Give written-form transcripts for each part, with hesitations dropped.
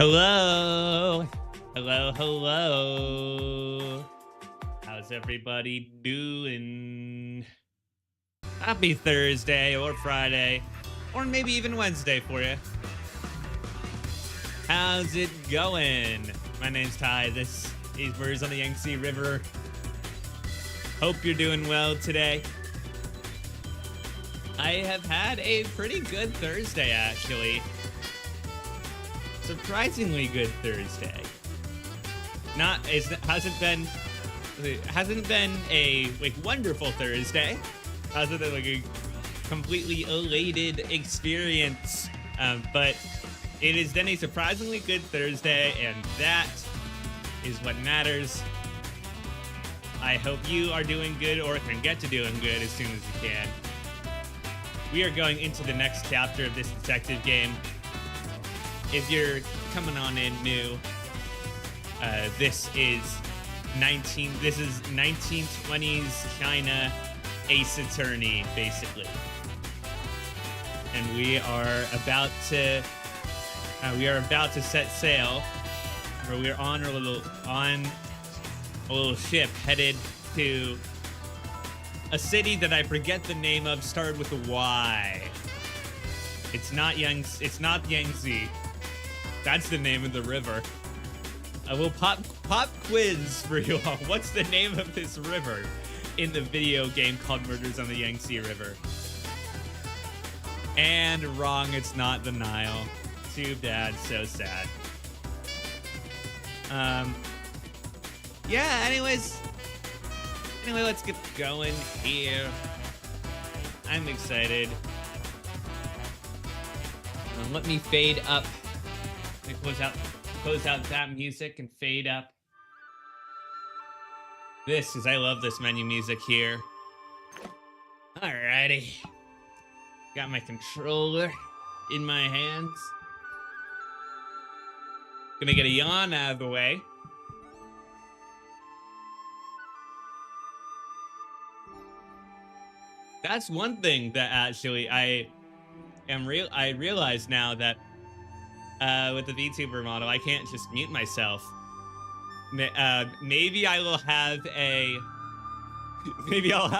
Hello. Hello, hello. How's everybody doing? Happy Thursday or Friday, or maybe even Wednesday for you. How's it going? My name's Ty. This is Birds on the Yangtze River. Hope you're doing well today. I have had a pretty good Thursday, actually. Surprisingly good Thursday. Hasn't been a wonderful Thursday. Hasn't been a completely elated experience. But it has been a surprisingly good Thursday, and that is what matters. I hope you are doing good or can get to doing good as soon as you can. We are going into the next chapter of this detective game. If you're coming on in new, this is 1920s China Ace Attorney, basically. And we are about to set sail, or we're on a little ship headed to a city that I forget the name of, started with a Y. It's not Yangtze. That's the name of the river. I will pop quiz for you all. What's the name of this river in the video game called Murders on the Yangtze River? And wrong, it's not the Nile. Too bad, so sad. Yeah, anyway, let's get going here. I'm excited. Let me fade up. Let me close out that music and fade up. This is, I love this menu music here. Alrighty. Got my controller in my hands. Gonna get a yawn out of the way. That's one thing that actually I realize now that with the VTuber model, I can't just mute myself. Maybe I'll have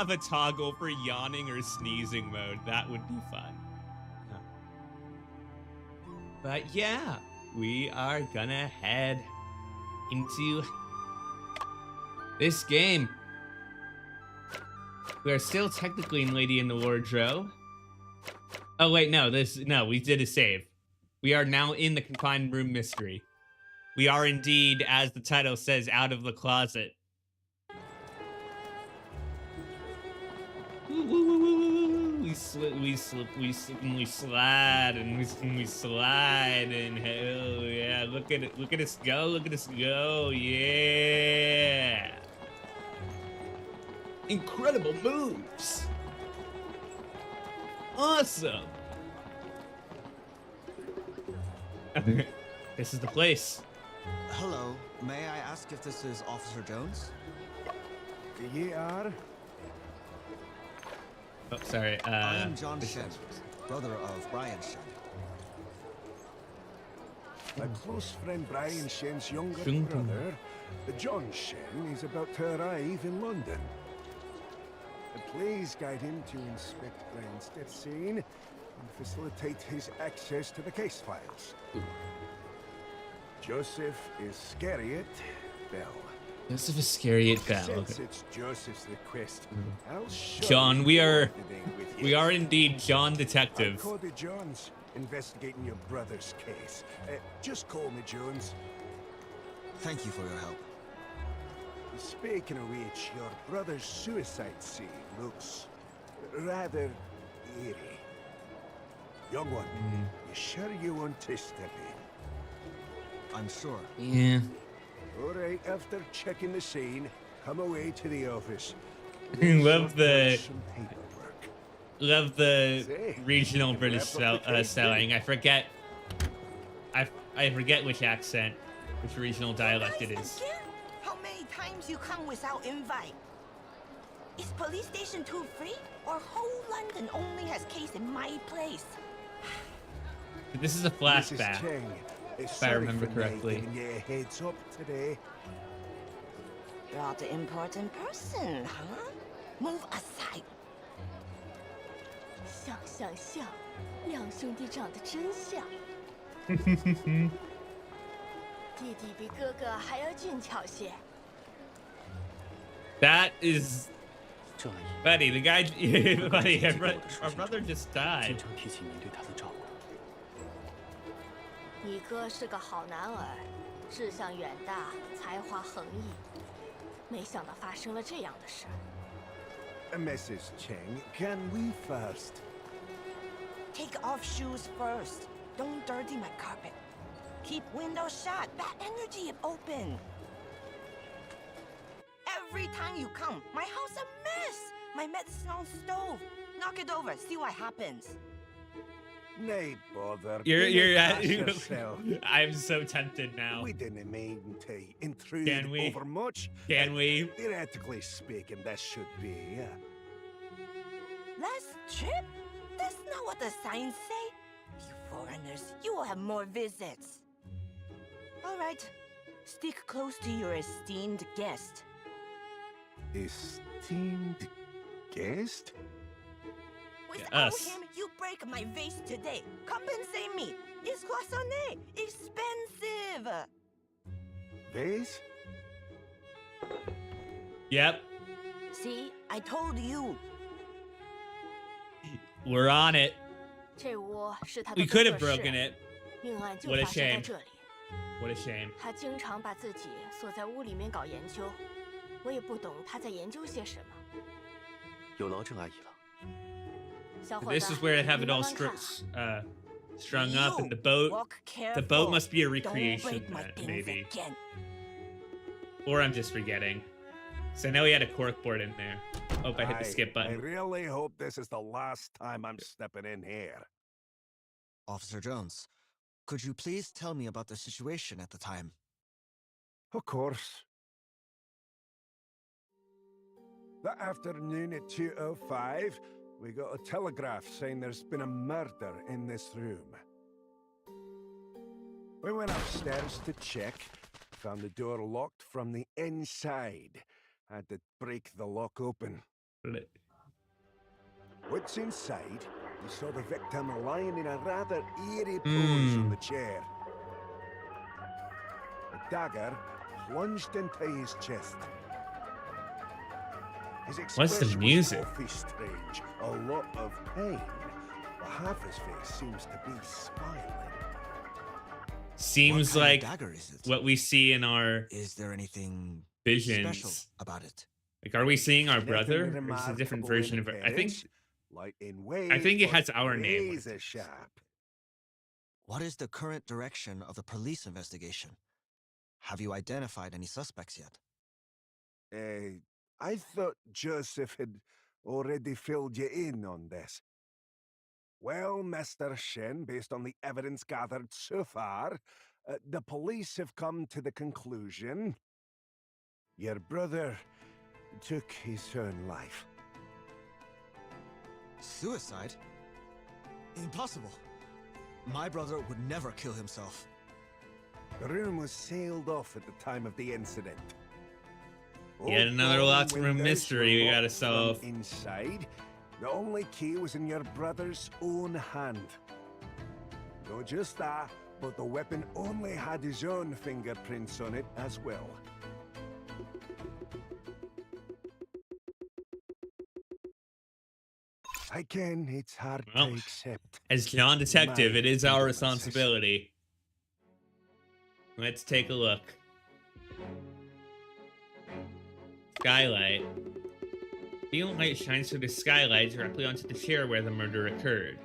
a toggle for yawning or sneezing mode. That would be fun. But yeah, we are gonna head into this game. We are still technically in Lady in the Wardrobe. Oh wait, no, we did a save. We are now in the confined room mystery. We are indeed, as the title says, out of the closet. We slide and we slide, and hell yeah! Look at us go! Yeah! Incredible moves! Awesome! This is the place. Hello, may I ask if this is Officer Jones? You are? Oh, sorry. I am John Shen, brother of Brian Shen. My close friend Brian Shen's younger brother, John Shen, is about to arrive in London. Please guide him to inspect Brian's death scene and facilitate his access to the case files. Joseph Iscariot Bell. Joseph Iscariot Bell. Since it's Joseph's request, I'll show John, you we are with indeed John I'm Detective. Cody Jones, investigating your brother's case. Just call me Jones. Thank you for your help. Speaking of which, your brother's suicide scene looks rather eerie. Young one, you sure you want to step in? I'm sure. Yeah. All right, after checking the scene, come away to the office. Love the Some paperwork. regional British spelling. I forget which accent, which regional dialect it is. How many times you come without invite? Is police station 2 free, or whole London only has case in my place? This is a Mrs. flashback. Cheng, if I remember correctly. Giving you a heads up today. You're the important person, huh? Move aside. 像像像，两兄弟长得真像。弟弟比哥哥还要俊俏些。 That is, buddy. The guy, buddy. Our brother just died. 提起您对他的照顾。你哥是个好男儿，志向远大，才华横溢。没想到发生了这样的事。 Mrs. Cheng, can we first? Take off shoes first. Don't dirty my carpet. Keep windows shut. Bad energy if open. Every time you come, my house a mess. My medicinal stove. Knock it over. See what happens. Nay, bother. You're at. yourself. I'm so tempted now. We didn't mean to intrude Can we? over much. Can we? Theoretically speaking, this should be, Last trip? That's not what the signs say. You foreigners, you will have more visits. All right. Stick close to your esteemed guest. esteemed guest? Without Us. him, you break my vase today. Compensate me. It's cloisonné. Expensive. Vase? Yep, See, I told you. we're on it. 这屋是他的 We 工 could 作 have 室 broken it. 命案就 What a 发生在 shame. 这里。 What a shame. 他经常把自己锁在屋里面搞研究，我也不懂他在研究些什么。有劳郑阿姨了。小伙 This 子， is where I have 你 it 慢 all 慢看。 strung up in You the boat. walk The boat careful. must be a Don't recreation, break my things maybe. again. Or I'm just forgetting. So I know he had a cork board in there. Oh, I hit the skip I button. really hope this is the last time I'm stepping in here. Officer Jones, could you please tell me about the situation at the time? Of course. That afternoon at 2:05, we got a telegraph saying there's been a murder in this room. We went upstairs to check, found the door locked from the inside. Had to break the lock open. Once inside, we saw the victim lying in a rather eerie pose on the chair. A dagger plunged into his chest. His What's the expression music? was awfully strange. A lot of pain. But half his face seems to be smiling. Seems what kind like of dagger is it? what we see in our Is there anything special visions. about it? Like, are we seeing our Nothing brother? Or is it a different remarkable version in of it? I think. appearance, light in weight, I think it but has our name on it. razor sharp. What is the current direction of the police investigation? Have you identified any suspects yet? I thought Joseph had already filled you in on this. Well, Mr. Shen, based on the evidence gathered so far, the police have come to the conclusion your brother took his own life. Suicide? Impossible. My brother would never kill himself. The room was sealed off at the time of the incident. Yet All another four lots of room windows mystery were we gotta locked from solve. Inside, the only key was in your brother's own hand. Not just that, but the weapon only had his own fingerprints on it as well. Again, it's hard Well, to accept. As John Detective, My it is our condolences. responsibility. Let's take a look. Skylight. Beam light shines through the skylight directly onto the chair where the murder occurred.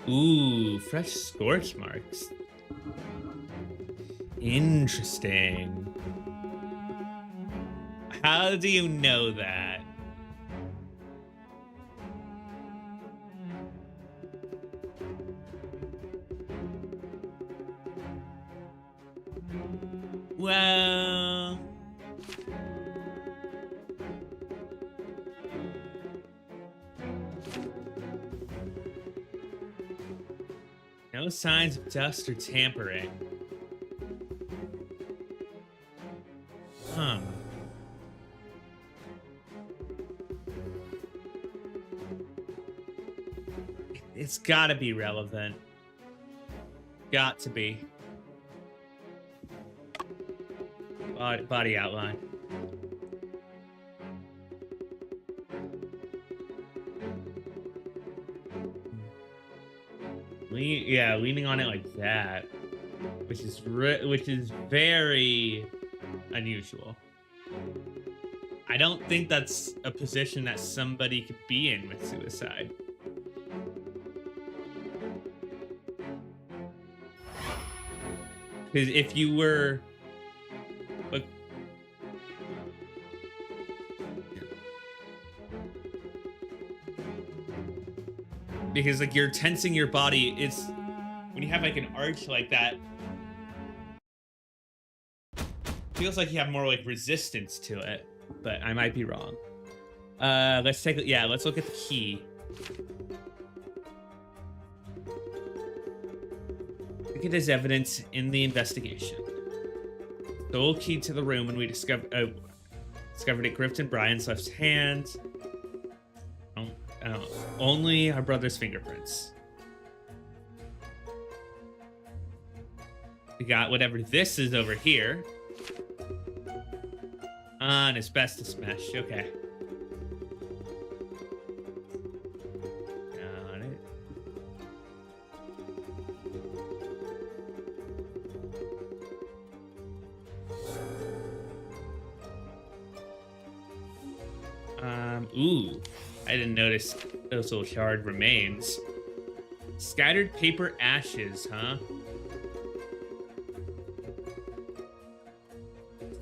Ooh, fresh scorch marks. Interesting. How do you know that? Well, No signs of dust or tampering. Huh. It's gotta be relevant. Got to be. Body outline. Yeah, leaning on it like that, which is very unusual. I don't think that's a position that somebody could be in with suicide. Because if you were, like, because like you're tensing your body, it's when you have like an arch like that, feels like you have more like resistance to it, but I might be wrong. Let's look at the key. Look at his evidence in the investigation. The old key to the room when we discovered it gripped in Brian's left hand. Only our brother's fingerprints. We got whatever this is over here. An asbestos mesh. Okay. Got it. Ooh. I didn't notice those little charred remains. Scattered paper ashes, huh?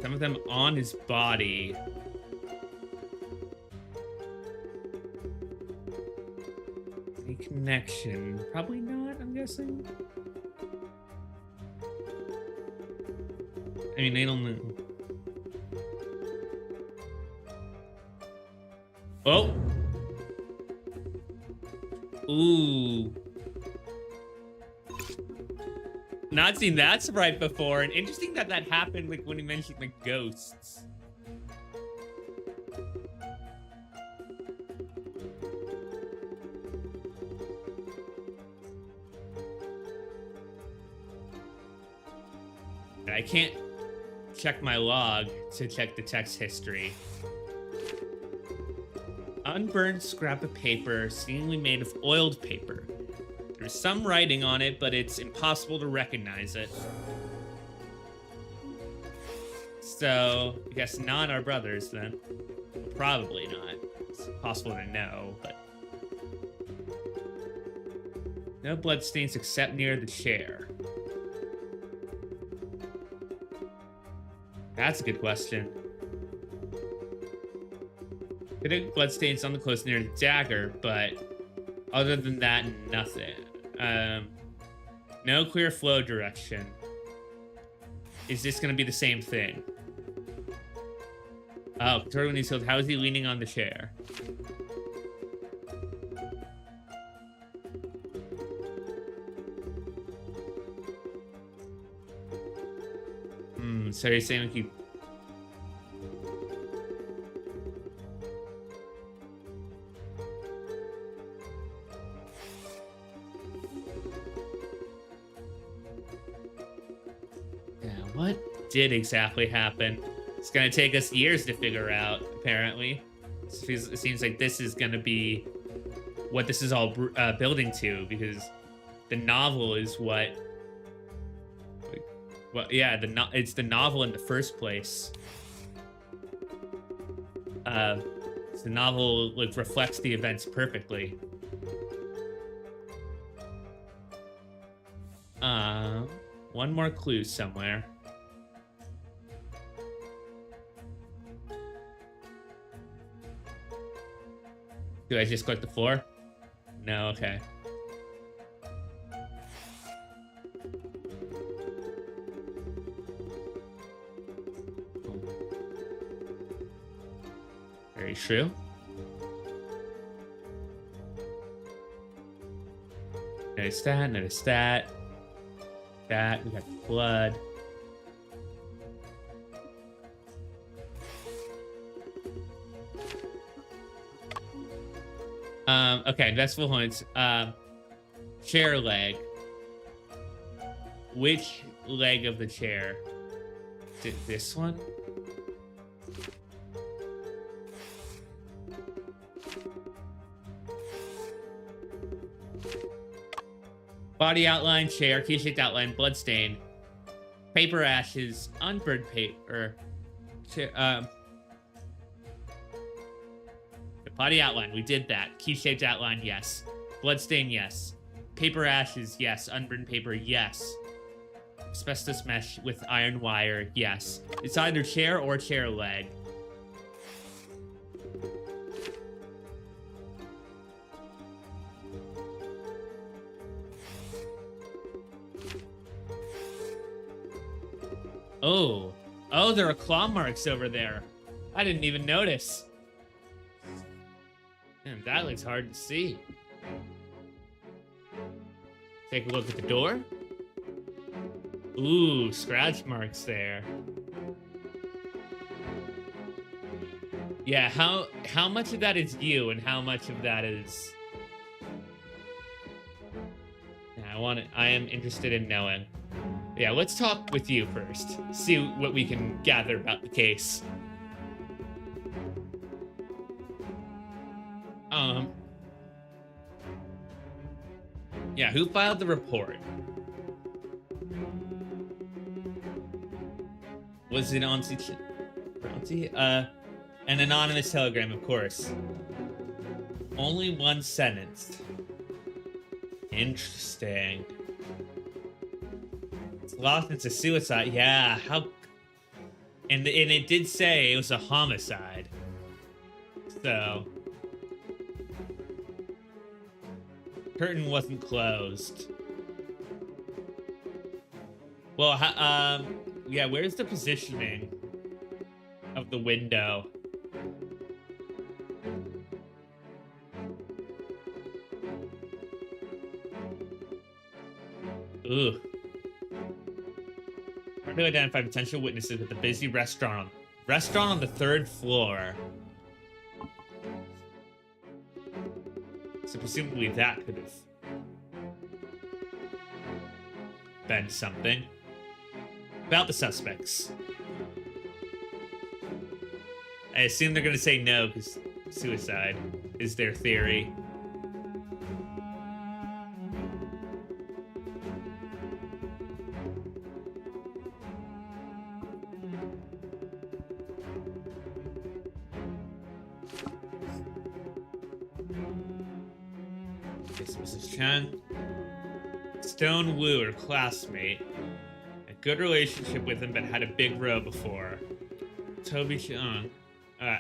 Some of them on his body. Any connection? Probably not, I'm guessing. I mean, they don't know. Oh! Ooh. Not seen that sprite before, and interesting that that happened like when he mentioned like ghosts. I can't check my log to check the text history. Unburned scrap of paper, seemingly made of oiled paper. There's some writing on it, but it's impossible to recognize it. So, I guess not our brothers, then. Probably not. It's possible to know, but... No bloodstains except near the chair. That's a good question. Could have bloodstains on the clothes near the dagger, but other than that, nothing. No clear flow direction. Is this going to be the same thing? Oh, when he's healed, how is he leaning on the chair? So you're saying like you... What did exactly happen? It's gonna take us years to figure out, apparently. It seems like this is gonna be what this is all building to, because the novel is what... Well, yeah, it's the novel in the first place. The novel like reflects the events perfectly. One more clue somewhere. Do I just click the floor? No, okay. Very true. Notice that, notice that. That, we got the blood. Okay, investable points. Chair leg. Which leg of the chair? Is it this one? Body outline, chair, key-shaped outline, bloodstain, paper ashes, unburned paper, chair, the body outline, we did that. Key-shaped outline, yes. Bloodstain, yes. Paper ashes, yes. Unburned paper, yes. Asbestos mesh with iron wire, yes. It's either chair or chair leg. Oh. Oh, there are claw marks over there. I didn't even notice. Man, that looks hard to see. Take a look at the door. Ooh, scratch marks there. Yeah, how much of that is you and how much of that is... Yeah, I am interested in knowing. Yeah, let's talk with you first. See what we can gather about the case. Yeah, who filed the report? Was it on an anonymous telegram, of course. Only one sentenced. Interesting. It's lost into suicide. Yeah, how... And it did say it was a homicide. So... Curtain wasn't closed. Well, yeah, where's the positioning of the window? Ooh. Trying to identify potential witnesses at the busy restaurant. Restaurant on the 3rd floor. So presumably that could have been something. About the suspects. I assume they're going to say no because suicide is their theory. Yes, Mrs. Chen. Stone Wu, her classmate. A good relationship with him, but had a big row before. Toby Chung.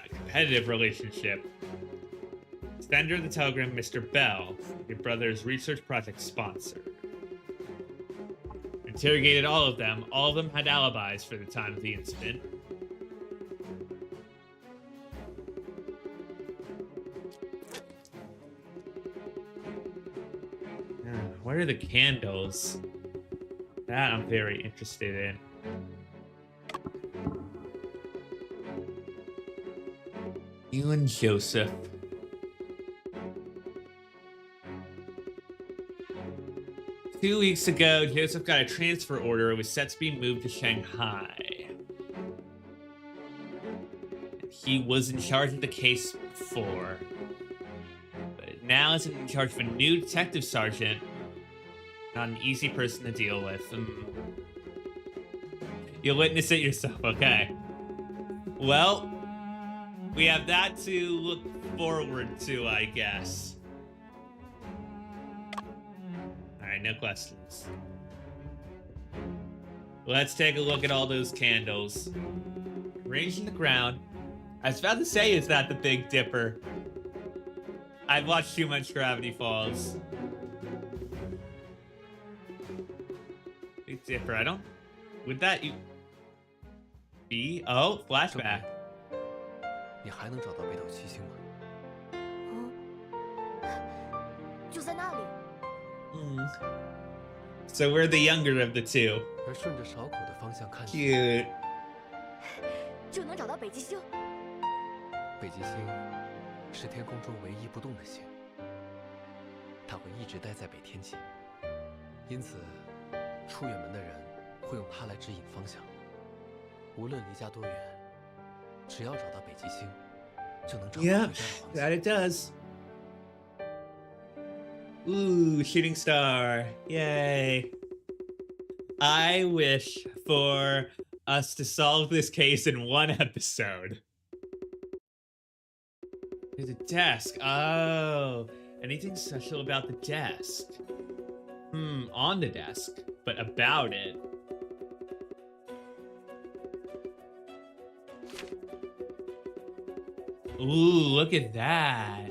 Competitive relationship. Sender of the telegram, Mr. Bell, your brother's research project sponsor. Interrogated all of them. All of them had alibis for the time of the incident. What are the candles? That I'm very interested in. You and Joseph. Two weeks ago, Joseph got a transfer order and was set to be moved to Shanghai. He was in charge of the case before. But now is in charge of a new detective sergeant. Not an easy person to deal with. You'll witness it yourself, okay. Well, we have that to look forward to, I guess. Alright, no questions. Let's take a look at all those candles. Arranged in the ground. I was about to say, is that the Big Dipper? I've watched too much Gravity Falls. Big Dipper, I don't... Would that be... Oh, flashback. 你还能找到北斗七星吗？就在那里。So we're the younger of the two. 而顺着勺口的方向看去， Cute. 就能找到北极星。北极星是天空中唯一不动的星，它会一直待在北天际，因此出远门的人会用它来指引方向。无论离家多远，只要找到北极星，就能找到 Yeah, 回家的方 that 向。 it does. Ooh, shooting star. Yay. I wish for us to solve this case in one episode. There's a desk. Oh, anything special about the desk? On the desk, but about it. Ooh, look at that.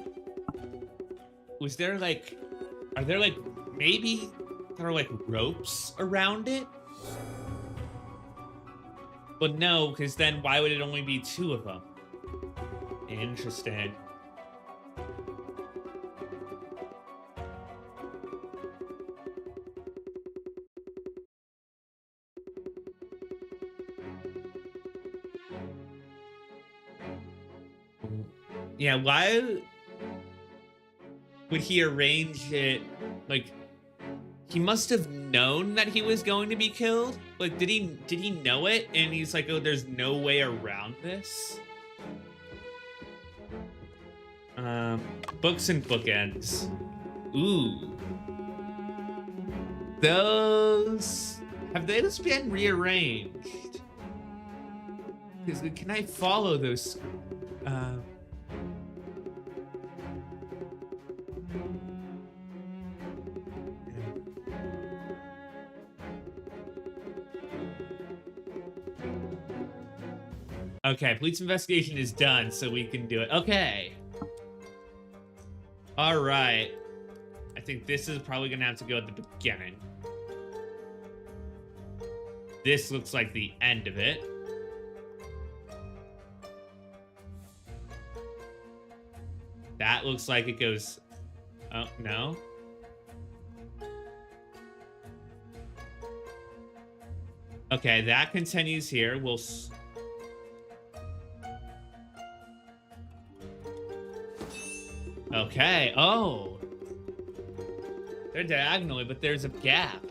Was there like, are there like, maybe there are like ropes around it? But no, because then why would it only be two of them? Interesting. Yeah, why would he arrange it? Like, he must have known that he was going to be killed. Like, did he know it? And he's like, oh, there's no way around this. Books and bookends. Ooh. Those, have those been rearranged? Because can I follow those? Okay, police investigation is done, so we can do it. Okay. All right. I think this is probably gonna have to go at the beginning. This looks like the end of it. That looks like it goes... Oh, no? Okay, that continues here. We'll... Okay, oh. They're diagonally, but there's a gap.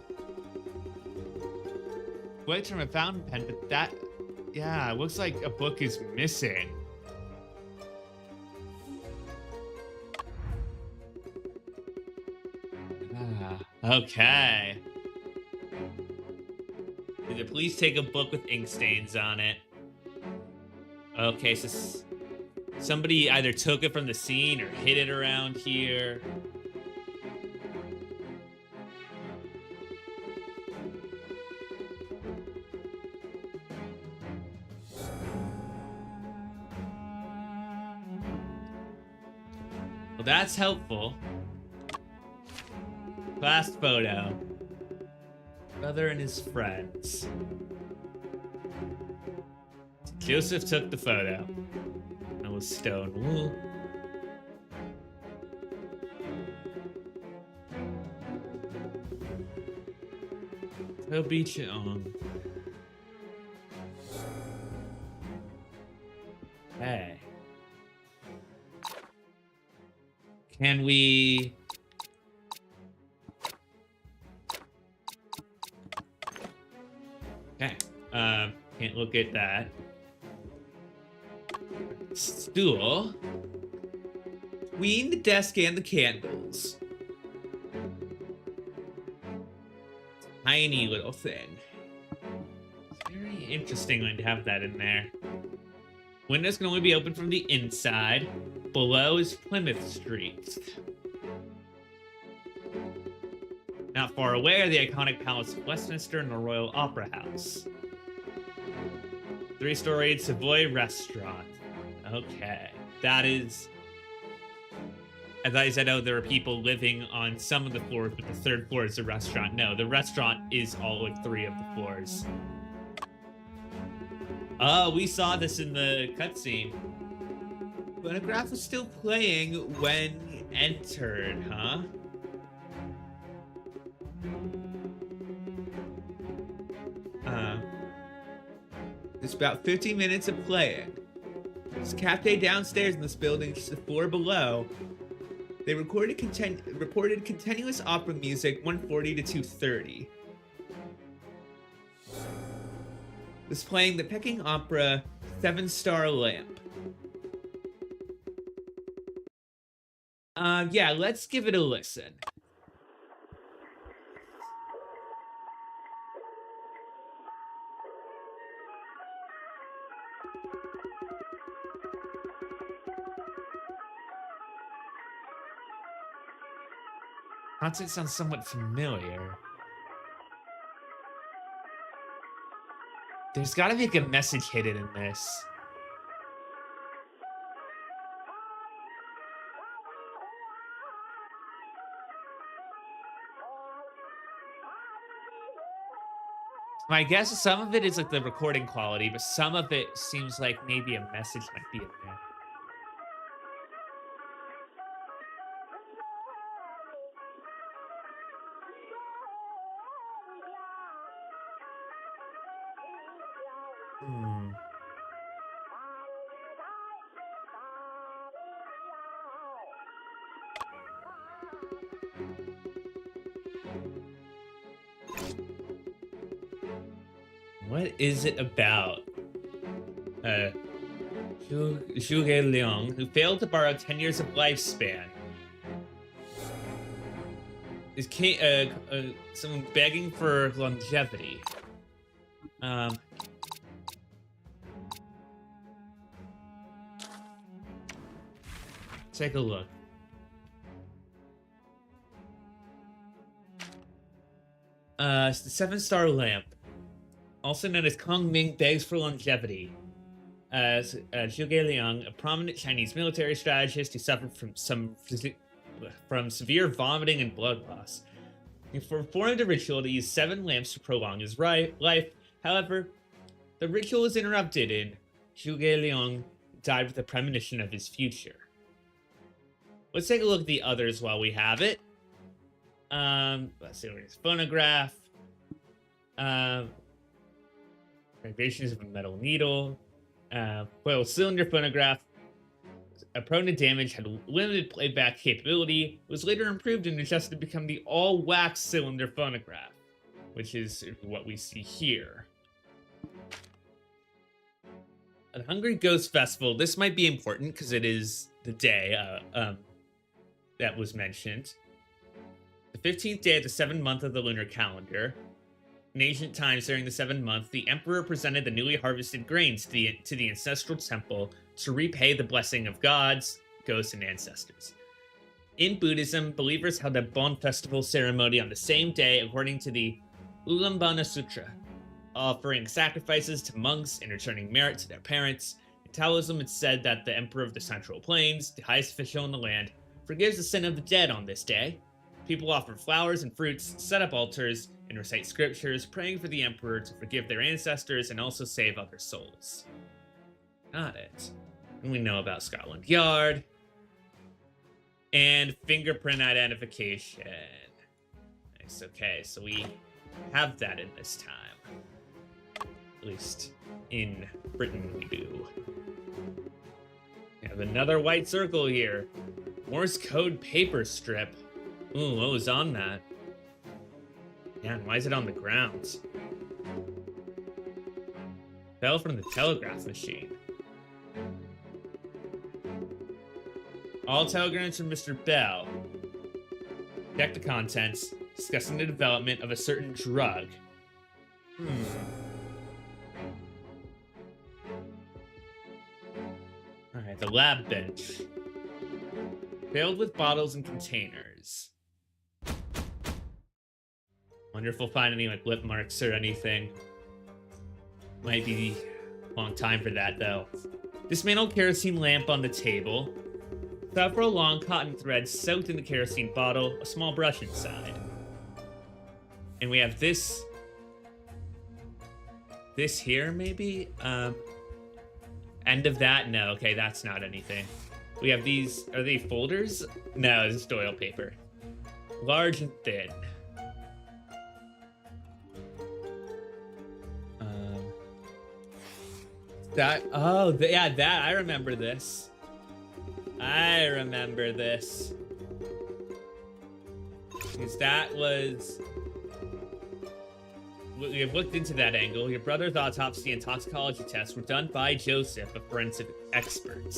Wait from a fountain pen, but that... Yeah, it looks like a book is missing. Okay. Did the police take a book with ink stains on it? Okay, so somebody either took it from the scene or hid it around here. Well, that's helpful. Last photo. Brother and his friends. Joseph took the photo. It was stone wool. He'll beat you on. Hey. Can we... Okay. Can't look at that. Stool. Between the desk and the candles. Tiny little thing. Very interesting to have that in there. Windows can only be opened from the inside. Below is Plymouth Street. Not far away are the iconic Palace of Westminster and the Royal Opera House. 3-storied Savoy restaurant. Okay. That is... As I said, oh, there are people living on some of the floors, but the third floor is a restaurant. No, the restaurant is all like 3 of the floors. Oh, we saw this in the cutscene. Phonograph was still playing when you entered, huh? It's about 15 minutes of playing. There's a cafe downstairs in this building, just the floor below. They reported continuous opera music 1:40 to 2:30. Was playing the Peking Opera 7-Star Lamp. Yeah, let's give it a listen. Content sounds somewhat familiar. There's gotta be like a message hidden in this. My guess is some of it is like the recording quality, but some of it seems like maybe a message might be in there. What is it about? Zhuge Liang, who failed to borrow 10 years of lifespan, is someone begging for longevity. Take a look. It's the 7-Star Lamp, also known as Kong Ming, begs for longevity. Zhuge Liang, a prominent Chinese military strategist who suffered from severe vomiting and blood loss. He performed a ritual to use 7 lamps to prolong his life. However, the ritual was interrupted and Zhuge Liang died with a premonition of his future. Let's take a look at the others while we have it. Let's see, his phonograph. Vibrations of a metal needle. Foil cylinder phonograph. Prone to damage, had limited playback capability, was later improved and adjusted to become the all-wax cylinder phonograph, which is what we see here. The Hungry Ghost Festival, this might be important because it is the day that was mentioned. The 15th day of the 7th month of the lunar calendar. In ancient times, during the 7th month, the emperor presented the newly harvested grains to the ancestral temple to repay the blessing of gods, ghosts, and ancestors. In Buddhism, believers held a Bon festival ceremony on the same day according to the Ulambana Sutra, offering sacrifices to monks and returning merit to their parents. In Taoism, it's said that the emperor of the Central Plains, the highest official in the land, forgives the sin of the dead on this day. People offer flowers and fruits, set up altars, and recite scriptures, praying for the emperor to forgive their ancestors and also save other souls. Got it. And we know about Scotland Yard. And fingerprint identification. Nice, okay, so we have that in this time. At least in Britain we do. We have another white circle here. Morse code paper strip. Ooh, what was on that? Man, why is it on the ground? Fell from the telegraph machine. All telegrams from Mr. Bell. Check the contents, discussing the development of a certain drug. Alright, the lab bench. Filled with bottles and containers. Wonder if we'll find any like lip marks or anything. Might be a long time for that though. Dismantled kerosene lamp on the table. Several long cotton threads soaked in the kerosene bottle, a small brush inside. And we have this here maybe? End of that? No, okay, that's not anything. We have these, are they folders? No, it's just oil paper. Large and thin. That, oh, yeah, that, I remember this. I remember this. Because that was... We have looked into that angle. Your brother's autopsy and toxicology tests were done by Joseph, a forensic expert.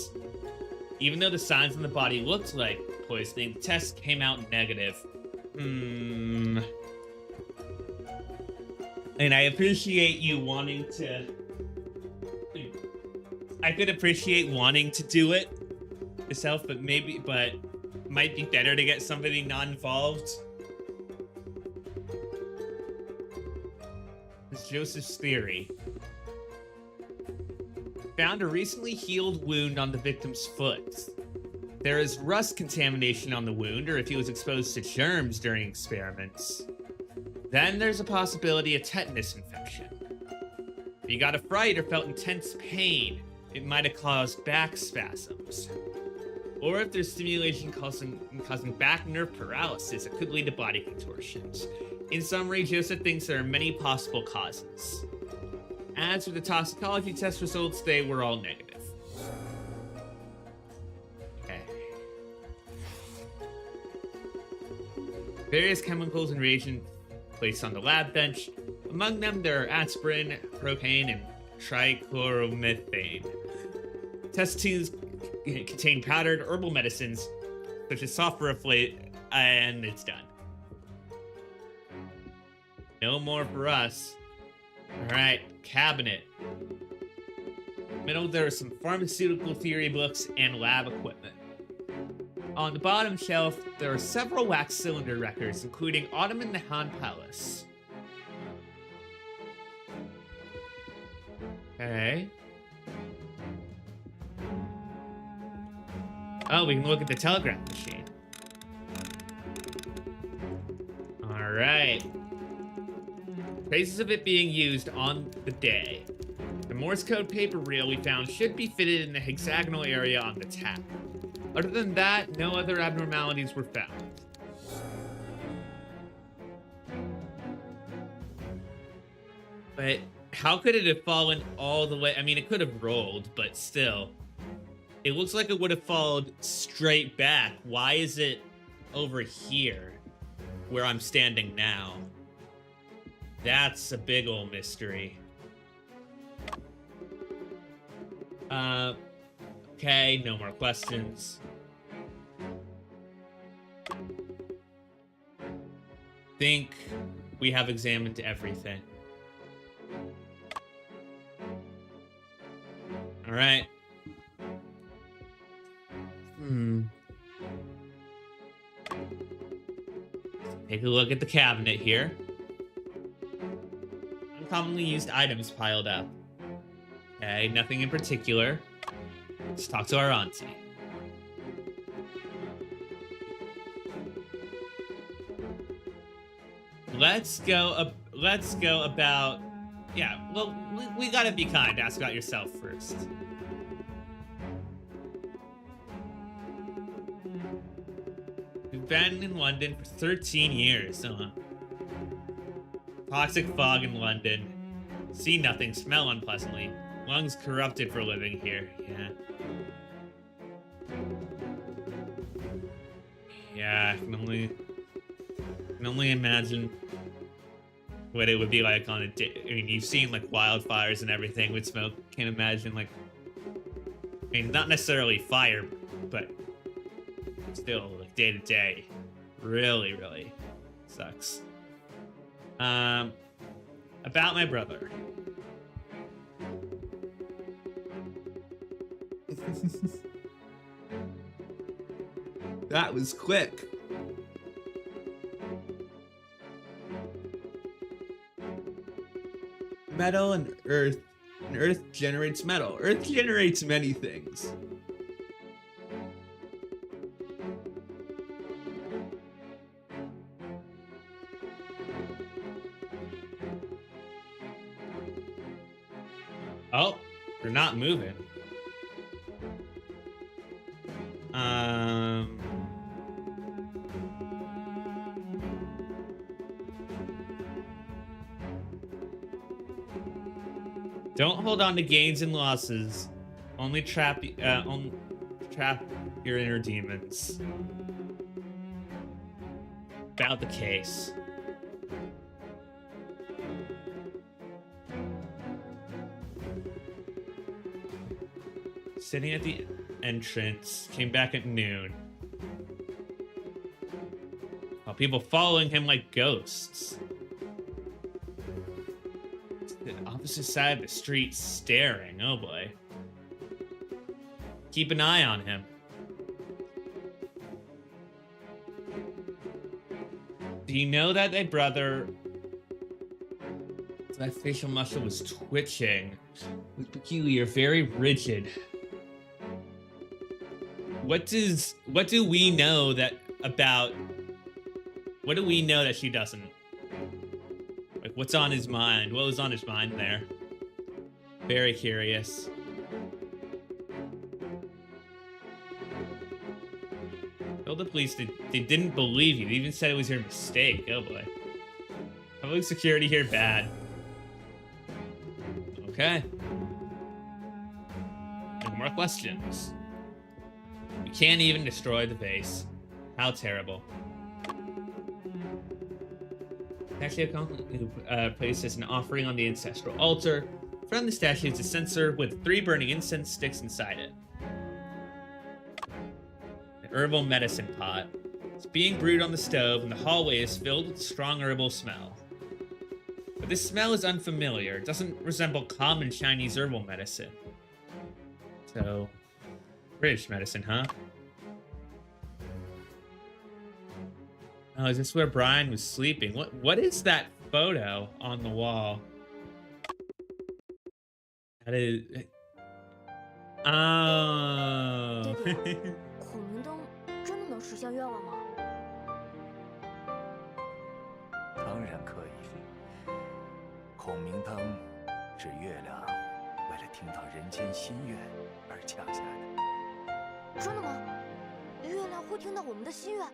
Even though the signs on the body looked like poisoning, the test came out negative. And I appreciate you wanting to... I could appreciate wanting to do it yourself, but might be better to get somebody non-involved. It's Joseph's theory. Found a recently healed wound on the victim's foot. There is rust contamination on the wound, or if he was exposed to germs during experiments. Then there's a possibility of tetanus infection. If he got a fright or felt intense pain, it might have caused back spasms. Or if there's stimulation causing back nerve paralysis, it could lead to body contortions. In summary, Joseph thinks there are many possible causes. As for the toxicology test results, they were all negative. Okay. Various chemicals and reagents placed on the lab bench. Among them, there are aspirin, propane, and trichloromethane. Test tubes contain powdered herbal medicines, such as sulfuraflate, and it's done. No more for us. Alright, cabinet. Middle, there are some pharmaceutical theory books and lab equipment. On the bottom shelf, there are several wax cylinder records, including Ottoman the Han Palace. Okay. Oh, we can look at the telegraph machine. Alright. Traces of it being used on the day. The Morse code paper reel we found should be fitted in the hexagonal area on the tap. Other than that, no other abnormalities were found. But how could it have fallen all the way? I mean, it could have rolled, but still. It looks like it would have followed straight back. Why is it over here where I'm standing now? That's a big old mystery. Okay, no more questions. Think we have examined everything. All right. Take a look at the cabinet here. Uncommonly used items piled up. Okay, nothing in particular. Let's talk to our auntie. Let's go about... Yeah, well, we gotta be kind. Ask about yourself first. We've been in London for 13 years, Toxic fog in London. See nothing, smell unpleasantly. Lungs corrupted for living here, yeah. Yeah, I can only imagine what it would be like on a day. I mean, you've seen like wildfires and everything with smoke. Can't imagine like, I mean, not necessarily fire, but still like day to day. Really, really sucks. About my brother. That was quick. Metal and earth. And earth generates metal. Earth generates many things. Oh, they're not moving. Don't hold on to gains and losses. Only trap your inner demons. About the case. Sitting at the entrance, came back at noon. While people following him like ghosts. The opposite side of the street staring. Oh boy. Keep an eye on him. Do you know that thy brother... That facial muscle was twitching. It was peculiar, very rigid. What do we know that about... What do we know that she doesn't? Like, what's on his mind? What was on his mind there? Very curious. Told the police they didn't believe you. They even said it was your mistake. Oh boy. Public security here bad. Okay. No more questions. We can't even destroy the base. How terrible. Statue who places an offering on the ancestral altar. From the statue is a censer with 3 burning incense sticks inside it. An herbal medicine pot. It's being brewed on the stove, and the hallway is filled with strong herbal smell. But this smell is unfamiliar. It doesn't resemble common Chinese herbal medicine. So, British medicine, huh? Oh, is this where Brian was sleeping? What is that photo on the wall? That is... Oh. 孔明灯真的能实现愿望吗？当然可以。孔明灯是月亮为了听到人间心愿而降下的。真的吗？月亮会听到我们的心愿？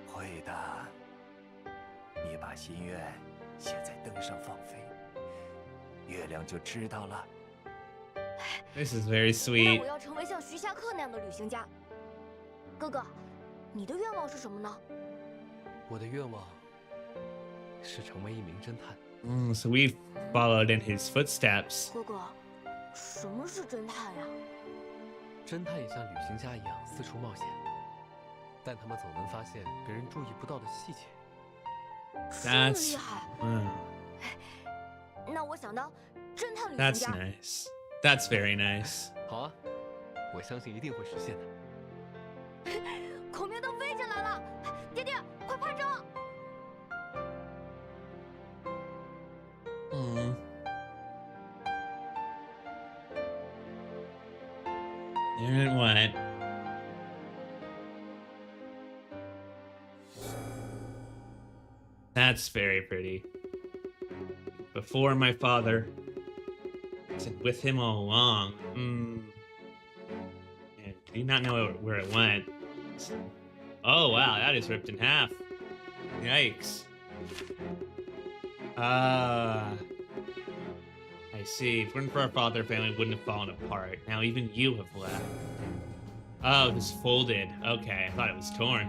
会的。你把心愿写在灯上放飞，月亮就知道了。 This is very 那 sweet. 我要成为像徐霞客那样的旅行家。哥哥，你的愿望是什么呢？我的愿望是成为一名侦探。So we've followed in his footsteps. 哥哥，什么是侦探呀？侦探也像旅行家一样四处冒险，但他们总能发现别人注意不到的细节。这么厉害！那我想当侦探旅行 That's 家。 nice. That's very nice. 好啊，我相信一定会实现的。孔明灯飞进来了，爹爹，快拍照！ There it went. That's very pretty. Before my father. And with him all along. And do you not know where it went? Oh wow, that is ripped in half. Yikes. I see. If it weren't for our father, family wouldn't have fallen apart. Now even you have left. Oh, this folded. Okay, I thought it was torn.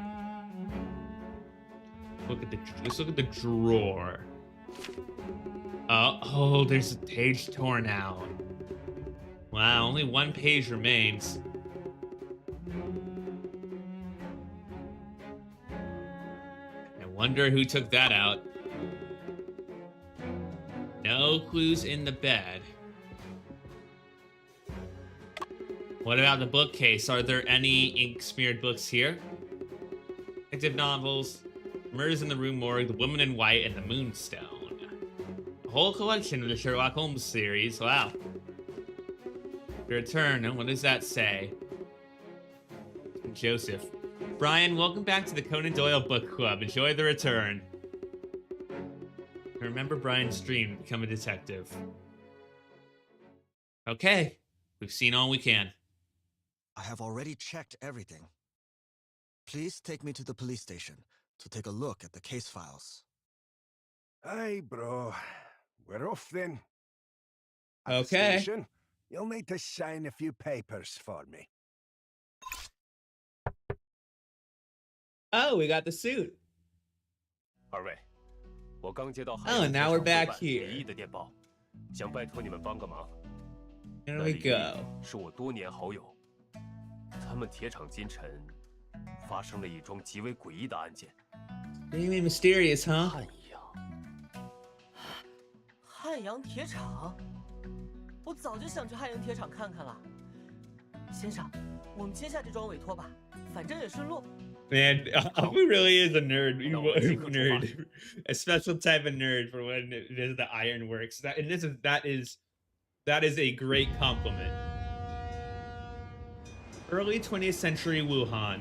Let's look at the drawer. Oh, there's a page torn out. Wow, only one page remains. I wonder who took that out. No clues in the bed. What about the bookcase? Are there any ink-smeared books here? Detective novels, Murders in the Rue Morgue, The Woman in White, and The Moonstone. A whole collection of the Sherlock Holmes series. Wow. The Return. What does that say? Joseph. Brian, welcome back to the Conan Doyle Book Club. Enjoy The Return. Remember Brian's dream to become a detective. Okay. We've seen all we can. I have already checked everything. Please take me to the police station to take a look at the case files. Aye, bro. We're off then. At the Okay. station, you'll need to sign a few papers for me. Oh, we got the suit. 二位，我刚接到汉 Oh, 阳铁 now 厂 we're 会 back 办 here. 离异的电报，想拜托你们帮个忙。 Here 那 we 李毅 go. 是我多年好友，他们铁厂今晨发生了一桩极为诡异的案件。 Really mysterious, huh? 汉阳，汉阳铁厂，我早就想去汉阳铁厂看看了。先生，我们接下这桩委托吧，反正也顺路。 Man, Apu really is a nerd. No, Nerd. A special type of nerd for when it is the ironworks. That is a great compliment. Early 20th century Wuhan.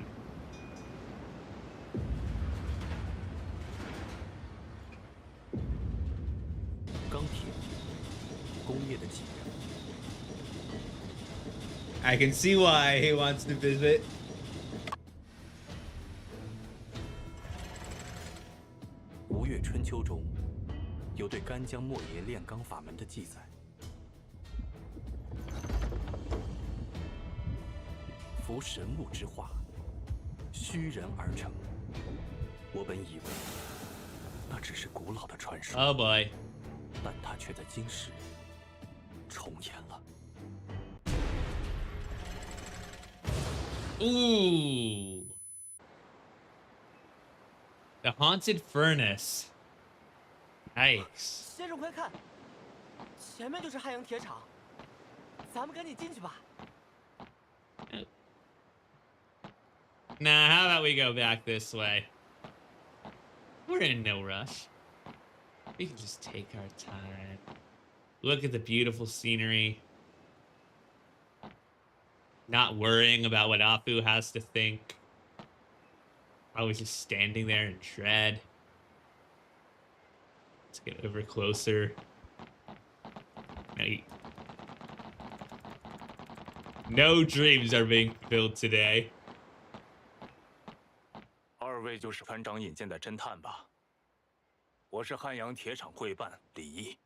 钢铁，工业的起源。 I can see why he wants to visit. 吴越春秋中有对干将莫邪炼钢法门的记载。夫神物之化，虚人而成。我本以为那只是古老的传说， Oh boy. 但它却在今时重演了。 Ooh. The Haunted Furnace. Nice. 先生快看，前面就是汉阳铁厂，咱们赶紧进去吧。 Nah, how about we go back this way? We're in no rush. We can just take our time. Look at the beautiful scenery. Not worrying about what Apu has to think. I was just standing there in dread. Let's get over closer. No dreams are being fulfilled today. 二位就是船长引荐的侦探吧？我是汉阳铁厂会办李毅。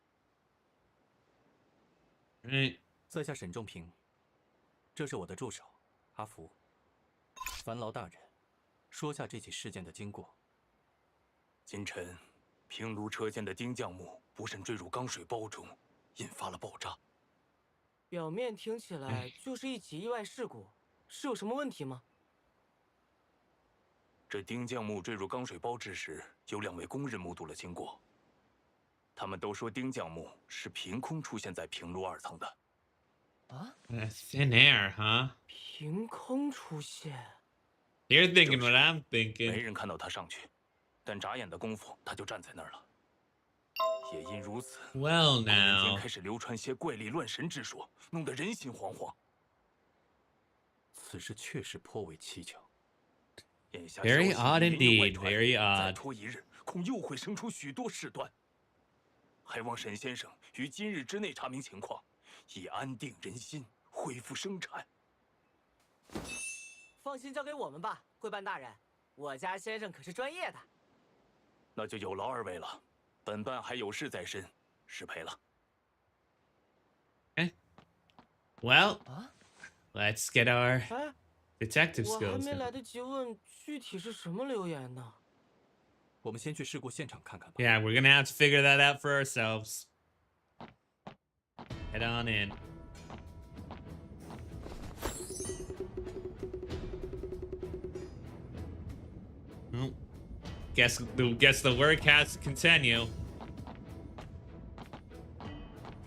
Right. 在下沈仲平，这是我的助手阿福。烦劳大人，说下这起事件的经过。今晨，平炉车间的钉匠木不慎坠入钢水包中，引发了爆炸。表面听起来就是一起意外事故，是有什么问题吗？ 这钉匠木坠入钢水包之时，有2位工人目睹了经过。他们都说钉匠木是凭空出现在平炉2层的。啊？ Thin air, huh? 凭空出现？ You're thinking what I'm 没 thinking. 人看到他上去，但眨眼的功夫，他就站在那儿了。也因如此， Well 民间 now. 开始流传些怪力乱神之说，弄得人心惶惶。此事确实颇为蹊跷。 眼下 Very 消息 odd 隐隐外 indeed. 传 Very 再 odd. 拖一日，恐又会生出许多事端。还望沈先生于今日之内查明情况，以安定人心，恢复生产。放心交给我们吧，会办大人，我家先生可是专业的。那就有劳二位了，本办还有事在身，失陪了。 Well, 啊？ let's get our 哎， detective 我还 skills. 没 now. 来得及问具体是什么留言呢。 我们先去事故现场看看吧。 Yeah, we're gonna have to figure that out for ourselves. Head on in. Oh. Guess the work has to continue.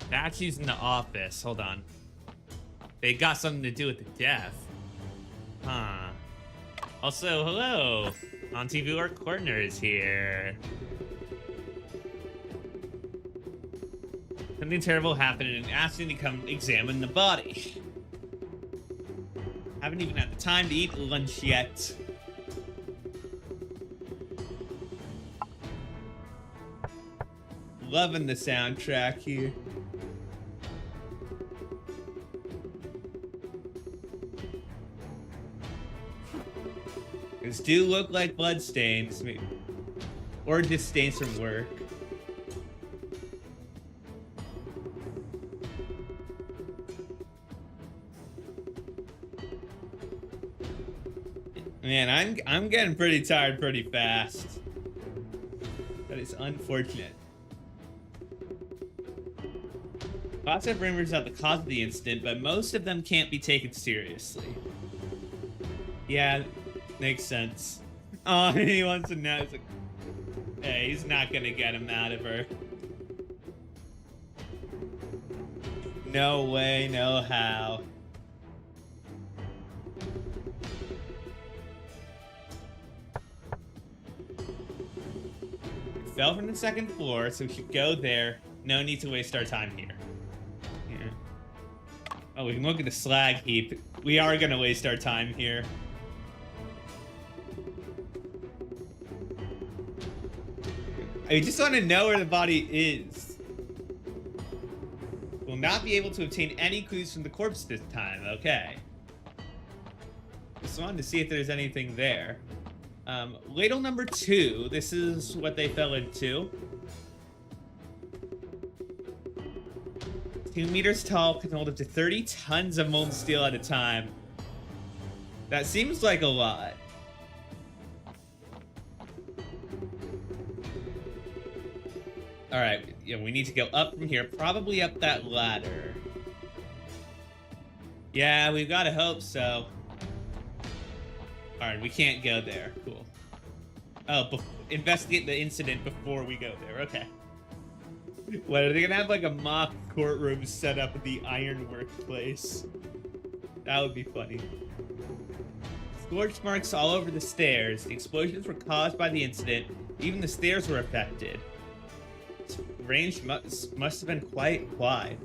Statues in the office. Hold on. They got something to do with the death. Huh. Also, hello. On TV Work Corner is here. Something terrible happened and asked me to come examine the body. Haven't even had the time to eat lunch yet. Loving the soundtrack here. These do look like bloodstains, or just stains from work. Man, I'm getting pretty tired pretty fast. That is unfortunate. Lots of rumors about the cause of the incident, but most of them can't be taken seriously. Yeah, makes sense. Oh, he wants to know. He's like, hey, he's not gonna get him out of her. No way, no how. We fell from the second floor, so we should go there. No need to waste our time here. Oh, we can look at the slag heap. We are gonna waste our time here. I just want to know where the body is. We'll not be able to obtain any clues from the corpse this time. Okay. Just wanted to see if there's anything there. Ladle number 2. This is what they fell into. 2 meters tall, can hold up to 30 tons of molten steel at a time. That seems like a lot. Alright, yeah, we need to go up from here, probably up that ladder. Yeah, we've got to hope so. Alright, we can't go there. Cool. Oh, investigate the incident before we go there. Okay. What, are they gonna have like a mock courtroom set up at the ironwork place? That would be funny. Scorch marks all over the stairs. The explosions were caused by the incident. Even the stairs were affected. Its range must have been quite wide.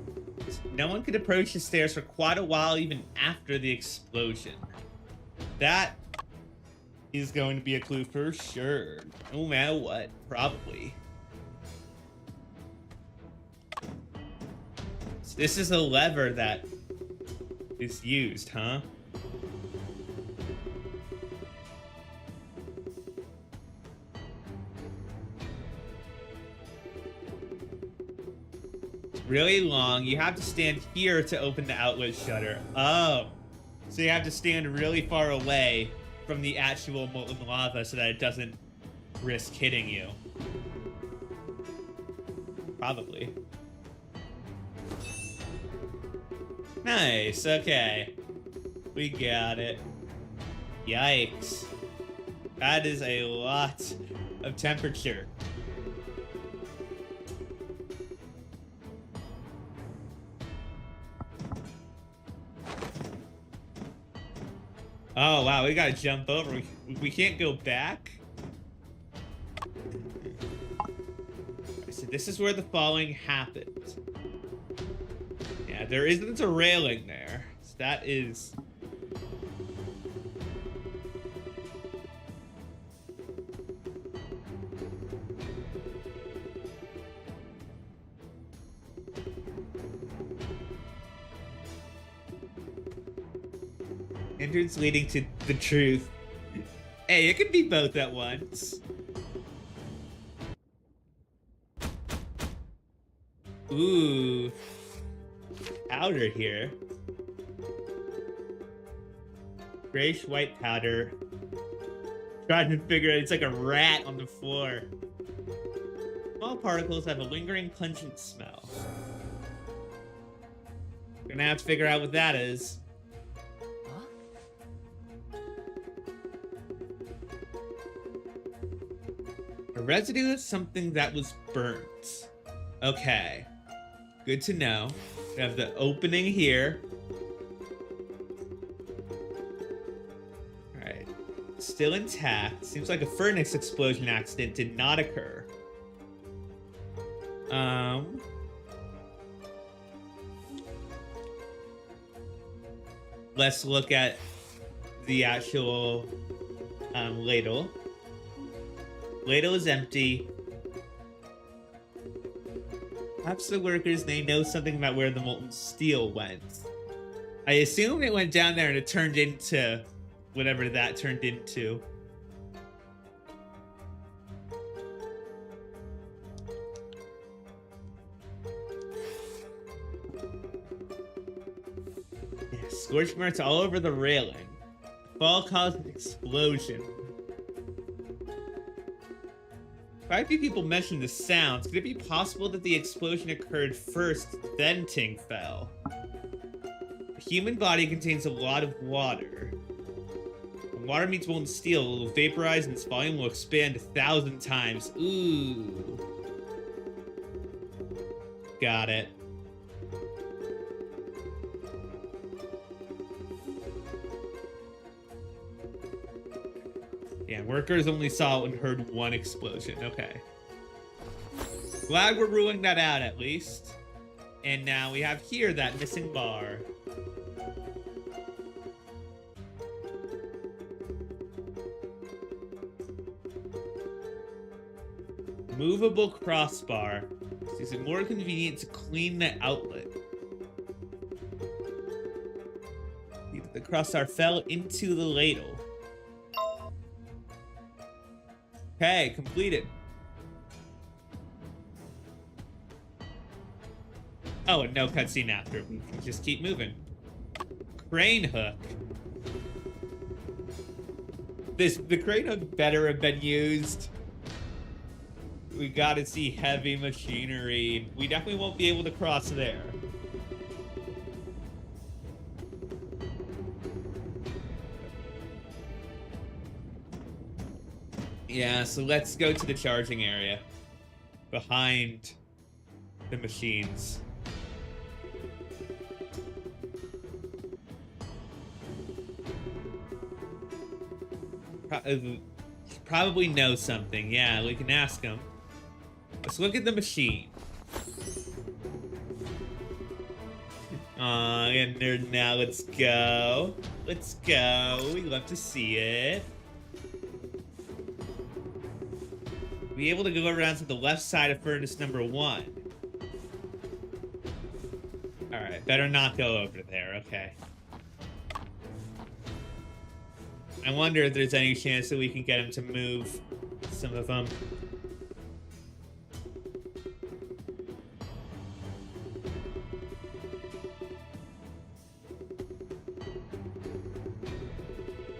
No one could approach the stairs for quite a while even after the explosion. That is going to be a clue for sure. No matter what, probably. So this is a lever that is used, huh? It's really long. You have to stand here to open the outlet shutter. Oh. So you have to stand really far away from the actual molten lava so that it doesn't risk hitting you. Probably. Nice, okay. We got it. Yikes. That is a lot of temperature. Oh, wow, we gotta jump over. We can't go back? So this is where the falling happened. Yeah, there isn't a railing there. So that is... entrance leading to the truth. Hey, it could be both at once. Ooh. Powder here. Grayish white powder. Trying to figure out, it's like a rat on the floor. Small particles have a lingering pungent smell. Gonna have to figure out what that is. A residue is something that was burnt. Okay. Good to know. We have the opening here. Alright. Still intact. Seems like a furnace explosion accident did not occur. Let's look at the actual ladle. Ladle is empty. Perhaps the workers, they know something about where the molten steel went. I assume it went down there and it turned into whatever that turned into. Yeah, scorch marks all over the railing. fall caused an explosion. 5 people mentioned the sounds. Could it be possible that the explosion occurred first, then Ting fell? The human body contains a lot of water. When water meets molten steel, it will vaporize and its volume will expand 1,000 times. Ooh. Got it. Yeah, workers only saw and heard one explosion. Okay. Glad we're ruling that out at least. And now we have here that missing bar. Movable crossbar. Is it more convenient to clean the outlet? The crossbar fell into the ladle. Okay, completed. Oh, and no cutscene after. We can just keep moving. Crane hook. The crane hook better have been used. We gotta see heavy machinery. We definitely won't be able to cross there. Yeah, so let's go to the charging area. Behind the machines. Probably know something. Yeah, we can ask him. Let's look at the machine. And now let's go. Let's go. We love to see it. Be able to go around to the left side of furnace number 1. Alright, better not go over there, okay. I wonder if there's any chance that we can get him to move some of them.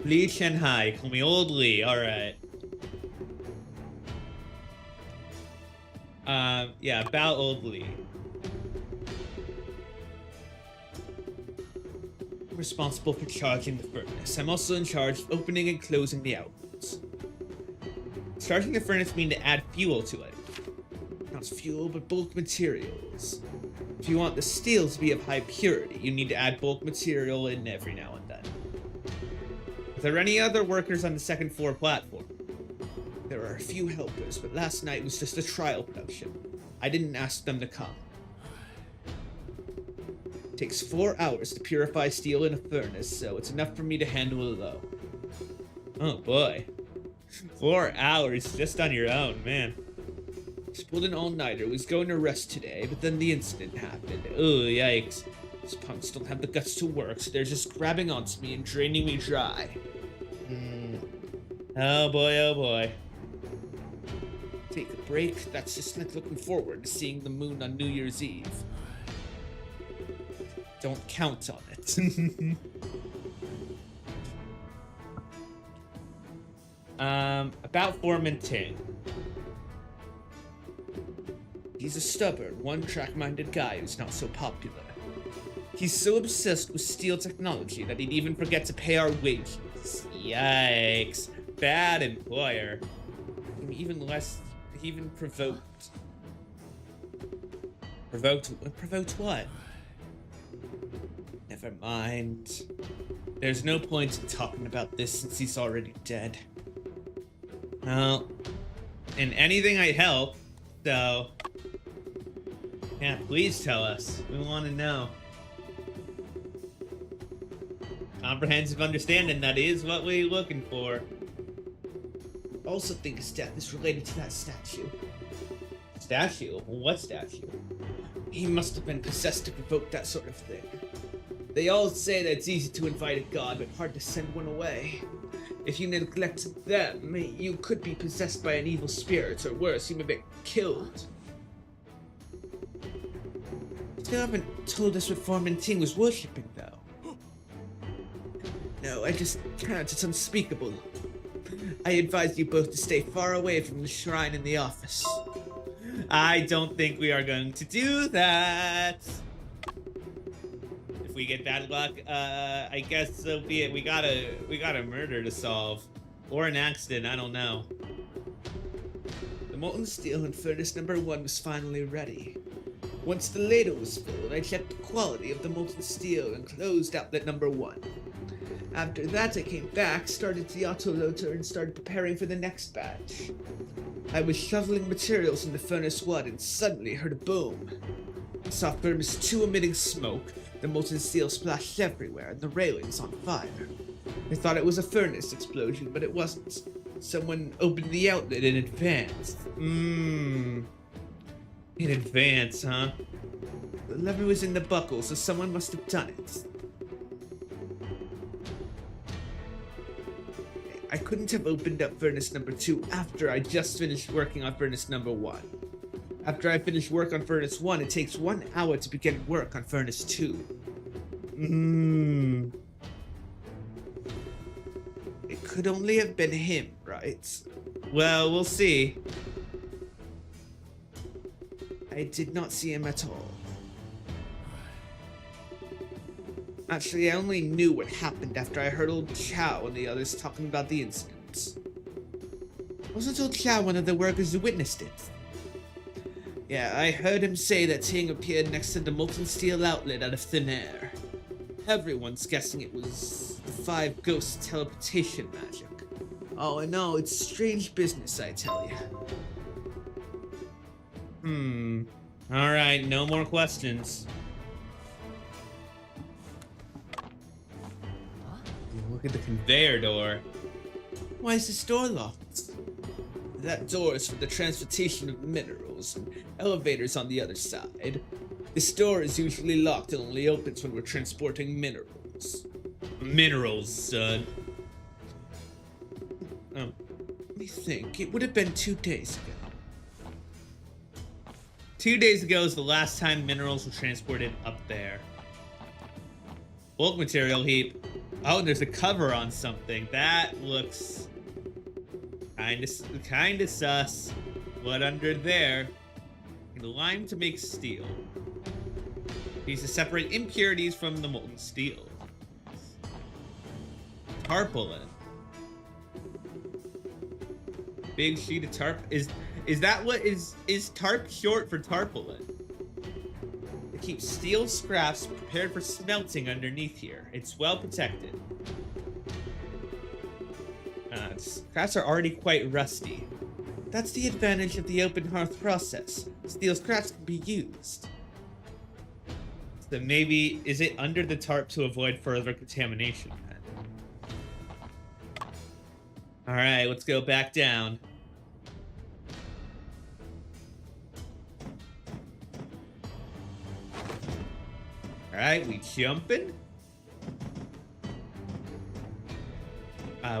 Lee Shanghai, call me Old Lee, alright. Yeah, about Old Lee. I'm responsible for charging the furnace. I'm also in charge of opening and closing the outlets. Charging the furnace means to add fuel to it. Not fuel, but bulk materials. If you want the steel to be of high purity, you need to add bulk material in every now and then. Are there any other workers on the second floor platform? There are a few helpers, but last night was just a trial production. I didn't ask them to come. It takes 4 hours to purify steel in a furnace, so it's enough for me to handle alone. Oh boy. 4 hours just on your own, man. Just pulled an all-nighter, was going to rest today, but then the incident happened. Oh, yikes. These punks don't have the guts to work, so they're just grabbing onto me and draining me dry. Oh boy, oh boy. Take a break? That's just like looking forward to seeing the moon on New Year's Eve. Don't count on it. About Foreman Ting. He's a stubborn, one-track-minded guy who's not so popular. He's so obsessed with steel technology that he'd even forget to pay our wages. Yikes. Bad employer. He even provoked. Provoked what? Never mind. There's no point in talking about this since he's already dead. Well, in anything I help, so... Yeah, please tell us. We want to know. Comprehensive understanding, that is what we're looking for. Also think his death is related to that statue. Statue? What statue? He must have been possessed to provoke that sort of thing. They all say that it's easy to invite a god, but hard to send one away. If you neglect them, you could be possessed by an evil spirit, or worse, you may be killed. Still haven't told us what Foreman Ting was worshipping, though. No, I just can't. It's unspeakable. I advise you both to stay far away from the shrine in the office. I don't think we are going to do that. If we get bad luck, I guess so be it. We got a murder to solve. Or an accident, I don't know. The molten steel in furnace number 1 was finally ready. Once the ladle was filled, I checked the quality of the molten steel and closed outlet number 1. After that, I came back, started the autoloader, and started preparing for the next batch. I was shoveling materials into furnace 1 and suddenly heard a boom. I saw furnace 2 emitting smoke, the molten steel splashed everywhere, and the railings on fire. I thought it was a furnace explosion, but it wasn't. Someone opened the outlet in advance. In advance, huh? The lever was in the buckle, so someone must have done it. I couldn't have opened up furnace number 2 after I just finished working on furnace number 1. After I finish work on furnace 1, it takes 1 hour to begin work on furnace 2. It could only have been him, right? Well, we'll see. I did not see him at all. Actually, I only knew what happened after I heard old Chow and the others talking about the incident. Wasn't old Chow one of the workers who witnessed it? Yeah, I heard him say that Ting appeared next to the molten steel outlet out of thin air. Everyone's guessing it was the 5 ghosts' teleportation magic. Oh, I know, it's strange business, I tell you. Alright, no more questions. Look at the conveyor door. Why is this door locked? That door is for the transportation of minerals, and elevators on the other side. This door is usually locked and only opens when we're transporting minerals. Minerals, son. Let me think. It would have been 2 days ago. 2 days ago is the last time minerals were transported up there. Bulk material heap. Oh, there's a cover on something. That looks kinda sus. What under there? Lime to make steel. These to separate impurities from the molten steel. Tarpaulin. Big sheet of tarp. Is that what is tarp short for tarpaulin? It keeps steel scraps prepared for smelting underneath here. It's well protected. Scraps are already quite rusty. That's the advantage of the open hearth process. Steel scraps can be used. So maybe, is it under the tarp to avoid further contamination? Alright, let's go back down. Alright, we jumping.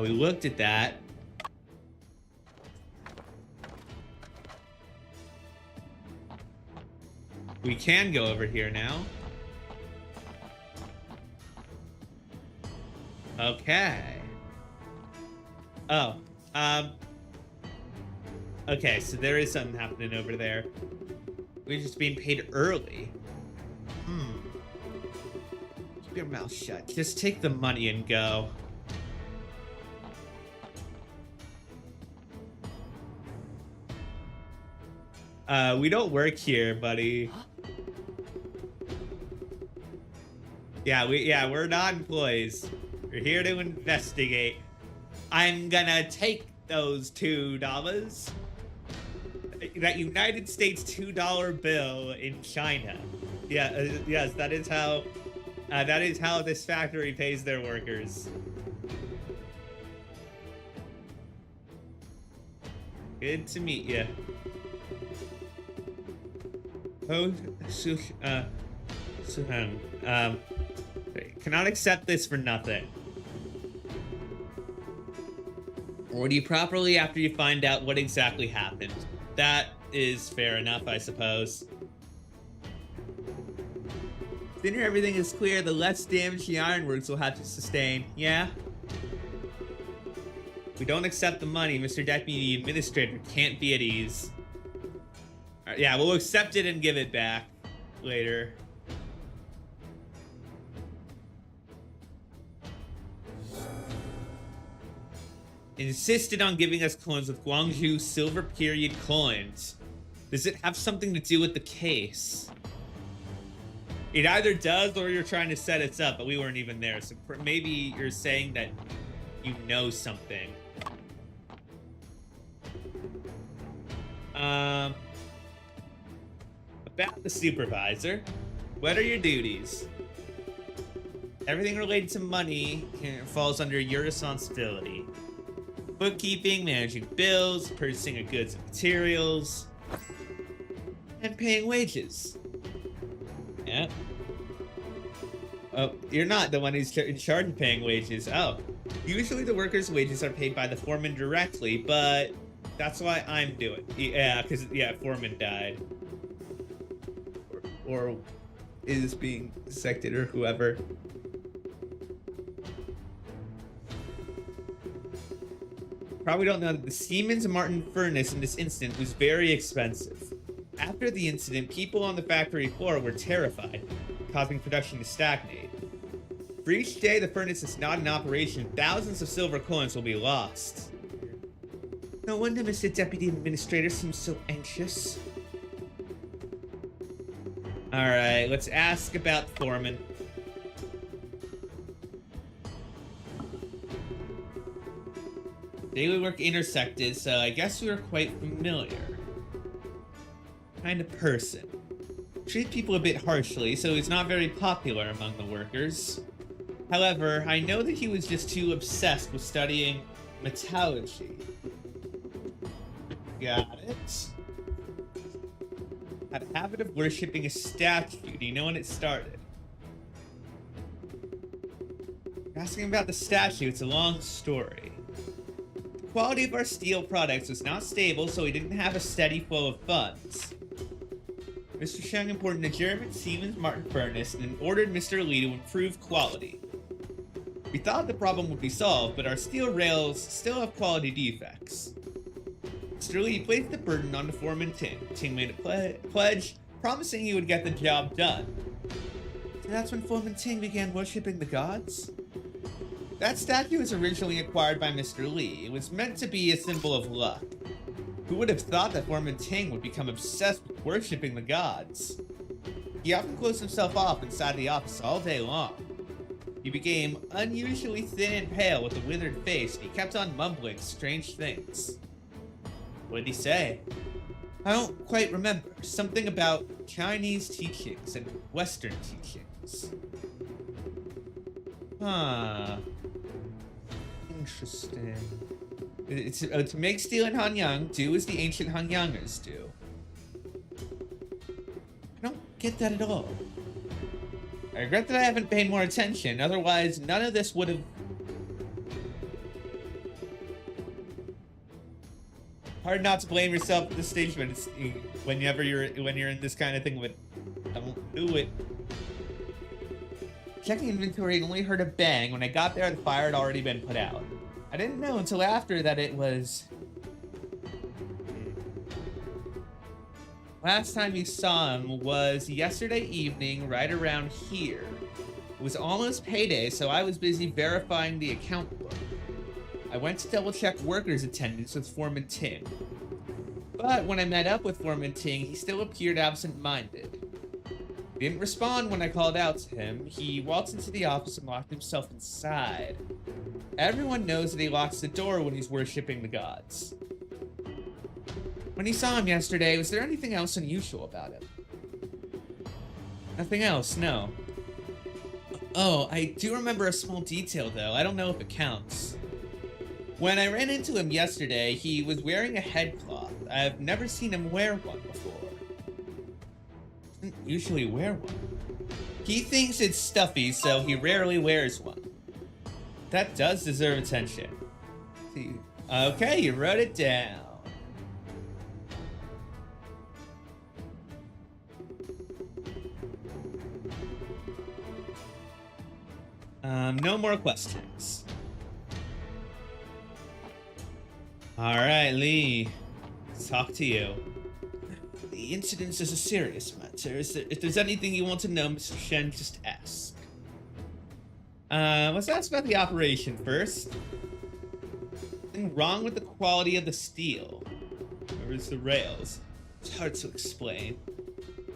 We looked at that. We can go over here now. Okay. Oh, okay, so there is something happening over there. We're just being paid early. Keep your mouth shut. Just take the money and go. We don't work here, buddy. Yeah, we're not employees. We're here to investigate. I'm gonna take those $2. That United States $2 bill in China. Yeah, yes, that is how this factory pays their workers. Good to meet you. Cannot accept this for nothing. Order you properly after you find out what exactly happened. That is fair enough, I suppose. Sooner everything is clear, the less damage the ironworks will have to sustain. Yeah? If we don't accept the money, Mr. Deputy Administrator can't be at ease. Alright, yeah, we'll accept it and give it back later. Insisted on giving us coins with Guangzhou Silver Period coins. Does it have something to do with the case? It either does or you're trying to set us up, but we weren't even there. So maybe you're saying that you know something. About the supervisor. What are your duties? Everything related to money falls under your responsibility. Bookkeeping, managing bills, purchasing of goods and materials, and paying wages. Yeah. Oh, you're not the one who's in charge of paying wages. Oh. Usually the workers' wages are paid by the foreman directly, but that's why I'm doing it. Yeah, because, yeah, foreman died. Or is being dissected or whoever. Probably don't know that the Siemens Martin furnace in this incident was very expensive. After the incident, people on the factory floor were terrified, causing production to stagnate. For each day the furnace is not in operation, thousands of silver coins will be lost. No wonder Mr. Deputy Administrator seems so anxious. Alright, let's ask about Foreman. Daily work intersected, so I guess we were quite familiar. Kind of person. Treat people a bit harshly, so he's not very popular among the workers. However, I know that he was just too obsessed with studying metallurgy. Got it. Had a habit of worshipping a statue. Do you know when it started? Asking about the statue, it's a long story. The quality of our steel products was not stable, so we didn't have a steady flow of funds. Mr. Sheng imported a German Siemens Martin furnace and ordered Mr. Lee to improve quality. We thought the problem would be solved, but our steel rails still have quality defects. Mr. Lee placed the burden on the foreman Ting. Ting made a pledge, promising he would get the job done. So that's when Foreman Ting began worshipping the gods? That statue was originally acquired by Mr. Lee. It was meant to be a symbol of luck. Who would have thought that Foreman Ting would become obsessed with worshipping the gods? He often closed himself off inside the office all day long. He became unusually thin and pale with a withered face, and he kept on mumbling strange things. What did he say? I don't quite remember. Something about Chinese teachings and Western teachings. Huh. Interesting. It's to make steel in Hanyang, do as the ancient Hanyangers do. I don't get that at all. I regret that I haven't paid more attention, otherwise none of this would have... Hard not to blame yourself at this stage, but it's whenever you're in this kind of thing, but don't do it. Checking inventory, I only heard a bang. When I got there, the fire had already been put out. I didn't know until after that it was... Last time you saw him was yesterday evening, right around here. It was almost payday, so I was busy verifying the account book. I went to double-check workers' attendance with Foreman Ting. But when I met up with Foreman Ting, he still appeared absent-minded. He didn't respond when I called out to him. He waltzed into the office and locked himself inside. Everyone knows that he locks the door when he's worshipping the gods. When you saw him yesterday, was there anything else unusual about him? Nothing else, no. Oh, I do remember a small detail, though. I don't know if it counts. When I ran into him yesterday, he was wearing a headcloth. I've never seen him wear one before. He doesn't usually wear one. He thinks it's stuffy, so he rarely wears one. That does deserve attention. See. Okay, you wrote it down. No more questions. Alright, Lee. Let's talk to you. The incident is a serious matter. If there's anything you want to know, Mr. Shen, just ask. Let's ask about the operation first. Something wrong with the quality of the steel? Or is the rails? It's hard to explain.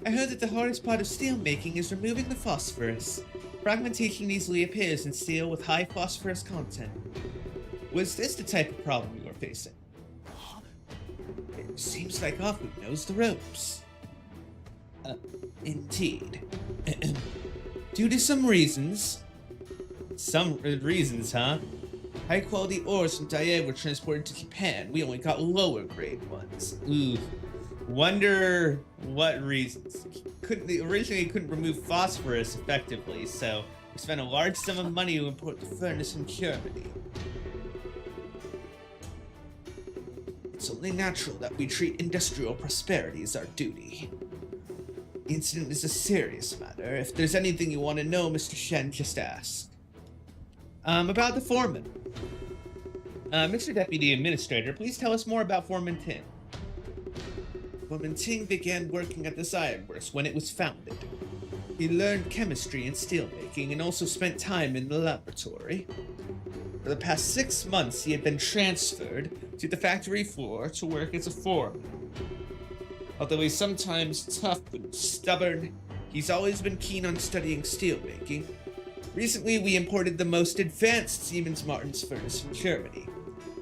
I heard that the hardest part of steel making is removing the phosphorus. Fragmentation easily appears in steel with high phosphorus content. Was this the type of problem you are facing? It seems like Aku knows the ropes. Indeed. Due to some reasons... Some reasons, huh? High-quality ores from Dae were transported to Japan. We only got lower-grade ones. Ooh. Wonder what reasons. Originally couldn't remove phosphorus effectively, so we spent a large sum of money to import the furnace from Germany. It's only natural that we treat industrial prosperity as our duty. The incident is a serious matter. If there's anything you want to know, Mr. Shen, just ask. About the foreman. Mr. Deputy Administrator, please tell us more about Foreman Ting. Foreman Ting began working at this ironworks when it was founded. He learned chemistry and steelmaking and also spent time in the laboratory. For the past 6 months, he had been transferred to the factory floor to work as a foreman. Although he's sometimes tough and stubborn, he's always been keen on studying steelmaking. Recently, we imported the most advanced Siemens Martins furnace from Germany.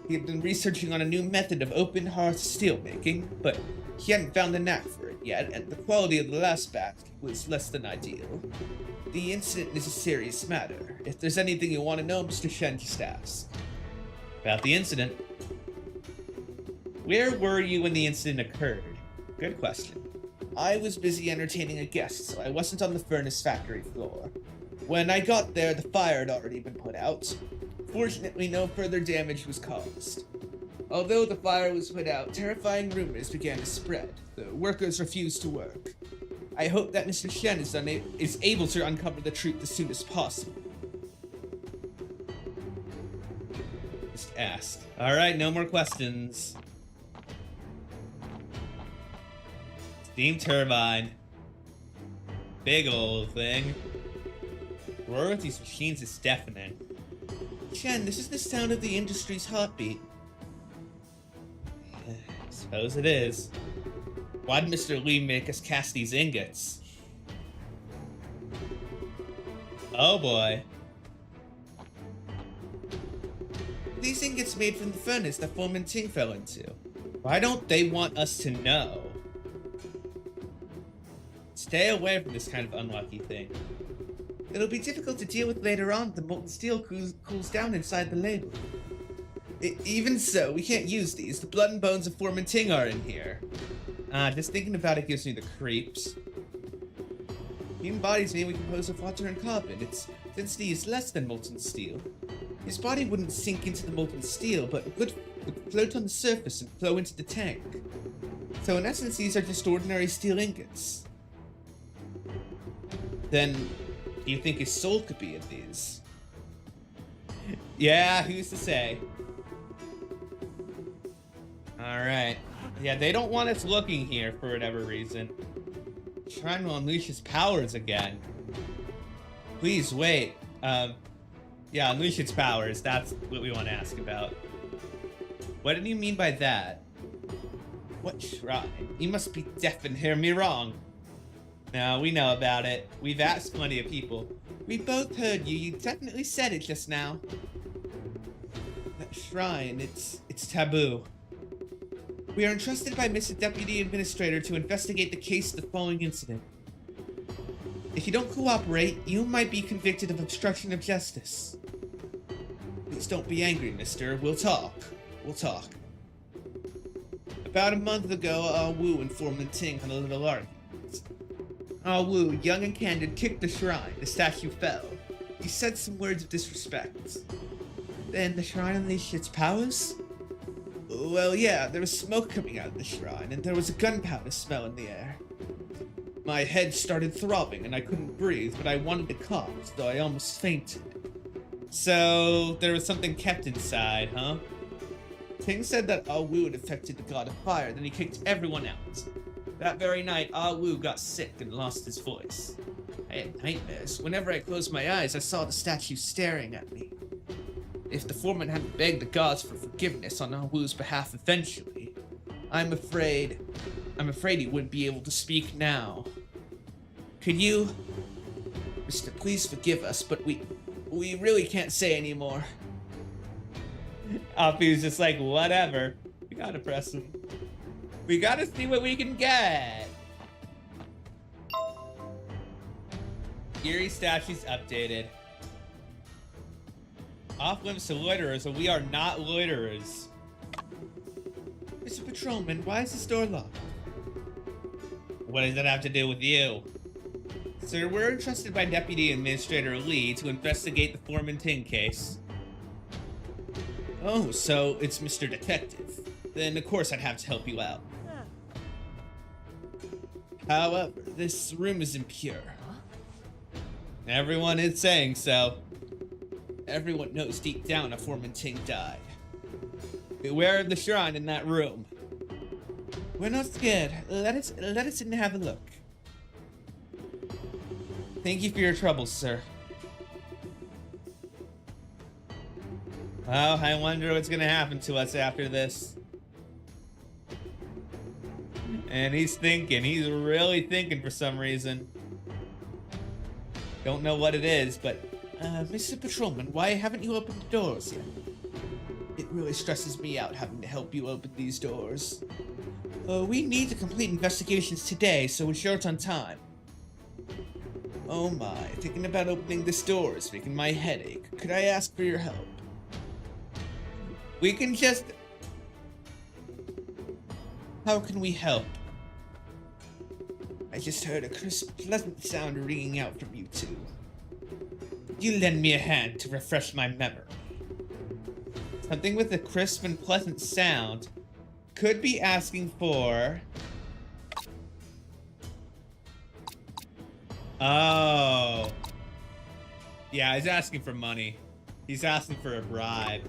He had been researching on a new method of open hearth steelmaking, but he hadn't found the knack for it yet, and the quality of the last batch was less than ideal. The incident is a serious matter. If there's anything you want to know, Mr. Shen, just ask. About the incident. Where were you when the incident occurred? Good question. I was busy entertaining a guest, so I wasn't on the furnace factory floor. When I got there, the fire had already been put out. Fortunately, no further damage was caused. Although the fire was put out, terrifying rumors began to spread. The workers refused to work. I hope that Mr. Shen is able to uncover the truth as soon as possible. Just ask. Alright, no more questions. Steam turbine. Big old thing. Roar with these machines is deafening. Shen, this is the sound of the industry's heartbeat. Suppose it is. Why'd Mr. Lee make us cast these ingots? Oh boy. These ingots made from the furnace that Foreman Ting fell into. Why don't they want us to know? Stay away from this kind of unlucky thing. It'll be difficult to deal with later on. The molten steel cools down inside the label. Even so, we can't use these. The blood and bones of Foreman Ting are in here. Just thinking about it gives me the creeps. Human bodies mainly composed of water and carbon. Its density is less than molten steel. His body wouldn't sink into the molten steel, but would float on the surface and flow into the tank. So in essence, these are just ordinary steel ingots. Then, do you think his soul could be in these? Yeah, who's to say? Alright. Yeah, they don't want us looking here for whatever reason. Trying to unleash his powers again. Please, wait. Yeah, unleash its powers. That's what we want to ask about. What did you mean by that? What shrine? You must be deaf and hear me wrong. No, we know about it. We've asked plenty of people. We both heard you. You definitely said it just now. That shrine, it's taboo. We are entrusted by Mr. Deputy Administrator to investigate the case of the following incident. If you don't cooperate, you might be convicted of obstruction of justice. Please don't be angry, mister. We'll talk. We'll talk. About a month ago, Ah Wu and Foreman Ting had a little argument. Ah Wu, young and candid, kicked the shrine. The statue fell. He said some words of disrespect. Then the shrine unleashed its powers? Well, yeah, there was smoke coming out of the shrine, and there was a gunpowder smell in the air. My head started throbbing, and I couldn't breathe, but I wanted to cough, though I almost fainted. So there was something kept inside, huh? Ting said that Ah Wu had affected the god of fire, then he kicked everyone out. That very night, Ah Wu got sick and lost his voice. I had nightmares. Whenever I closed my eyes, I saw the statue staring at me. If the foreman hadn't begged the gods for forgiveness on Ah Wu's behalf eventually, I'm afraid he wouldn't be able to speak now. Could you, Mister, please forgive us, but we really can't say anymore. Apu's just like, whatever. We gotta press him. We gotta see what we can get. Eerie statues updated. Off limits to loiterers, and we are not loiterers. Mr. Patrolman, why is this door locked? What does that have to do with you? Sir, we're entrusted by Deputy Administrator Lee to investigate the Foreman Ting case. Oh, so it's Mr. Detective. Then of course I'd have to help you out. However, this room is impure. Everyone is saying so. Everyone knows deep down a Foreman Ting died. Beware of the shrine in that room. We're not scared. Let us in and have a look. Thank you for your trouble, sir. Oh, I wonder what's gonna happen to us after this. And he's really thinking for some reason. Don't know what it is, but Mr. Patrolman, why haven't you opened the doors yet? It really stresses me out having to help you open these doors. We need to complete investigations today, so we're short on time. Oh my, thinking about opening this door is making my head ache. Could I ask for your help? We can just... How can we help? I just heard a crisp, pleasant sound ringing out from you two. Could you lend me a hand to refresh my memory? Something with a crisp and pleasant sound could be asking for... Oh. Yeah, he's asking for money. He's asking for a bribe.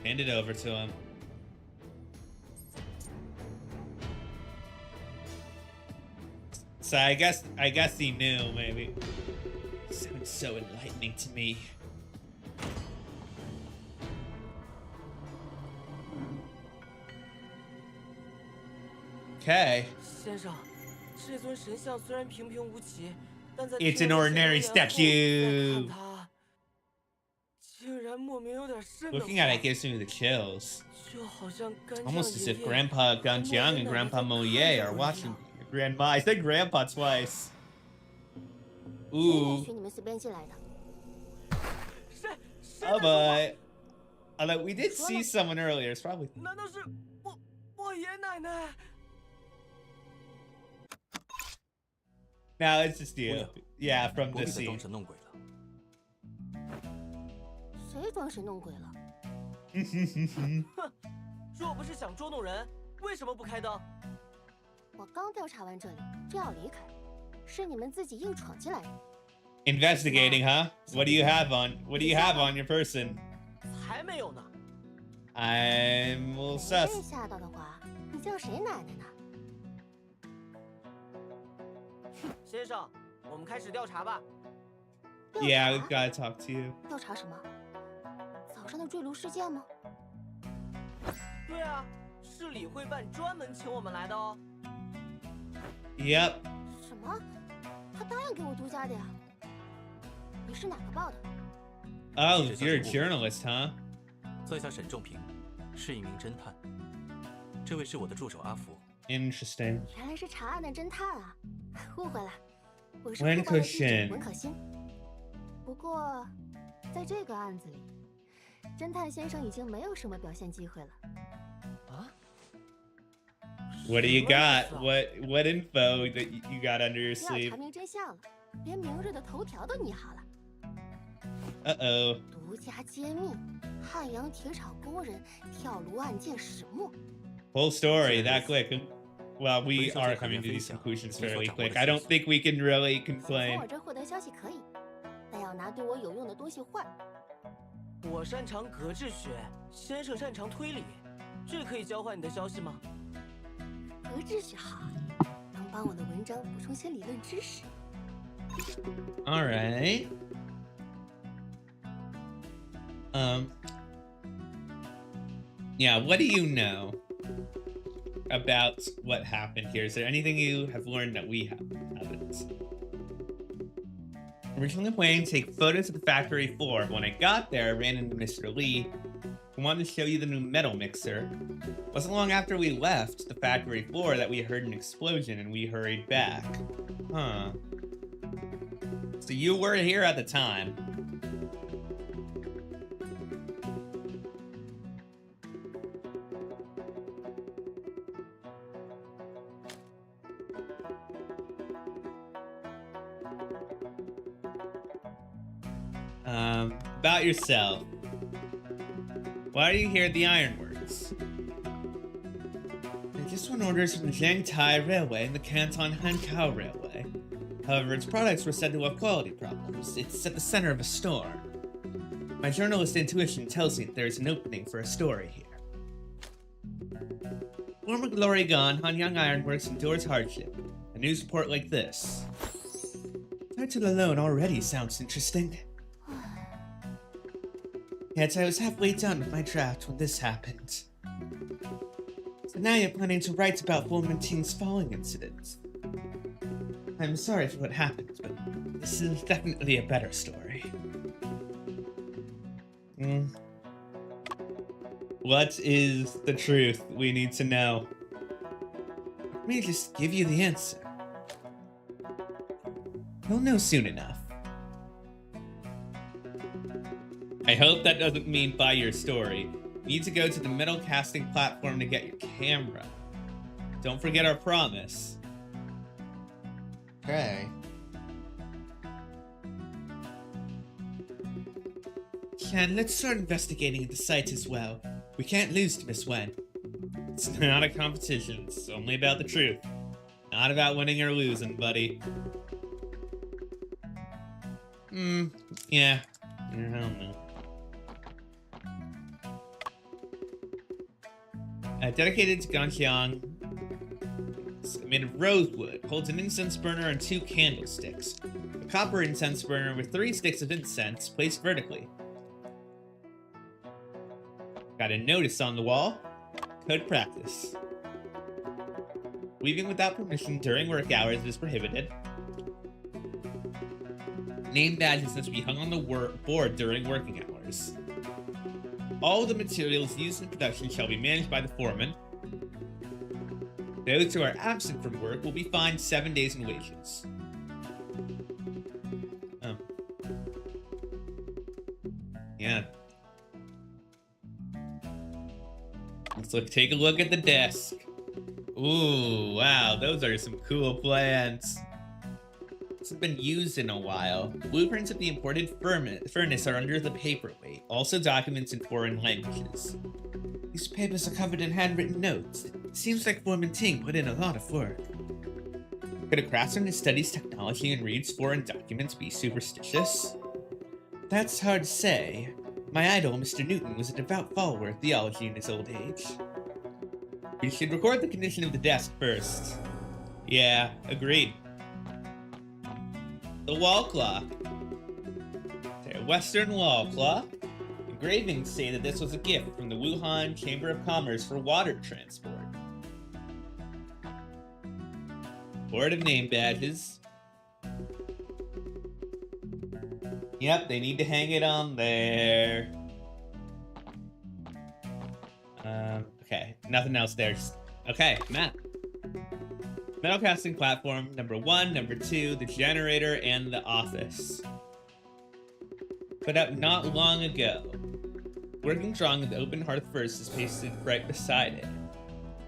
Hand it over to him. So I guess he knew, maybe. Sounds so enlightening to me. Okay. It's an ordinary statue. Looking at it gives me the chills. Almost as if Grandpa Ganjiang and Grandpa Moye are watching. Grandma, I said Grandpa twice. Ooh. Oh boy. Although we did see someone earlier, it's probably. No, it's just you. Yeah, from the scene. 谁装神弄鬼了？若不是想捉弄人，为什么不开灯？我刚调查完这里，就要离开，是你们自己硬闯进来的。Investigating, huh? What do you have on your person? 才没有呢。I'm a little sus. 被吓到的话，你叫谁奶奶呢？先生，我们开始调查吧。Yeah, we've got to talk to you. 调查什么？早上的坠楼事件吗？对啊，是理会办专门请我们来的哦。Yep. 什么？他答应给我独家的呀？你是哪个报的？ Oh, you're a journalist, huh? 在下沈仲平，是一名侦探。这位是我的助手阿福。Interesting. 原来是查案的侦探啊，误会了，我是文副报的记者可文可欣。不过，在这个案子里，侦探先生已经没有什么表现机会了。啊 What do you got? What info that you got under your 只要 sleeve? 查明真相了，连明日的头条都拟好了。 Uh-oh. 独家揭秘汉阳铁厂工人跳楼案件始末。 Full story that quick. Well, we are coming to these conclusions fairly quick. I don't think we can really 从 complain. 我这获得消息可以，但要拿对我有用的东西换。我擅长格致学，先生擅长推理，这可以交换你的消息吗？格致学好，能帮我的文章补充些理论知识。All right. Yeah, what do you know about what happened here? Is there anything you have learned that we haven't? Originally planning to take photos of the factory floor, but when I got there, I ran into Mr. Lee, who wanted to show you the new metal mixer. It wasn't long after we left the factory floor that we heard an explosion and we hurried back. Huh. So you were here at the time. About yourself. Why are you here at the Ironworks? I just won orders from the Zhangtai Railway and the Canton Hankow Railway. However, its products were said to have quality problems. It's at the center of a storm. My journalist intuition tells me that there is an opening for a story here. Former glory gone, Hanyang Ironworks endures hardship. A news report like this. Title alone already sounds interesting. Yet I was halfway done with my draft when this happened. So now you're planning to write about Ting's falling incident. I'm sorry for what happened, but this is definitely a better story. What is the truth we need to know? Let me just give you the answer. You'll know soon enough. I hope that doesn't mean buy your story. You need to go to the metal casting platform to get your camera. Don't forget our promise. Okay. Shan, let's start investigating the site as well. We can't lose to Miss Wen. It's not a competition, it's only about the truth. Not about winning or losing, buddy. Yeah. I don't know. Dedicated to Ganxiang, it's made of rosewood, holds an incense burner and 2 candlesticks. A copper incense burner with 3 sticks of incense placed vertically. Got a notice on the wall. Code practice. Weaving without permission during work hours is prohibited. Name badges must be hung on the board during working hours. All the materials used in production shall be managed by the foreman. Those who are absent from work will be fined 7 days in wages. Yeah. Let's take a look at the desk. Ooh, wow, those are some cool plans. This has been used in a while. Blueprints of the imported furnace are under the paperweight. Also documents in foreign languages. These papers are covered in handwritten notes. It seems like Foreman Ting put in a lot of work. Could a craftsman who studies technology and reads foreign documents be superstitious? That's hard to say. My idol, Mr. Newton, was a devout follower of theology in his old age. We should record the condition of the desk first. Yeah, agreed. The wall clock. Okay, a Western wall clock. Engravings say that this was a gift from the Wuhan Chamber of Commerce for water transport. Board of name badges. Yep, they need to hang it on there. Okay, nothing else there. Okay, map. Metal casting platform, number 1, number 2, the generator, and the office. Put up not long ago. Working strong with the open hearth first is pasted right beside it.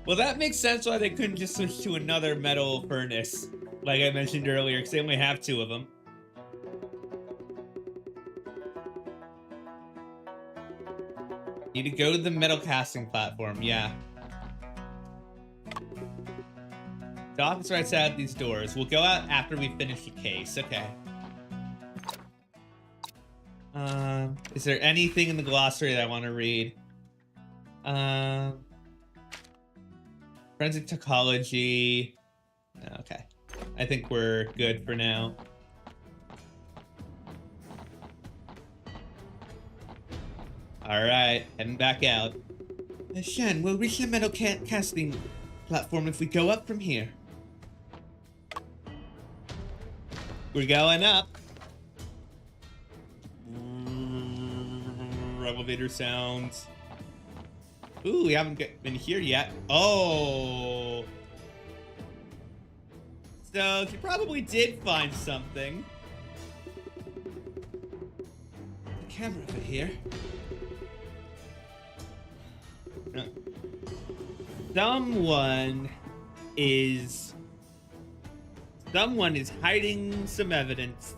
Well, that makes sense why they couldn't just switch to another metal furnace, like I mentioned earlier, because they only have 2 of them. Need to go to the metal casting platform, yeah. The office right outside these doors. We'll go out after we finish the case, okay. Is there anything in the glossary that I want to read? Forensic toxicology. Okay. I think we're good for now. Alright, heading back out. Shen, we'll reach the metal casting platform if we go up from here. We're going up. Elevator sounds. Ooh, we haven't been here yet. Oh. So, she probably did find something. The camera over here. No. Someone is hiding some evidence.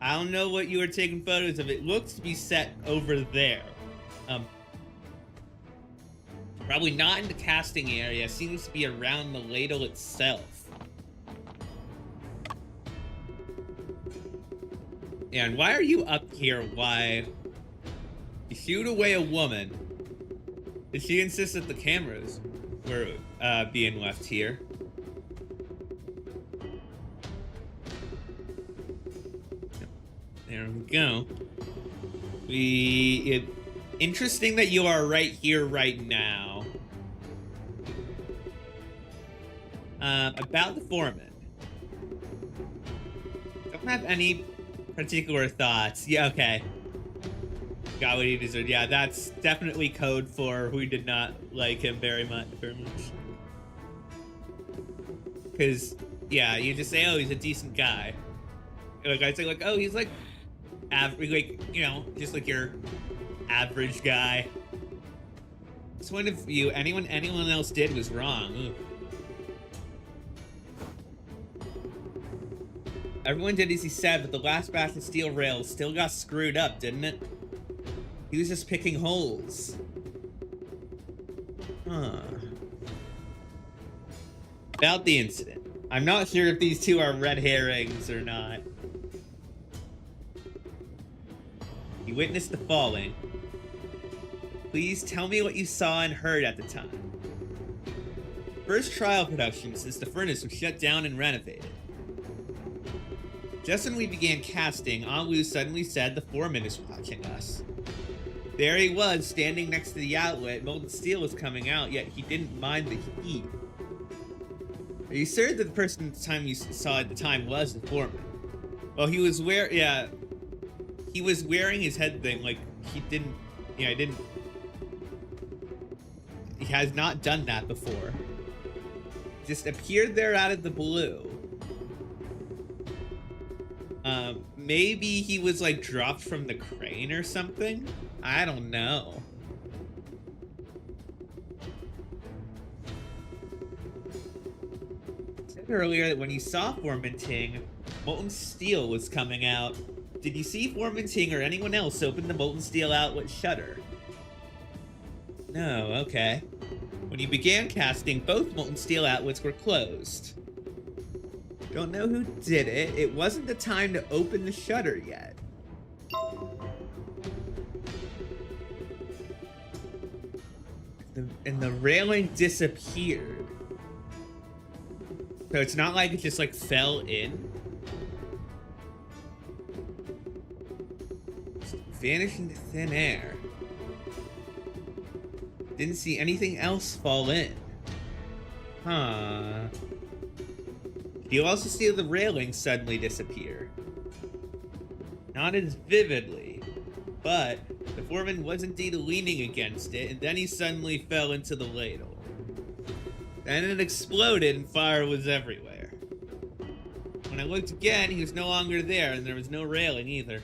I don't know what you were taking photos of. It looks to be set over there. Probably not in the casting area. Seems to be around the ladle itself. And why are you up here? Why? You shoot away a woman. Did she insist that the cameras were being left here? There we go. Interesting that you are right here right now. About the foreman. Don't have any particular thoughts. Yeah, okay. Got what he deserved. Yeah, that's definitely code for we did not like him very much. Because, yeah, you just say, oh, he's a decent guy. Like, I'd say, like, oh, he's like average, like, you know, just like your average guy. This point of view, anyone else did was wrong. Ugh. Everyone did as he said, but the last batch of steel rails still got screwed up, didn't it? He was just picking holes. Huh. About the incident. I'm not sure if these two are red herrings or not. You witnessed the falling. Please tell me what you saw and heard at the time. First trial production since the furnace was shut down and renovated. Just when we began casting, Anlu suddenly said the foreman is watching us. There he was, standing next to the outlet. Molten steel was coming out, yet he didn't mind the heat. Are you certain that the person you saw at the time was the foreman? Well, he was he was wearing his head thing, like, he has not done that before. Just appeared there out of the blue. Maybe he was, like, dropped from the crane or something? I don't know. You said earlier that when you saw Foreman Ting, molten steel was coming out. Did you see Foreman Ting or anyone else open the molten steel outlet shutter? No, okay. When you began casting, both molten steel outlets were closed. Don't know who did it. It wasn't the time to open the shutter yet. And the railing disappeared. So it's not like it just like fell in. Just vanished into thin air. Didn't see anything else fall in. Huh. You also see the railing suddenly disappear. Not as vividly, but the foreman was indeed leaning against it, and then he suddenly fell into the ladle. Then it exploded and fire was everywhere. When I looked again, he was no longer there, and there was no railing either.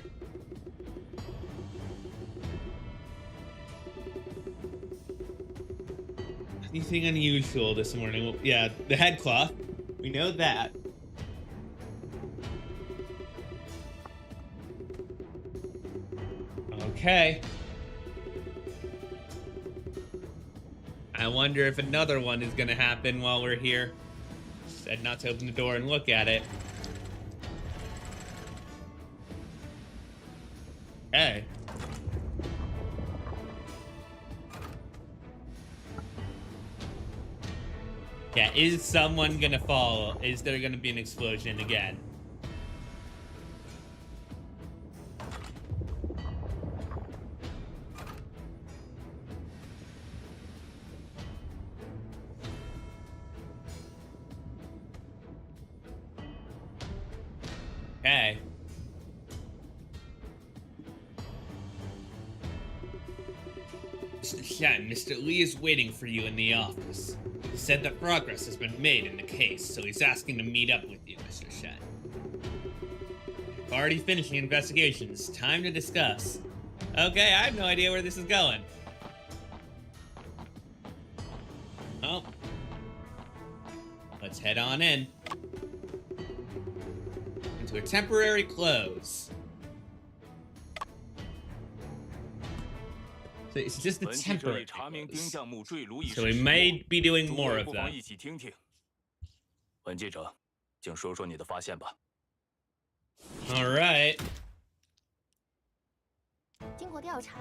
Anything unusual this morning? Well, yeah, the headcloth. We know that. Okay. I wonder if another one is gonna happen while we're here. Said not to open the door and look at it. Yeah, is someone gonna fall? Is there gonna be an explosion again? Okay. Mr. Shen, Mr. Lee is waiting for you in the office. He said that progress has been made in the case, so he's asking to meet up with you, Mr. Shen. I've already finished the investigations. Time to discuss. Okay, I have no idea where this is going. Oh. Let's head on in. Into a temporary close. So it's just a temporary close. So we may be doing more of them. 本记者，请说说你的发现吧。All right. 经过调查，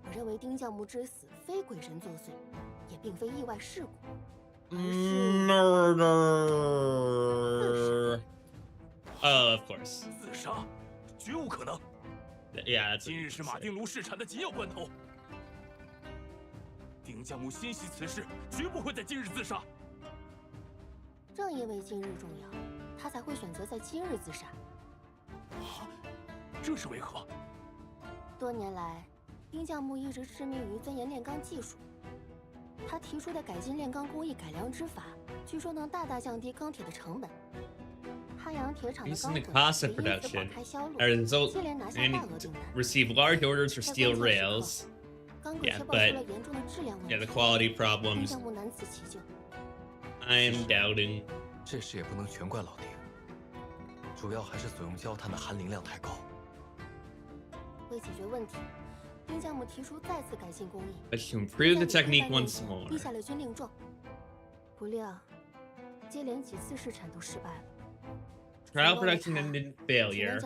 我认为丁教木之死非鬼神作祟，也并非意外事故，而是 Murder. Oh, of course. 自杀，绝无可能。Yeah, that's 今日是马丁炉试产的紧要关头。丁将木心系此事，绝不会在今日自杀。正因为今日重要，他才会选择在今日自杀。啊，这是为何？多年来，丁将木一直痴迷于钻研炼钢技术。他提出的改进炼钢工艺改良之法，据说能大大降低钢铁的成本。汉阳铁厂的钢轨也因此广开销路，接连拿下大额订单。Receive large orders for steel rails. 钢轨却爆出了严重的质量问题。Yeah, the quality 丁 problems. 将木难辞其咎。I am doubting. 这事也不能全怪老丁，主要还是所用焦炭的含磷量太高。为解决问题，丁将木提出再次改进工艺。 Let's improve the technique once more. 立下了军令状，不料接连几次试产都失败了。 Trial production ended in failure.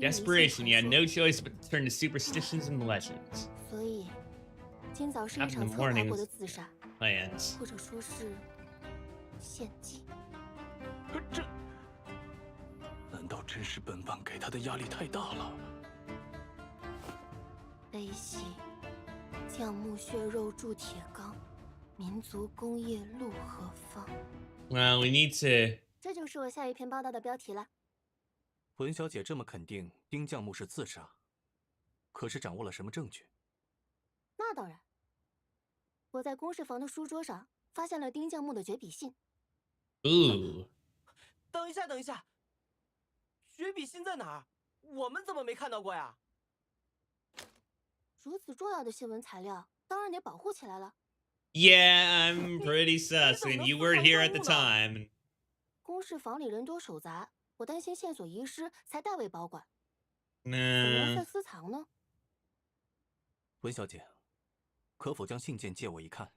Desperation, he had no choice but to turn to superstitions and legends. 所以，今早是一场策划过的自杀， Plans. 或者说是献祭。这，难道真是本班给他的压力太大了？悲喜，匠木血肉铸铁钢，民族工业路何方？ Well, we need to. 这就是我下一篇报道的标题了。文小姐这么肯定丁将木是自杀，可是掌握了什么证据？那当然，我在公事房的书桌上发现了丁将木的绝笔信。Ooh. 等一下，等一下，绝笔信在哪儿？我们怎么没看到过呀？如此重要的新闻材料，当然得保护起来了。Yeah, I'm pretty sus, and you weren't here at the time. 公事房里人多手杂，我担心线索遗失，才代为保管。怎么 Nah. 算私藏呢？文小姐，可否将信件借我一看？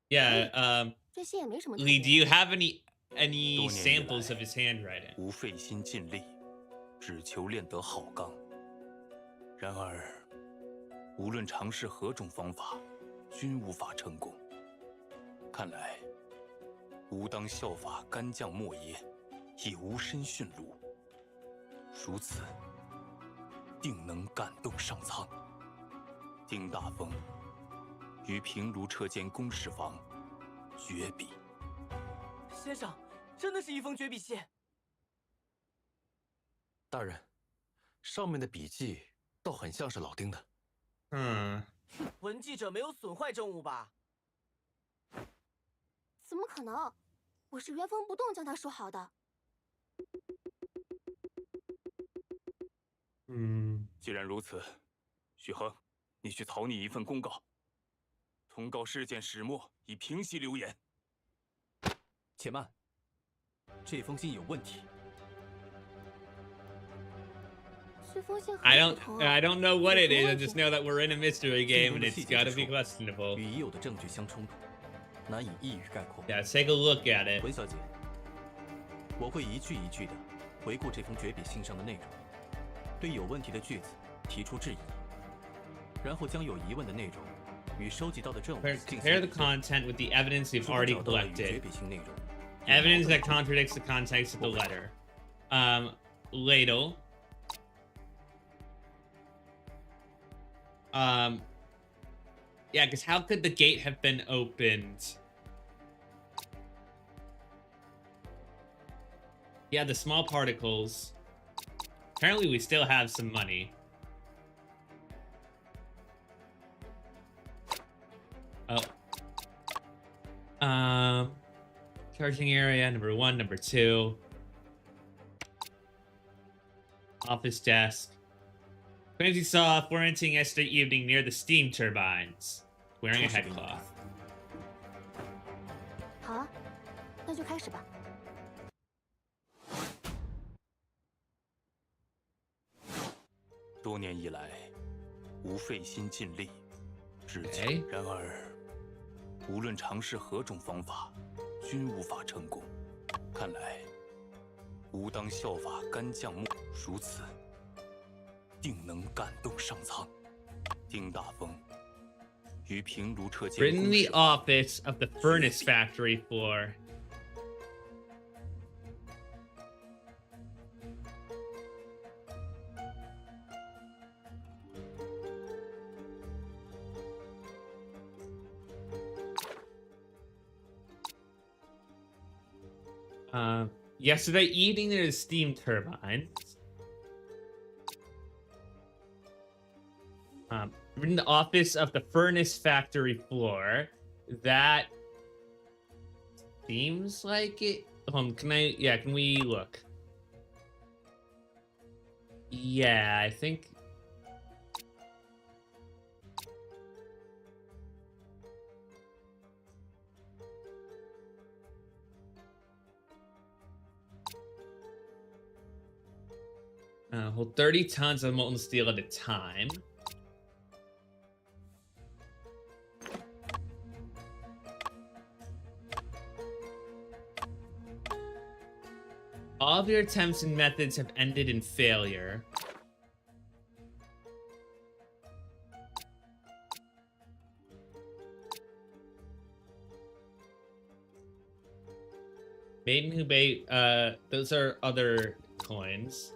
Yeah, 这信也没什么特 Lee, 别 do you have any samples of his handwriting? 吾费心尽力，只求炼得好钢。然而，无论尝试何种方法，均无法成功。看来，吾当效法干将莫邪，以无身驯鹿。如此，定能感动上苍。丁大风于平卢车间公事房绝笔。先生，真的是一封绝笔信。大人，上面的笔记倒很像是老丁的。文记者没有损坏证物吧？怎么可能？我是原封不动将它收好的。既然如此，许恒，你去草拟一份公告，通告事件始末，以平息流言。且慢，这封信有问题。这封信 I don't know what it is. I just know that we're in a mystery game and it's gotta be questionable. 与已有的证据相冲突，难以一语概括。 Yeah, take a look at it. 文小姐，我会一句一句的回顾这封绝笔信上的内容，对有问题的句子提出质疑，然后将有疑问的内容与收集到的证物 Compare the content with the evidence we've 如果 already 找到了与绝 collected. 笔性内容 Evidence that contradicts the context of the letter. Ladle. Yeah, because how could the gate have been opened? Yeah, the small particles. Apparently, we still have some money. Oh. Charging area, number 1, number 2. Office desk. Clancy saw Florentine yesterday evening near the steam turbines, wearing a headcloth. 好啊，那就开始吧。多年以来，无费心尽力，至今。 Okay. 然而，无论尝试何种方法，均无法成功。看来，吾当效法干将木，如此，定能感动上苍。丁大风于平卢车间 Written in the office of the furnace factory floor. Yesterday evening there is steam turbines. In the office of the furnace factory floor. That seems like it. Can we look? Yeah, I think. Hold 30 tons of molten steel at a time. All of your attempts and methods have ended in failure. Maiden who bait, those are other coins.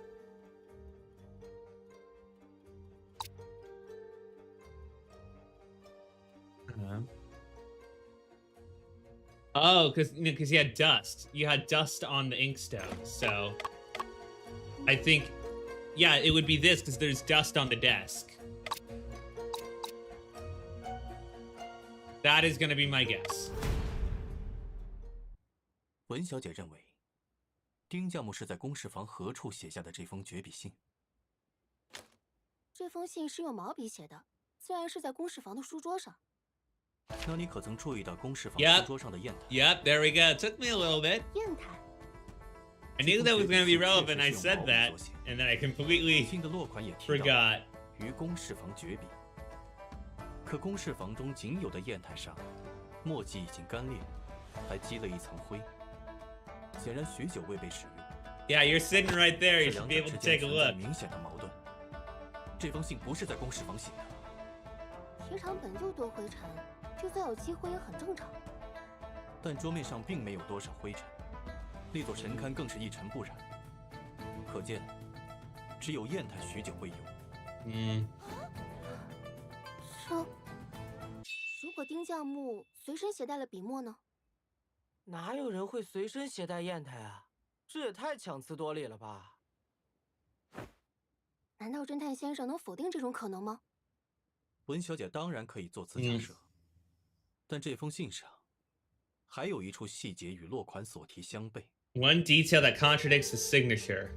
Oh, because you had dust. You had dust on the inkstone, so I think, yeah, it would be this because there's dust on the desk. That is going to be my guess. 文小姐认为，丁将木是在公事房何处写下的这封绝笔信？这封信是用毛笔写的，自然是在公事房的书桌上。那你可曾注意到公事房 Yep. 书桌上的砚台 Yep, there we go. It took me a little bit. 砚台， I knew that was going to be relevant. I said that, and then I completely 信的落款也提到 forgot. 于公事房绝笔。可公事房中仅有的砚台上，墨迹已经干裂，还积了一层灰，显然许久未被使用。 Yeah, you're sitting right there. You 这 should 两 be 者 able 之 to 间 take a 存在 look. 明显的矛盾。这封信不是在公事房写的。铁厂本就多灰尘，就算有积灰也很正常。但桌面上并没有多少灰尘，那座神龛更是一尘不染。可见，只有砚台许久未用。如果丁将木随身携带了笔墨呢？哪有人会随身携带砚台啊？这也太强词夺理了吧！难道侦探先生能否定这种可能吗？文小姐当然可以做此假设，但这封信上还有一处细节与落款所题相悖。One detail that contradicts the signature.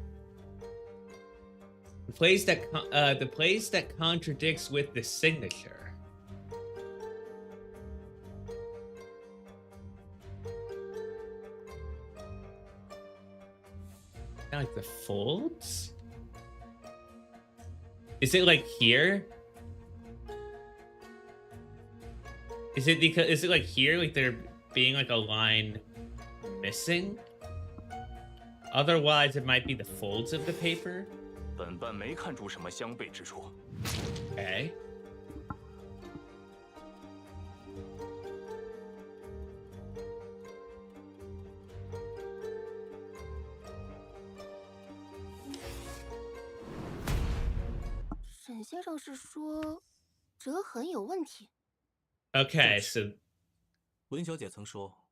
The place that contradicts with the signature. Like the folds? Is it like here? Is it like here, like there being like a line missing? Otherwise, it might be the folds of the paper. 本班没看出什么相悖之处。Okay. 先生是说折痕有问题？ Okay, so 文小姐曾说，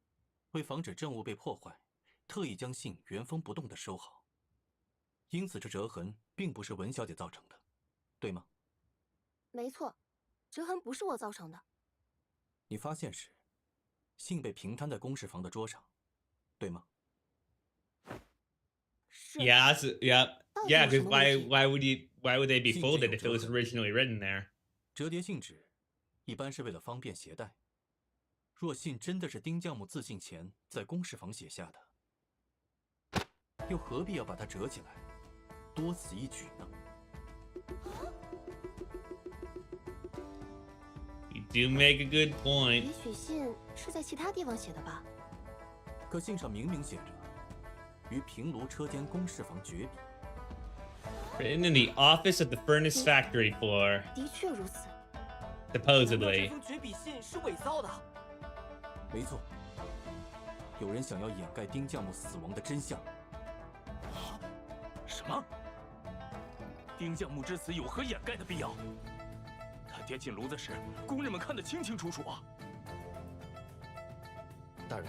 为防止证物被破坏，特意将信原封不动地收好。因此，这折痕并不是文小姐造成的，对吗？没错，折痕不是我造成的。你发现时，信被平摊在公事房的桌上，对吗？是。 yeah, yeah, because 到底有什么问题？ why would they be 信纸 folded 有 if it was 折痕。 originally written there? 折叠信纸一般是为了方便携带。若信真的是丁将木自尽前在公事房写下的，又何必要把它折起来，多此一举呢？ You do make a good point. 也许信是在其他地方写的吧？可信上明明写着“于平炉车间公事房绝笔”。 Written in the office of the furnace factory floor, 的确如此。 supposedly. 这封绝笔信是伪造的。没错，有人想要掩盖丁将木死亡的真相。什么？丁将木之死有何掩盖的必要？他跌进炉子时，工人们看得清清楚楚啊！大人，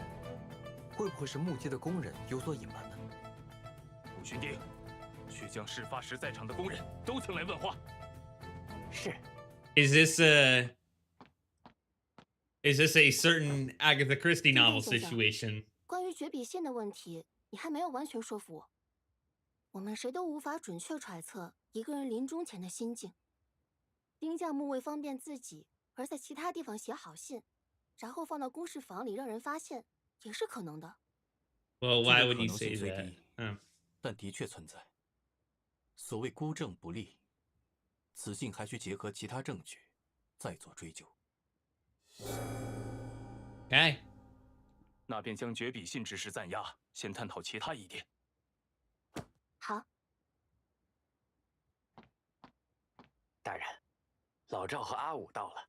会不会是目击的工人有所隐瞒呢？陆巡丁，去将事发时在场的工人都请来问话。是。 Is this a certain Agatha Christie novel 先生。 situation? 关于绝笔信的问题，你还没有完全说服我。我们谁都无法准确揣测一个人临终前的心境。丁将木为方便自己，而在其他地方写好信，然后放到公事房里让人发现，也是可能的。 Well, 这 why 个 would 可 you 能 say 性虽 that? 低， Hmm. 但的确存在。所谓孤证不立，此信还需结合其他证据，再做追究。 Okay. 那便将绝笔信之事暂押，先探讨其他疑点。好，大人，老赵和阿武到了。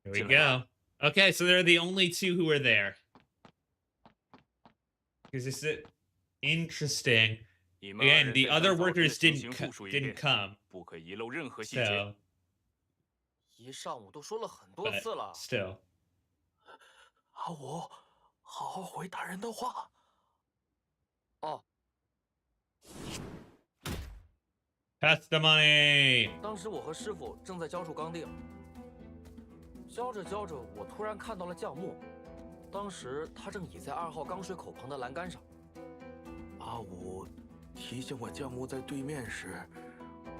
Here we go. Okay, so they're the only two who are there. Because this is interesting. 你们二 Again, 人 the 再 other 将早晨的 workers 情 didn't 形 co- 复述一 didn't 遍， come. 不可遗漏任何细节。 So, 一上午都说了很多 but 次了。 still. 阿武，好好回大人的话。哦， Testimony. 当时我和师傅正在浇筑钢锭，浇着浇着，我突然看到了将木，当时他正倚在2号钢水口旁的栏杆上。阿武提醒我将木在对面时，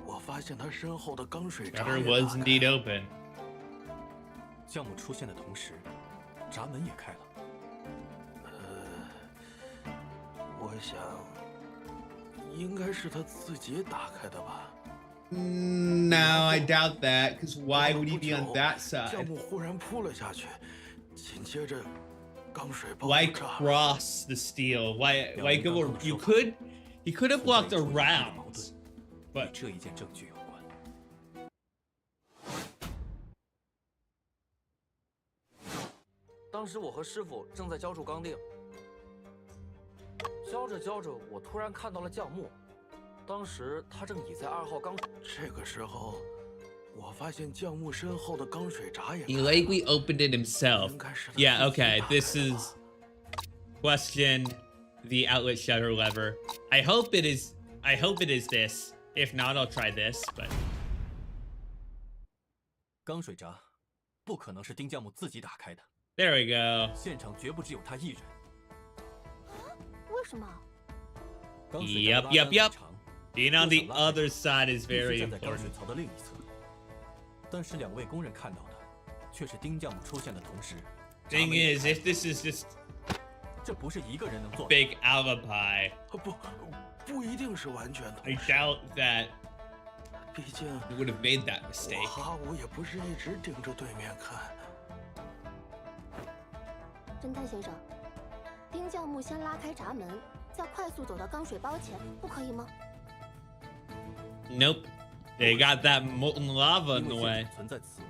我发现他身后的钢水闸 Shutter 也 was 打开 indeed open. 将木出现的同时，闸门也开了。我想，应该是他自己打开的吧。 No, I doubt that. Because why would he be on that 将 side? 木忽然扑了下去，紧接着钢水爆 Why 炸。 cross the steel? Why go? You could. He could have walked 存在一处隐秘的 around. 矛盾， But 与这一件证据有关。当时我和师傅正在浇筑钢锭，浇着浇着，我突然看到了将木，当时他正倚在2号钢。这个时候，我发现将木身后的钢水闸也 he 开了。 likely opened it himself. 应该是他 Yeah. 自己 Okay. 打 This 开的吧 is question the outlet shutter lever. I hope it is. I hope it is this. If not, I'll try this. But 钢水闸不可能是丁将木自己打开的， there we go. 现场绝不只有他一人。为什么？钢水闸 Yup, 的 yup, 拉杆 yup. 很长， Being on the other side is 必须 very 站在钢水 important. 槽的另一侧。但是2位工人看到的，却是丁将木出现的同时。闸 Thing 门也 is, 开 if this is just 这不是一个人能做的。 big alibi, 不一定是完全 I 同时。 doubt that 毕竟 you would have made that 我 mistake. 和阿武也不是一直盯着对面看。侦探先生，丁将木先拉开闸门，再快速走到钢水包前，不可以吗？ Nope. They got that molten lava 因 in 为 the 现 way. 场存在此物。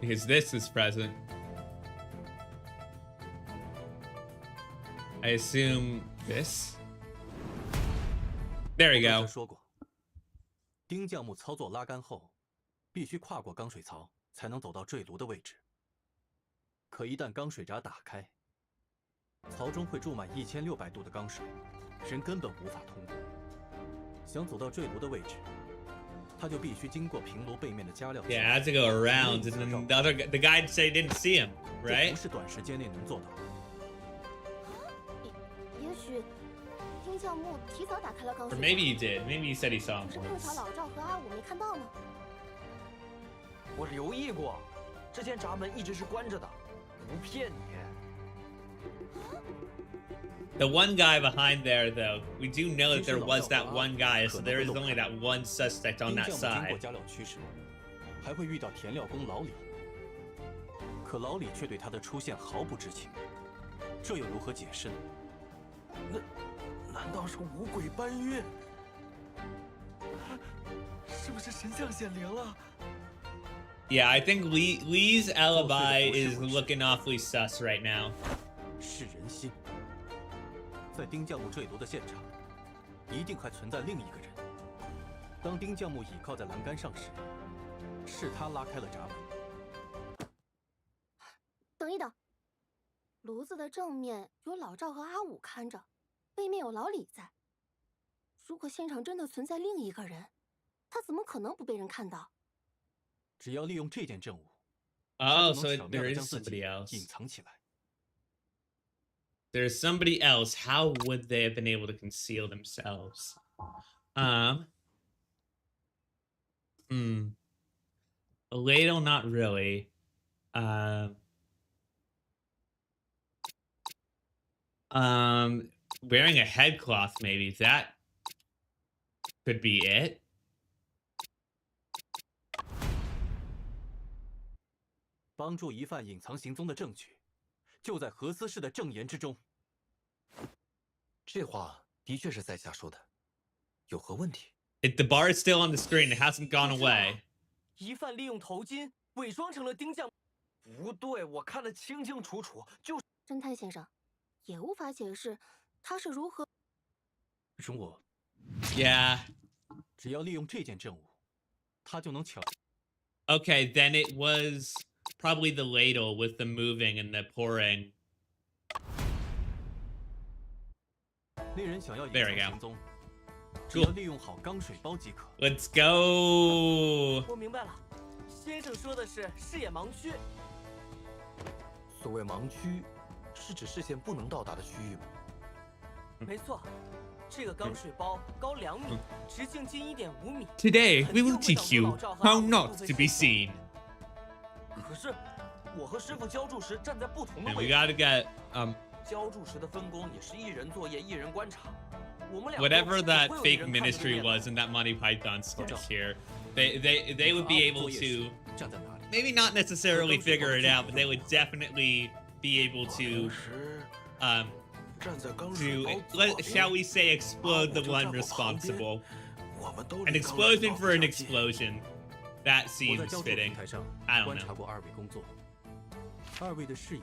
Because this is present. I assume this. There you 我刚 go. 才说过，钉匠木操作拉杆后，必须跨过钢水槽才能走到坠炉的位置。可一旦钢水闸打开，槽中会注满1600度的钢水，人根本无法通过。想走到坠炉的位置，他就必须经过平炉背面的加料。Yeah, I have to go around, and then the guide say didn't see him, 这 right? 不是短时间内能做到的。也许丁教木提早打开了钢 Or 水 maybe he did. Maybe he said he saw him 可是碰巧 once. 老赵和阿武没看到呢。我留意过，之前闸门一直是关着的，不骗你。 The one guy behind there, though, we do know that there was that one guy, so there is only that one suspect on 钉 that 匠木经过 side. 加料区时，还会遇到填料工老李，可老李却对他的出现毫不知情，这又如何解释呢？难道是五鬼搬运？是不是神像显灵了？ Yeah, I think Lee's alibi is looking awfully sus right now. 是人心。在钉匠木坠楼的现场，一定还存在另一个人。当钉匠木倚靠在栏杆上时，是他拉开了闸门。等一等，炉子的正面有老赵和阿武看着，背面有老李在。如果现场真的存在另一个人，他怎么可能不被人看到？只要利用这件证物， Oh, 他 so 就能巧妙 there 地 is 将自己 somebody else. 隐藏起来。 There's somebody else. How would they have been able to conceal themselves? A ladle, not really. Wearing a headcloth, maybe. That could be it. 帮助疑犯隐藏行踪的证据，就在何思氏的证言之中。这话的确是在下说的，有何问题？ The bar is still on the screen. It hasn't gone away. 疑犯利用头巾伪装成了钉匠。不对，我看得清清楚楚，就侦探先生，也无法解释他是如何。容我， Yeah. 只要利用这件证物，他就能巧。 Okay, then it was probably the ladle with the moving and the pouring. 那人想要隐 There we 藏 go. 行踪，只要利用好钢水包即可。 Let's go. 我明白了，先生说的是视野盲区。所谓盲区，是指视线不能到达的区域吗？没错，这个钢水包高2米，直径近1.5米。 Today, we will teach you how not to be seen. 可是，我和师傅浇筑时站在不同的 And 位 we 置。 gotta get, 浇筑时的分工也是一人作业一人观察。我们俩 whatever that 总会有一 fake 人看着对 ministry 面的 was in that Monty Python sketch here. They would be able to 站在哪里？ maybe not necessarily figure it out, but they would definitely be able to shall we say explode the one responsible. An explosion for an explosion. That 我在 seems 浇筑 fitting. 平台上 I don't 观 know. 察过二位工作，二位的视野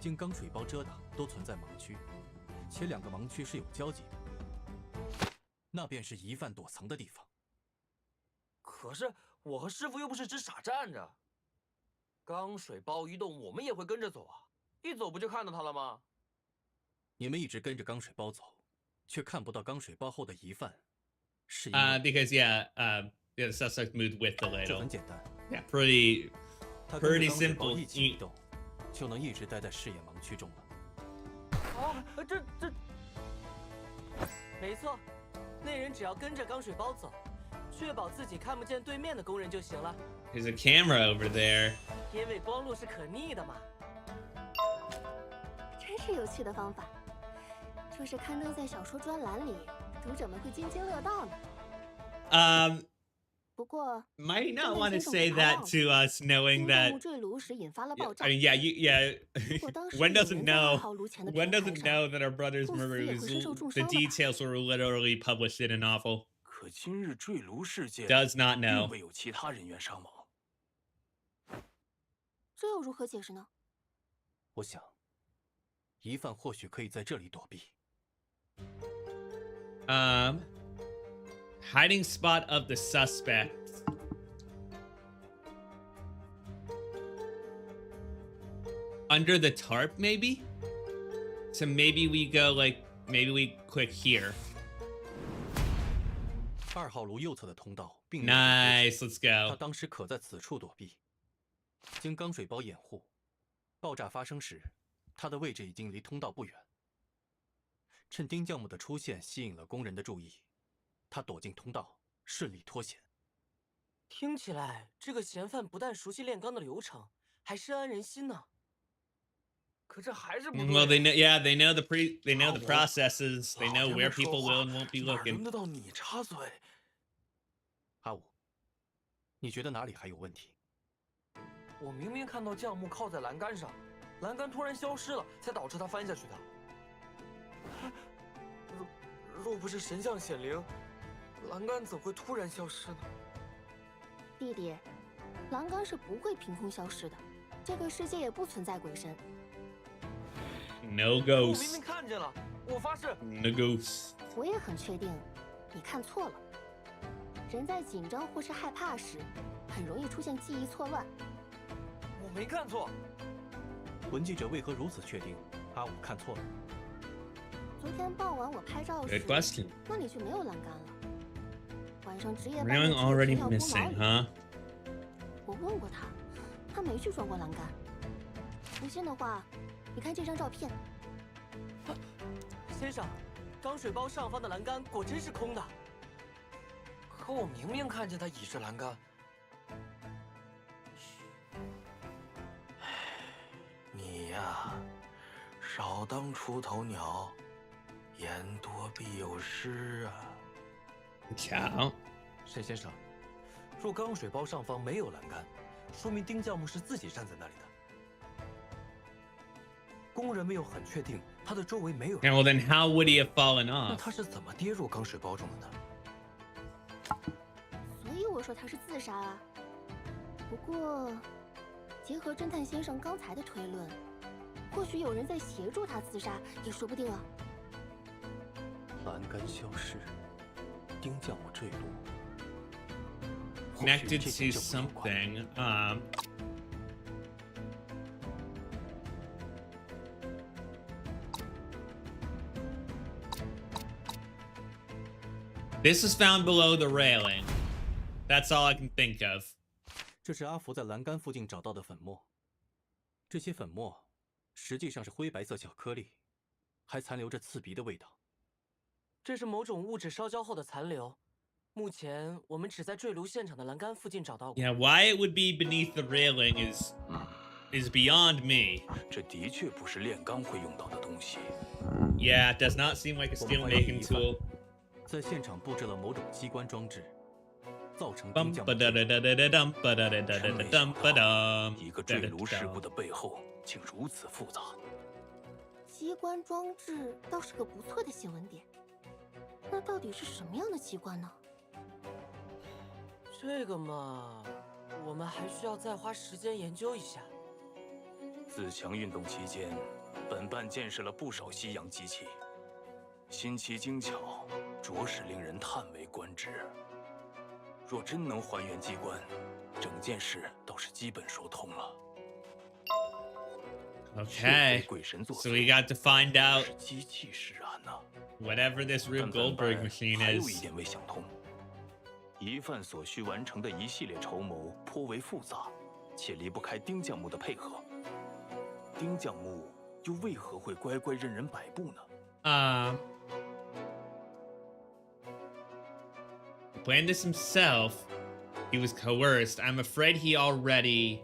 经钢水包遮挡，都存在盲区，且两个盲区是有交集的，那便是疑犯躲藏的地方。可是我和师傅又不是只傻站着，钢水包一动，我们也会跟着走啊！一走不就看到他了吗？你们一直跟着钢水包走，却看不到钢水包后的疑犯，是因为 Because the suspect moved with the 这 ladle. 很简单， Yeah, pretty 他跟着 pretty 钢水包 simple. 一起移动，就能一直待在视野盲区中了。啊，这，没错，那人只要跟着钢水包走，确保自己看不见对面的工人就行了。 There's a camera over there. 因为光路是可逆的嘛。真是有趣的方法。若是刊登在小说专栏里，读者们会津津乐道呢。不过 Might not want to say that to us, knowing 丁 that. 项木坠炉时引发了 Yeah, 爆炸。 yeah. 如果当时 One 有 doesn't 人在2号 know. 炉前的 One 平台 doesn't 上 know that our brother's 不死 murder 也 was 会身受重 the 伤的吧。 details were literally published in a novel. 可今日坠炉事件 Does not 并 know. 未有其他人员伤亡。这又如何解释呢？我想，疑犯或许可以在这里躲避。Hiding spot of the suspect. Under the tarp, maybe? So maybe we go like, maybe we click here. 2号炉右侧的通道并没有被截 Nice, let's 他 go. 当时可在此处躲避，经钢水包掩护。爆炸发生时，他的位置已经离通道不远。趁丁教母的出现吸引了工人的注意，他躲进通道，顺利脱险。听起来这个嫌犯不但熟悉炼钢的流程，还深谙人心呢。可这还是不对。 Well, they know, yeah, they know the processes. They know where people will and won't be 哪 looking. 轮得到你插嘴？阿武，你觉得哪里还有问题？我明明看到降木靠在栏杆上，栏杆突然消失了，才导致他翻下去的。若不是神像显灵，栏杆怎会突然消失呢？弟弟，栏杆是不会凭空消失的，这个世界也不存在鬼神。 No 我明 ghosts. 明看见了，我发誓。 No ghosts. 我也很确定，你看错了。人在紧张或是害怕时，很容易出现记忆错乱。我没看错。文记者为何如此确定阿武看错了？昨天傍晚我拍照时 Good，question，那里就没有栏杆了。晚上值夜班 Really 的 already 只有停 missing, 靠毛 huh? 里。我问过他，他没去装过栏杆。不信的话，你看这张照片。先生，钢水包上方的栏杆果真是空的。可我明明看见他倚着栏杆。你呀，少当出头鸟，言多必有失啊。 Cow. 沈先生，若钢水包上方没有栏杆，说明丁教木是自己站在那里的。工人们又很确定他的周围没有人， Yeah, well then how would he have fallen 那 off? 他是怎么跌入钢水包中的呢？所以我说他是自杀啊。不过，结合侦探先生刚才的推论，或许有人在协助他自杀，也说不定啊。栏杆消失，丁教母坠落，或许 Connected 这 to 跟教母有关。 something. This is found below the railing. That's all I can think of. 这是阿福在栏杆附近找到的粉末，这些粉末实际上是灰白色小颗粒，还残留着刺鼻的味道。这是某种物质烧焦后的残留。目前我们只在坠炉现场的栏杆附近找到过。 Yeah, why it would be beneath the railing is beyond me. 这的确不是炼钢会用到的东西。 Yeah, it does not seem like a 我们 steel 怀疑 making 疑犯 tool. 在现场布置了某种机关装置，造成 Bum 丁教 ba 母 da 坠 da 落。 da da dum ba da da da 真 da 没 da 想 dum ba 到， dum. 一个坠炉事故的背后竟如此复杂。机关装置倒是个不错的新闻点。那到底是什么样的机关呢？这个嘛，我们还需要再花时间研究一下。自强运动期间，本办建设了不少西洋机器，新奇精巧，着实令人叹为观止。若真能还原机关，整件事倒是基本说通了。 Okay, 鬼神作 so 祟， we got to find out 是机器使然呐。 whatever this 但 Rube 本办 Goldberg machine 还有一 is. 点未想通，疑犯所需完成的一系列筹谋颇为复杂，且离不开丁将木的配合。丁将木又为何会乖乖任人摆布呢？ Planned this himself. He was coerced. I'm afraid he already.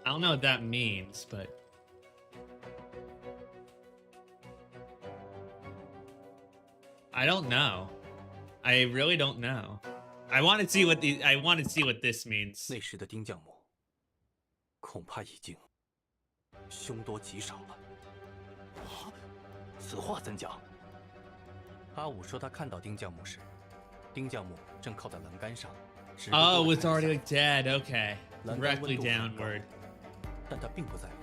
I don't know what that means, but I don't know. I really don't know. I want to see what this means. 那时的丁教母，恐怕已经凶多吉少了。此话怎讲？阿武说他看到丁教母时，丁教母正靠在栏杆上。直勾勾 Oh, 地 it's 看 already 向 dead. Okay, 栏杆温 directly 度很高 downward. 但他并不在乎。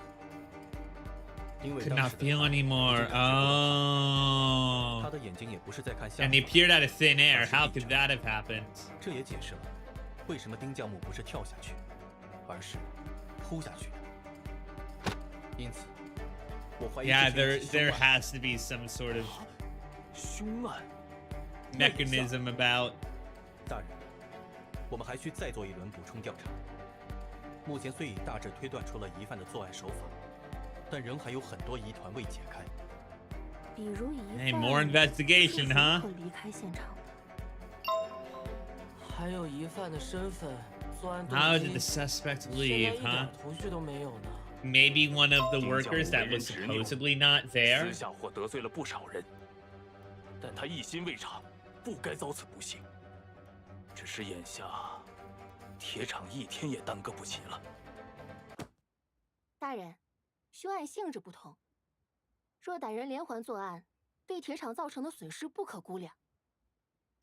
Could not feel anymore. Oh. And he appeared out of thin air. How could that have happened? 这也解释了为什么丁教母不是跳下去，而是扑下去的。因此，我怀疑 Yeah, there has to be some sort of 凶案 mechanism about. 大人，我们还需再做一轮补充调查。目前虽已大致推断出了疑犯的作案手法，但仍还有很多疑团未解开。比如疑 Hey, 犯 more investigation, 是 huh? 如何离开现场的？还有疑犯的身份、作案 How 动 did the 机， suspect 现在 leave, 一 huh? 点头绪都没有呢。 Maybe one of the workers that was supposedly not there? 私下或得罪了不少人，但他一心为常，不该遭此不幸。只是眼下，铁厂一天也耽搁不起了。大人，凶案性质不同，若歹人连环作案，对铁厂造成的损失不可估量。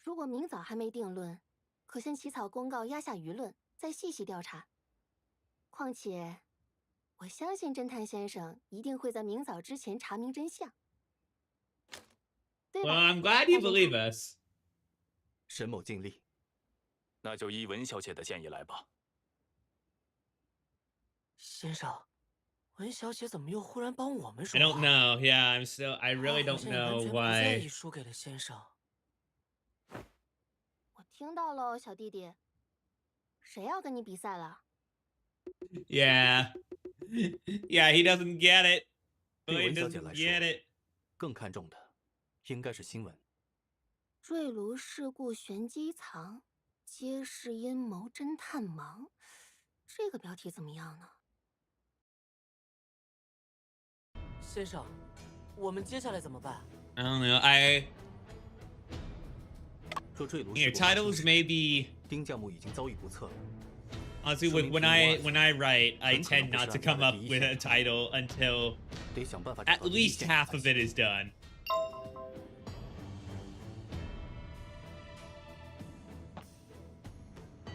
如果明早还没定论，可先起草公告压下舆论，再细细调查。况且，我相信侦探先生一定会在明早之前查明真相。对吧？ Well, I'm glad you believe us. 沈某尽力。那就依文小姐的建议来吧。先生，文小姐怎么又忽然帮我们 I 说 don't 话？ know. Yeah, I really 她好 don't 像也完 know 全不在 why. 意输给了先生。我听到了，小弟弟。谁要跟你比赛了？ Yeah. Yeah, he doesn't get it. 对 He 文小姐 doesn't 来 get 说 it.，更看重的应该是新闻。坠炉事故玄机藏，揭示阴谋侦探忙。这个标题怎么样呢？先生，我们接下来怎么办？ I don't know. 说坠炉 Your 事故发生 titles 时 may be. 丁教母已经遭遇不测了。 Honestly, when I write, I tend not to come up with a title until 得想办法找 at 到第一 least 线 half 才 of 行 it is done.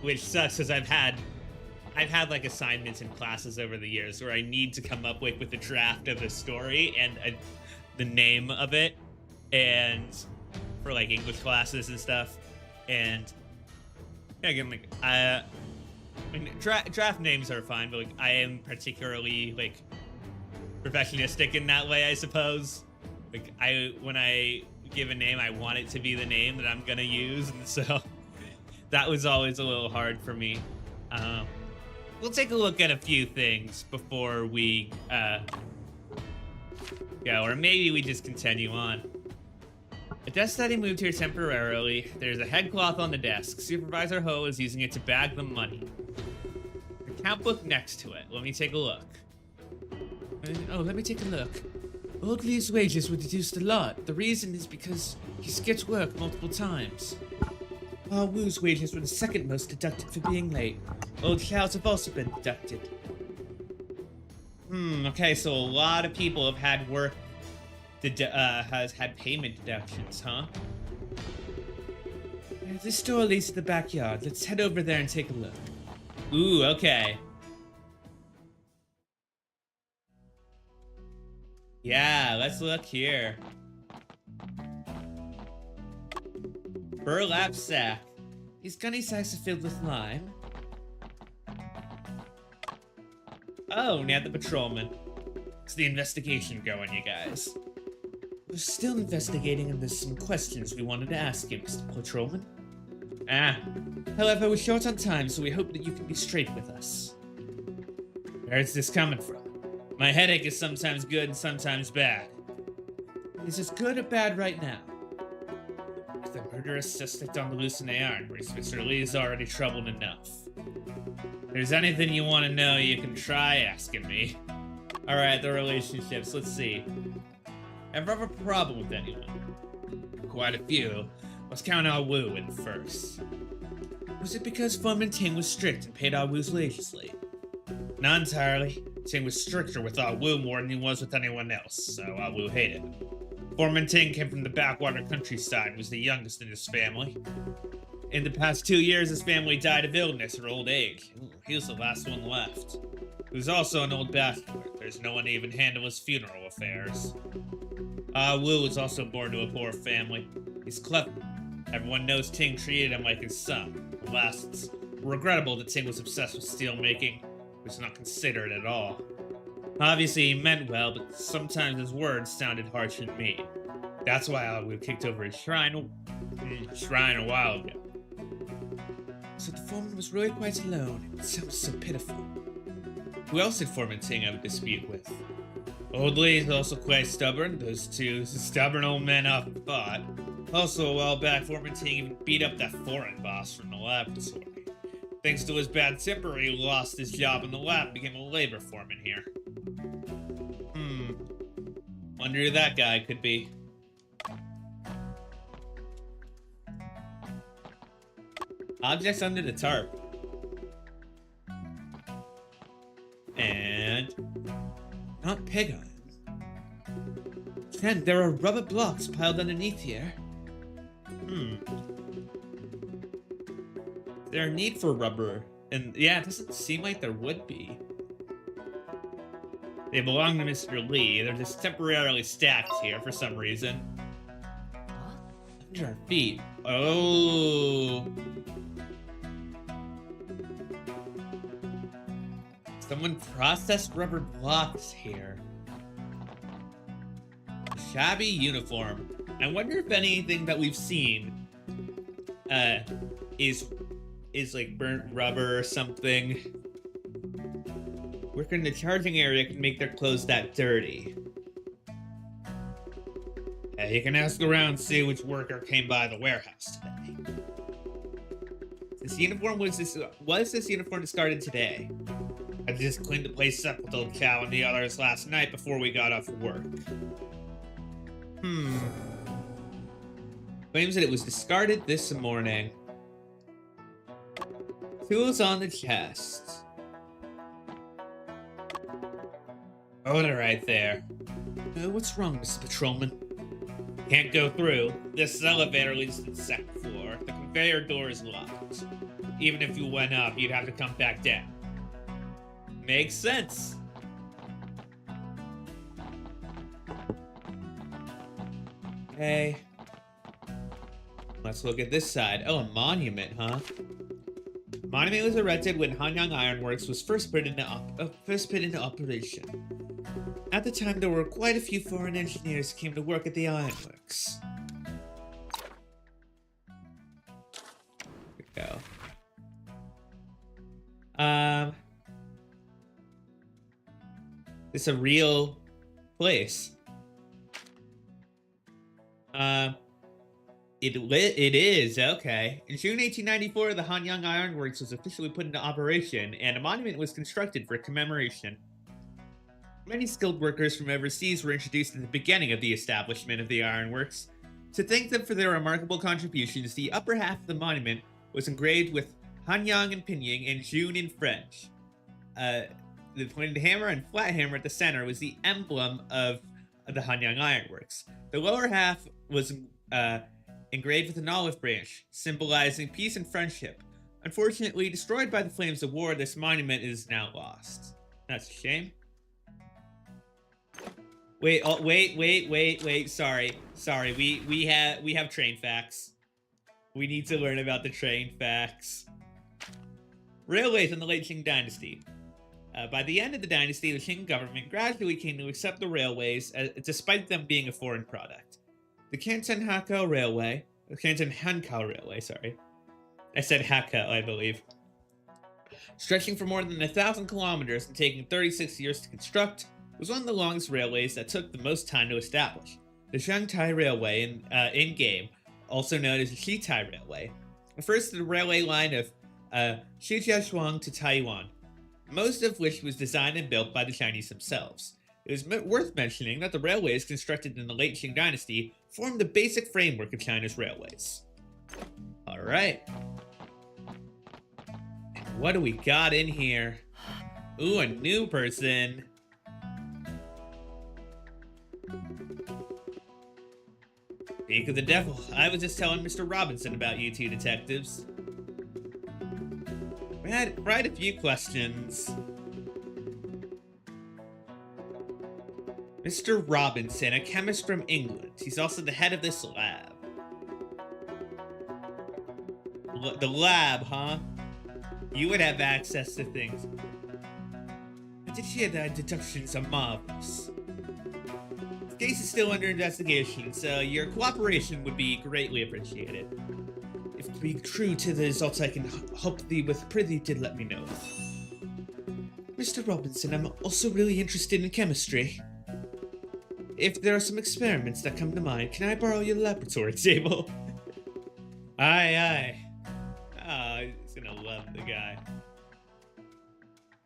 Which sucks because I've had like assignments in classes over the years where I need to come up with a draft of a story and the name of it, and for like English classes and stuff, and again, like I mean, draft names are fine, but like I am particularly like perfectionistic in that way, I suppose. Like when I give a name, I want it to be the name that I'm gonna use, and so that was always a little hard for me. We'll take a look at a few things before we go, or maybe we just continue on. A desk study moved here temporarily. There's a headcloth on the desk. Supervisor Ho is using it to bag the money. The account book next to it. Let me take a look. Let me take a look. Old Lee's wages were deduced a lot. The reason is because he skipped work multiple times. Ah Wu's wages were the second most deducted for being late. Old Xiao's have also been deducted. Okay, so a lot of people have had work has had payment deductions, huh? This store leads to the backyard. Let's head over there and take a look. Ooh, okay. Yeah, let's look here. Burlap sack. These gunny sacks are filled with lime. Oh, now the patrolman. How's the investigation going, you guys? We're still investigating, and there's some questions we wanted to ask you, Mr. Patrolman. However, we're short on time, so we hope that you can be straight with us. Where's this coming from? My headache is sometimes good and sometimes bad. Is it good or bad right now? The murderous suspect on the loose in the Ironworks, Mr. Lee is already troubled enough. If there's anything you want to know, you can try asking me. Alright, the relationships, let's see. Ever have a problem with anyone? Quite a few. Let's count our Wu in first. Was it because Foreman Ting was strict and paid our Wu's wages late? Not entirely. Ting was stricter with our Wu more than he was with anyone else, so our Wu hated him. Foreman Ting came from the backwater countryside and was the youngest in his family. In the past 2 years, his family died of illness or old age. He was the last one left. who's also an old bachelor. There's no one to even handle his funeral affairs. Ah Wu was also born to a poor family. He's clever. Everyone knows Ting treated him like his son. Alas, it's regrettable that Ting was obsessed with steelmaking. It was not considerate at all. Obviously, he meant well, but sometimes his words sounded harsh and mean. That's why Ah Wu kicked over his shrine a while ago. So the foreman was really quite alone. It sounds so pitiful. Who else did Foreman Ting have a dispute with? Old Lee is also quite stubborn. Those two stubborn old men often fought. Also, a while back, Foreman Ting even beat up that foreign boss from the laboratory. Thanks to his bad temper, he lost his job in the lab and became a labor foreman here. Wonder who that guy could be. Objects under the tarp. And not pig iron. Ken, there are rubber blocks piled underneath here. There a need for rubber? And yeah, it doesn't seem like there would be. They belong to Mr. Lee. They're just temporarily stacked here for some reason. Under our feet. Oh. Someone processed rubber blocks here. Shabby uniform. I wonder if anything that we've seen is like burnt rubber or something. Worker in the charging area can make their clothes that dirty. Yeah, you can ask around and see which worker came by the warehouse today. This uniform discarded today? I just cleaned the place up with old Cow and the others last night before we got off work. Claims that it was discarded this morning. Tools on the chest. Hold it right there. What's wrong, Mr. Patrolman? Can't go through. This elevator leads to the second floor. The conveyor door is locked. Even if you went up, you'd have to come back down. Makes sense. Okay. Let's look at this side. Oh, a monument, huh? Monument was erected when Hanyang Ironworks was first put into operation. At the time, there were quite a few foreign engineers who came to work at the ironworks. Here we go. It's a real place. It is, okay. In June 1894, the Hanyang Ironworks was officially put into operation, and a monument was constructed for commemoration. Many skilled workers from overseas were introduced at the beginning of the establishment of the ironworks. To thank them for their remarkable contributions, the upper half of the monument was engraved with Hanyang in Pinyin and June in French. The pointed hammer and flat hammer at the center was the emblem of the Hanyang Ironworks. The lower half was engraved with an olive branch, symbolizing peace and friendship. Unfortunately, destroyed by the flames of war, this monument is now lost. That's a shame. Wait, sorry. We have train facts. We need to learn about the train facts. Railways in the late Qing Dynasty. By the end of the dynasty, the Qing government gradually came to accept the railways, despite them being a foreign product. The Canton Hankou Railway, sorry. I said Hakka, I believe. Stretching for more than 1,000 kilometers and taking 36 years to construct, was one of the longest railways that took the most time to establish. The Shanghai Railway in-game, also known as the Shitai Railway, refers to the railway line of Shijiazhuang to Taiwan, most of which was designed and built by the Chinese themselves. It is worth mentioning that the railways constructed in the late Qing Dynasty formed the basic framework of China's railways. Alright. What do we got in here? Ooh, a new person. Speak of the devil, I was just telling Mr. Robinson about you two detectives. We had quite a few questions. Mr. Robinson, a chemist from England. He's also the head of this lab. The lab, huh? You would have access to things. I did hear that deductions are marvelous. The case is still under investigation, so your cooperation would be greatly appreciated. If to be true to the results, I can hope thee with prithee to let me know. Mr. Robinson, I'm also really interested in chemistry. If there are some experiments that come to mind, can I borrow your laboratory table? Aye, aye. Ah, he's gonna love the guy.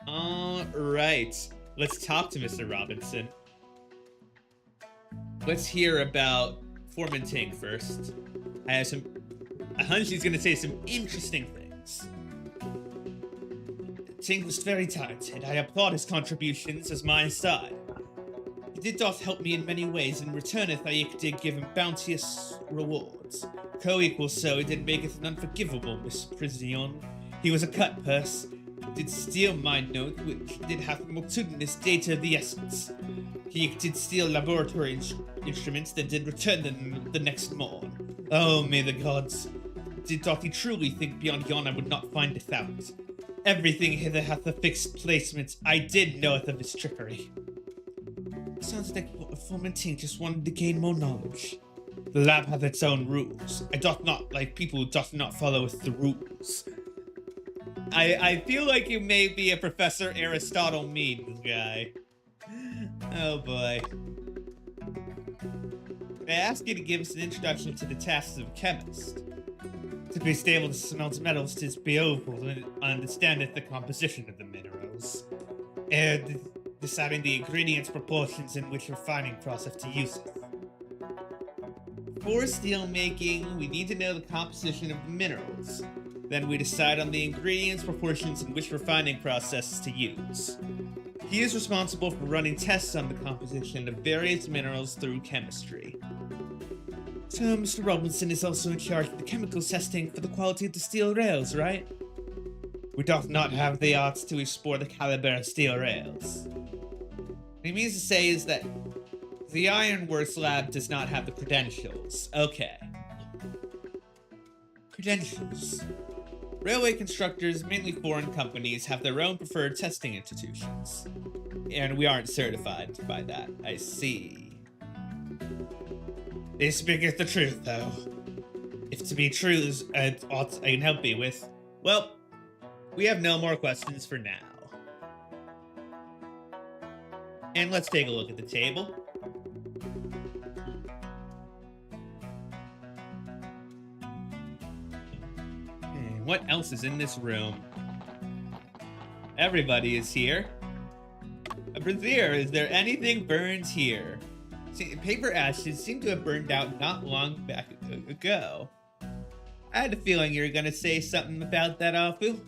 Alright. Let's talk to Mr. Robinson. Let's hear about Foreman Ting first. I have a hunch he's gonna say some interesting things. Ting was very talented. I applaud his contributions as my side. He doth help me in many ways, and returneth I did give him bounteous rewards. Co-equal so, he did maketh an unforgivable misprision. He was a cut purse, did steal my note, which did have multitudinous data of the essence. He did steal laboratory instruments, that did return them the next morn. Oh, may the gods! Doth he truly think beyond yon I would not find it out? Everything hither hath a fixed placement. I did knoweth of his trickery. Sounds like Foreman Ting just wanted to gain more knowledge. The lab hath its own rules. I doth not like people who doth not follow the rules. I feel like you may be a Professor Aristotle Mead guy. Oh boy. I ask you to give us an introduction to the tasks of a chemist. To be able to smell metals, 'tis be able to understand the composition of the minerals. And deciding the ingredients, proportions, in which refining process to use it. For steel making, we need to know the composition of the minerals. Then we decide on the ingredients, proportions, and which refining process to use. He is responsible for running tests on the composition of various minerals through chemistry. So Mr. Robinson is also in charge of the chemical testing for the quality of the steel rails, right? We doth not have the arts to explore the caliber of steel rails. What he means to say is that the Ironworks lab does not have the credentials. Okay. Credentials. Railway constructors, mainly foreign companies, have their own preferred testing institutions. And we aren't certified by that. I see. They speaketh the truth, though. If to be true, aught I can help you with. Well, we have no more questions for now. And let's take a look at the table. And what else is in this room? Everybody is here. Brazier, is there anything burned here? See, paper ashes seem to have burned out not long back ago. I had a feeling you were gonna say something about that, Afu.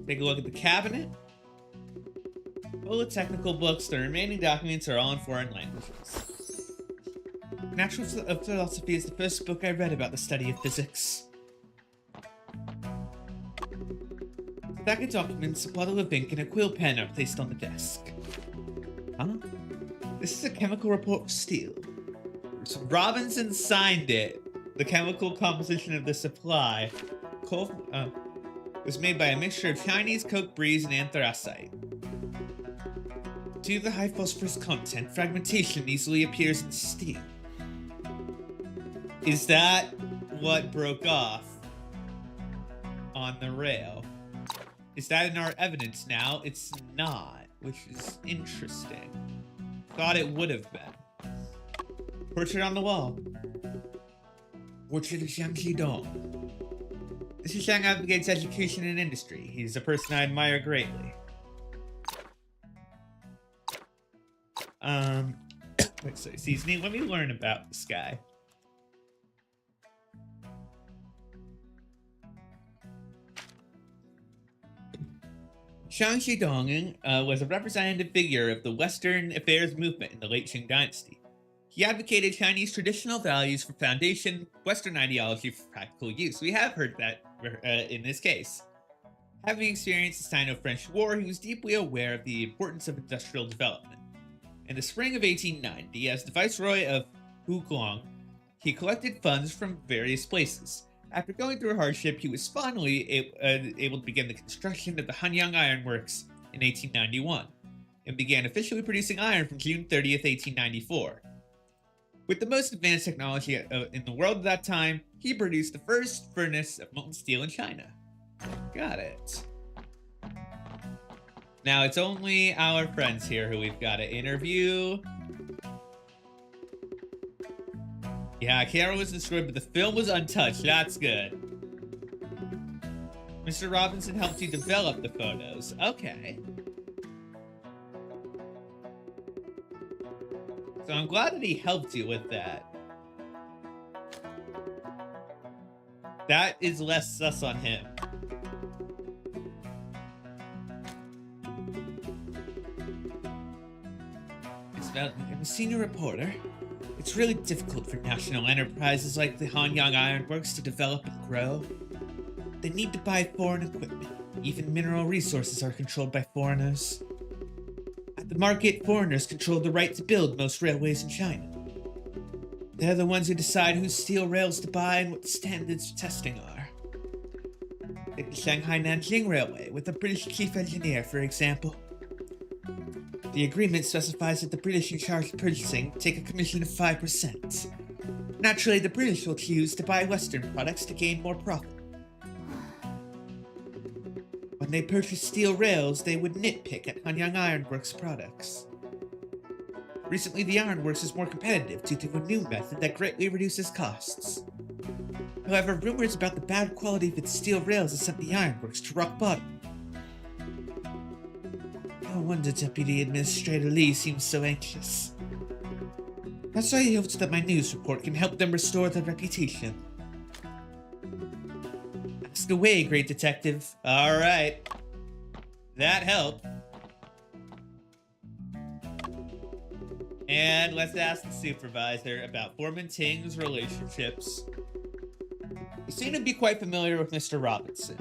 Take a look at the cabinet. Full of technical books, the remaining documents are all in foreign languages. Natural Philosophy is the first book I read about the study of physics. The back of documents, a bottle of ink, and a quill pen are placed on the desk. Huh? This is a chemical report for steel. So Robinson signed it. The chemical composition of the supply was made by a mixture of Chinese coke breeze and anthracite. Due to the high phosphorus content, fragmentation easily appears in steel. Is that what broke off on the rail? Is that in our evidence now? It's not, which is interesting. Thought it would have been. Portrait on the wall. Portrait of Xiang Xidong. This is Xiang advocates education and industry. He's a person I admire greatly. Excuse me, let me learn about this guy. Xiang Xidong was a representative figure of the Western affairs movement in the late Qing dynasty. He advocated Chinese traditional values for foundation, Western ideology for practical use. We have heard that in this case. Having experienced the Sino-French War, he was deeply aware of the importance of industrial development. In the spring of 1890, as the Viceroy of Huglong, he collected funds from various places. After going through hardship, he was finally able to begin the construction of the Hanyang Iron Works in 1891, and began officially producing iron from June 30th, 1894. With the most advanced technology in the world at that time, he produced the first furnace of molten steel in China. Got it. Now it's only our friends here who we've got to interview. Yeah, camera was destroyed, but the film was untouched. That's good. Mr. Robinson helped you develop the photos. Okay. So I'm glad that he helped you with that. That is less sus on him. I'm a senior reporter. It's really difficult for national enterprises like the Hanyang Iron Works to develop and grow. They need to buy foreign equipment. Even mineral resources are controlled by foreigners. At the market, foreigners control the right to build most railways in China. They're the ones who decide whose steel rails to buy and what the standards for testing are. Take the Shanghai-Nanjing Railway with a British chief engineer, for example. The agreement specifies that the British in charge of purchasing take a commission of 5%. Naturally, the British will choose to buy Western products to gain more profit. When they purchase steel rails, they would nitpick at Hanyang Iron Works products. Recently, the ironworks is more competitive due to a new method that greatly reduces costs. However, rumors about the bad quality of its steel rails have sent the ironworks to rock bottom. No wonder Deputy Administrator Lee seems so anxious. That's why he hopes that my news report can help them restore their reputation. Ask away, great detective. Alright. That helped. And let's ask the supervisor about Foreman Ting's relationships. You seem to be quite familiar with Mr. Robinson.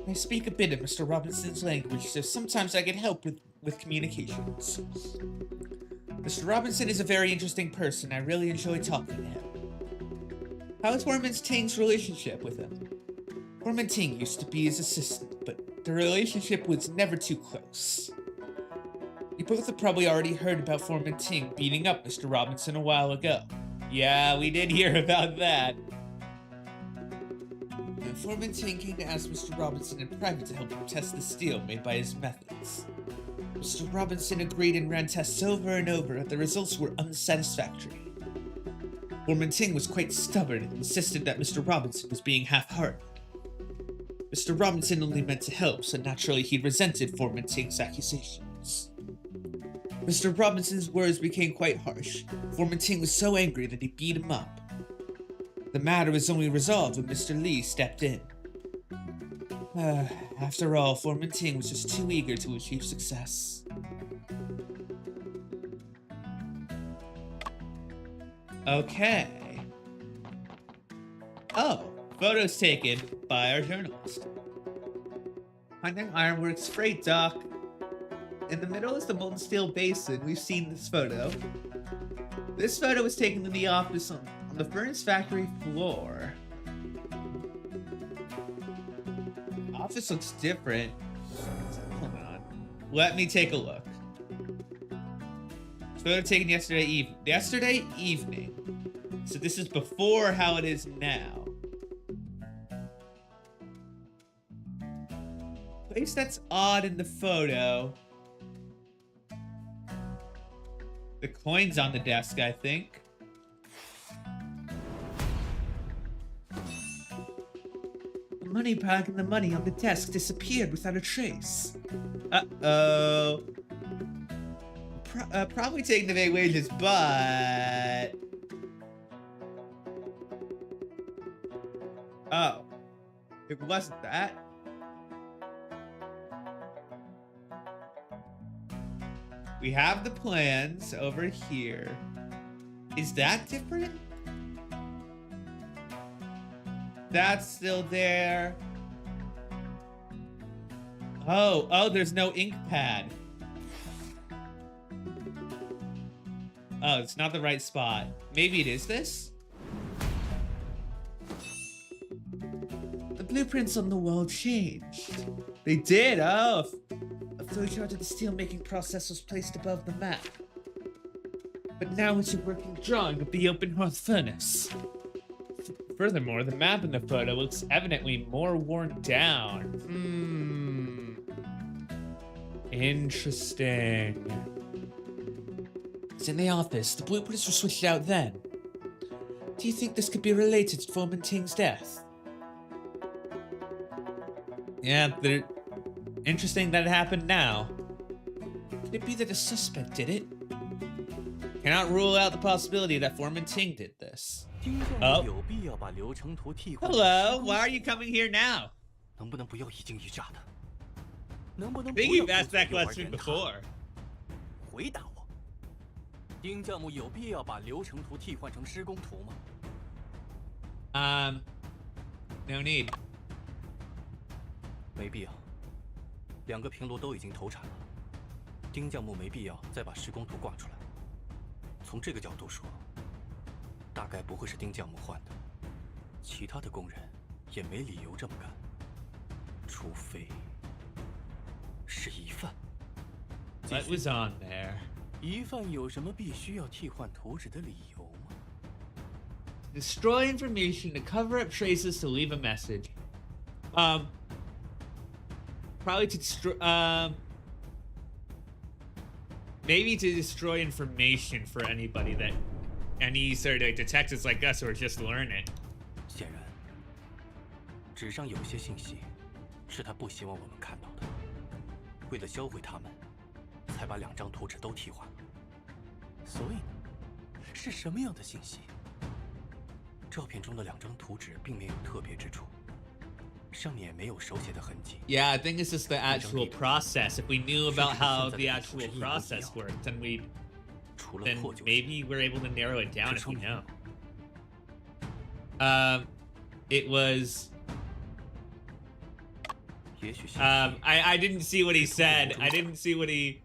I speak a bit of Mr. Robinson's language, so sometimes I get help with communications. Mr. Robinson is a very interesting person. I really enjoy talking to him. How is Foreman Ting's relationship with him? Foreman Ting used to be his assistant, but the relationship was never too close. You both have probably already heard about Foreman Ting beating up Mr. Robinson a while ago. Yeah, we did hear about that. Foreman Ting came to ask Mr. Robinson in private to help him test the steel made by his methods. Mr. Robinson agreed and ran tests over and over, but the results were unsatisfactory. Foreman Ting was quite stubborn and insisted that Mr. Robinson was being half-hearted. Mr. Robinson only meant to help, so naturally he resented Foreman Ting's accusations. Mr. Robinson's words became quite harsh. Foreman Ting was so angry that he beat him up. The matter was only resolved when Mr. Lee stepped in. After all, Foreman Ting was just too eager to achieve success. Okay. Oh, photos taken by our journalist. Hanyang Ironworks freight dock. In the middle is the molten steel basin. We've seen this photo. This photo was taken in the office on the furnace factory floor. The office looks different. Hold on. Let me take a look. This photo taken yesterday evening. So this is before how it is now. Place that's odd in the photo. The coin's on the desk, I think. The money bag and the money on the desk disappeared without a trace. Uh-oh. Probably taking the big wages, but... Oh. It wasn't that. We have the plans over here. Is that different? That's still there. Oh, there's no ink pad. Oh, it's not the right spot. Maybe it is this? The blueprints on the wall changed. They did? Oh. A flowchart of the steel-making process was placed above the map. But now it's a working drawing of the open hearth furnace. Furthermore, the map in the photo looks evidently more worn down. Interesting. It's in the office. The blueprints were switched out then. Do you think this could be related to Foreman Ting's death? Yeah, they're interesting that it happened now. Could it be that a suspect did it? Cannot rule out the possibility that Foreman Ting did this. Oh. Hello, why are you coming here now? I think you've asked that question before. 回答我，丁教母有必要把流程图替换成施工图吗？ No need. 没必要。2个平炉都已经投产了，丁教母没必要再把施工图挂出来。从这个角度说，大概不会是丁教母换的，其他的工人也没理由这么干，除非是疑犯。 What was on there? 疑犯有什么必须要替换图纸的理由吗？ Destroy information to cover up traces to leave a message. Probably to destroy. Maybe to destroy information for anybody that any sort of detectives like us who are just learning. 显然，纸上有些信息是他不希望我们看到的，为了销毁他们。 才把2张图纸都替换了。所以呢，是什么样的信息？照片中的2张图纸并没有特别之处，上面也没有手写的痕迹。Yeah, I think it's just the actual process. If we knew about how the actual process worked, then maybe we're able to narrow it down if we know. It was. I didn't see what he said. I didn't see what he.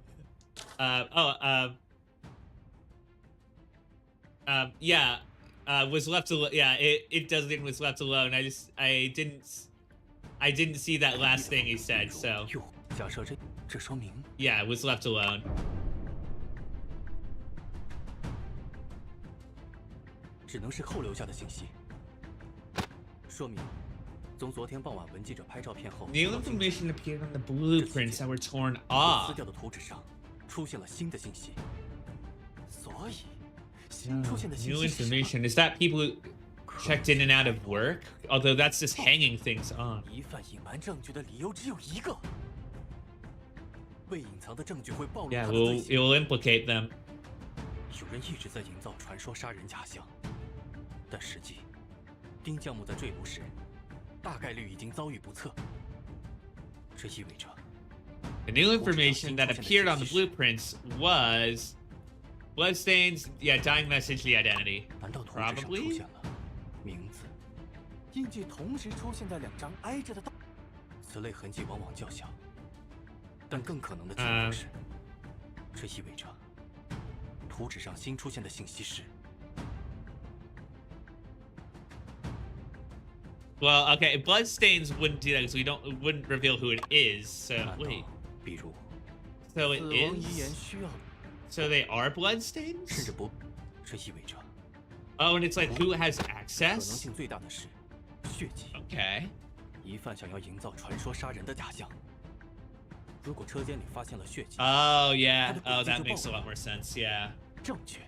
Yeah, was left alone. Yeah, it doesn't was left alone. I didn't see that last thing he said. So yeah, it was left alone. 只能是后留下的信息，说明从昨天傍晚文记者拍照片后 New information appeared on the blueprints that were torn off. 撕掉的图纸上出现了新的信息，所以新出现的信息 New information is that people who checked in and out of work? Although that's just hanging things on. 疑犯隐瞒证据的理由只有一个，未隐藏的证据会暴露 Yeah, 他的罪行。it will implicate them. 有人一直在营造传说杀人假象，但实际，丁教母在坠楼时，大概率已经遭遇不测。这意味着。 The new information that appeared on the blueprints was bloodstains, yeah, dying message, the identity. 难道图纸上出 Probably. 现了名字、印记同时出现在2张挨着的道？此类痕迹往往较小，但更可能的情况是，这意味着图纸上新出现的信息是。 Well, okay, bloodstains wouldn't do that because it wouldn't reveal who it is. So wait. 比如， So it 死亡遗言 is. 需要， So they are 甚 bloodstains? 至不，这意味着 Oh, and it's like who has 可能 access? 性最大的是血迹。 Okay. 疑犯想要营造传说杀人的假象。如果车间里发现了血迹， Oh yeah. Oh, that makes a lot more sense. Yeah. 证据，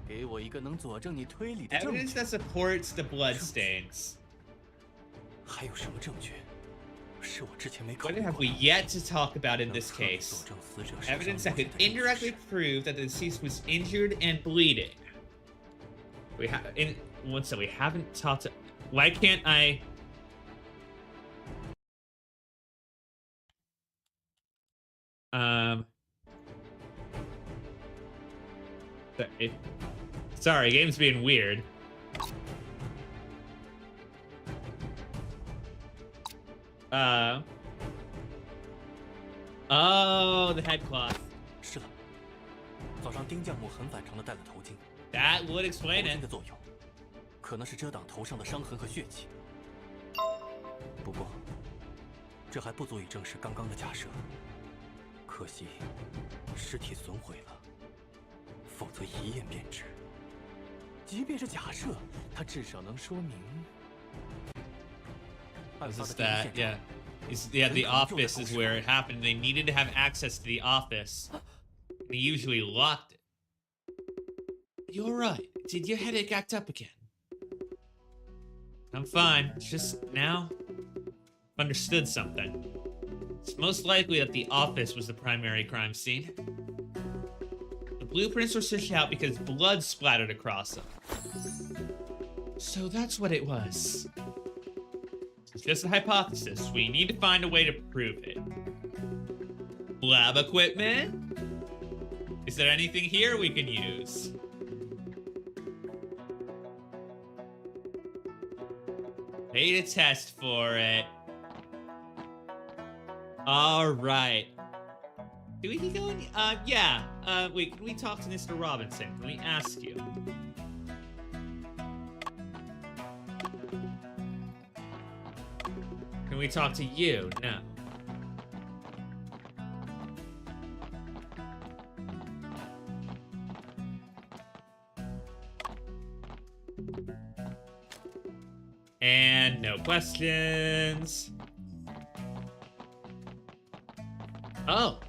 给我一个能佐证你推理的证 Evidence 据。 that supports the bloodstains. 还有什么证据是我之前没考 What 虑 have 过 we 的？ yet to talk about in 能 this 彻底 case? 佐证死者身上 Evidence that 留 could 下的印记 indirectly 是 prove that the deceased was injured and bleeding. We have in once that we haven't talked. Why can't I? Sorry, game's being weird. Oh, the headcloth. 是的，早上丁将木很反常的戴了头巾。 That would 头 explain 巾 it. 的作用，可能是遮挡头上的伤痕和血迹。不过，这还不足以证实刚刚的假设。可惜，尸体损毁了，否则一眼便知。即便是假设，它至少能说明。 This is that, yeah. Yeah, the office is where it happened. They needed to have access to the office. They usually locked it. You're right. Did your headache act up again? I'm fine. It's just now I've understood something. It's most likely that the office was the primary crime scene. The blueprints were switched out because blood splattered across them. So that's what it was. It's just a hypothesis. We need to find a way to prove it. Lab equipment? Is there anything here we can use? Made a test for it. Alright. Do we keep going? Yeah. Wait, can we talk to Mr. Robinson? Can we ask you? Can we talk to you? No. And no questions. Oh.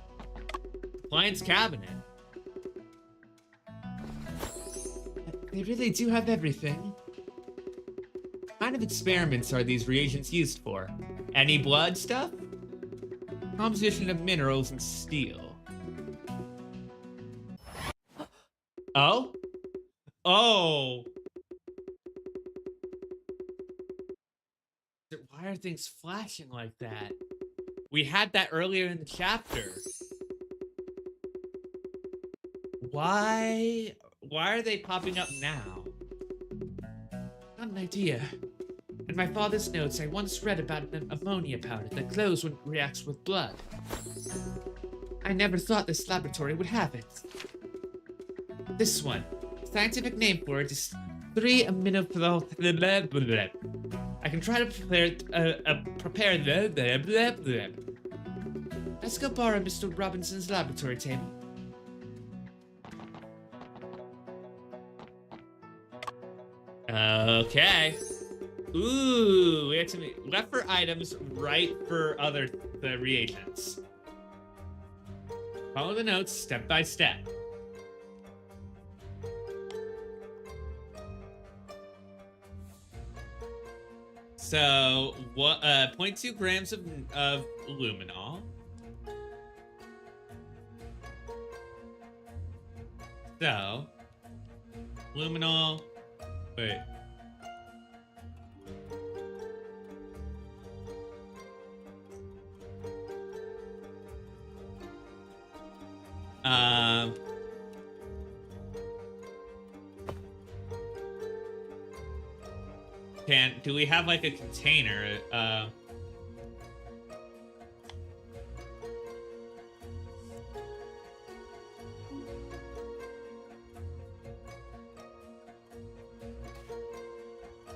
Client's cabinet. They really do have everything. What kind of experiments are these reagents used for? Any blood stuff? Composition of minerals and steel. Oh? Oh! Why are things flashing like that? We had that earlier in the chapter. Why are they popping up now? Not an idea. In my father's notes, I once read about an ammonia powder that glows when it reacts with blood. I never thought this laboratory would have it. This one. Scientific name for it is 3-amino. I can try to prepare Let's go borrow Mr. Robinson's laboratory table. Okay. Ooh, we have to make left for items, right for the reagents. Follow the notes step by step. So, what? 0.2 grams of luminol. So, luminol. Wait. Do we have like a container?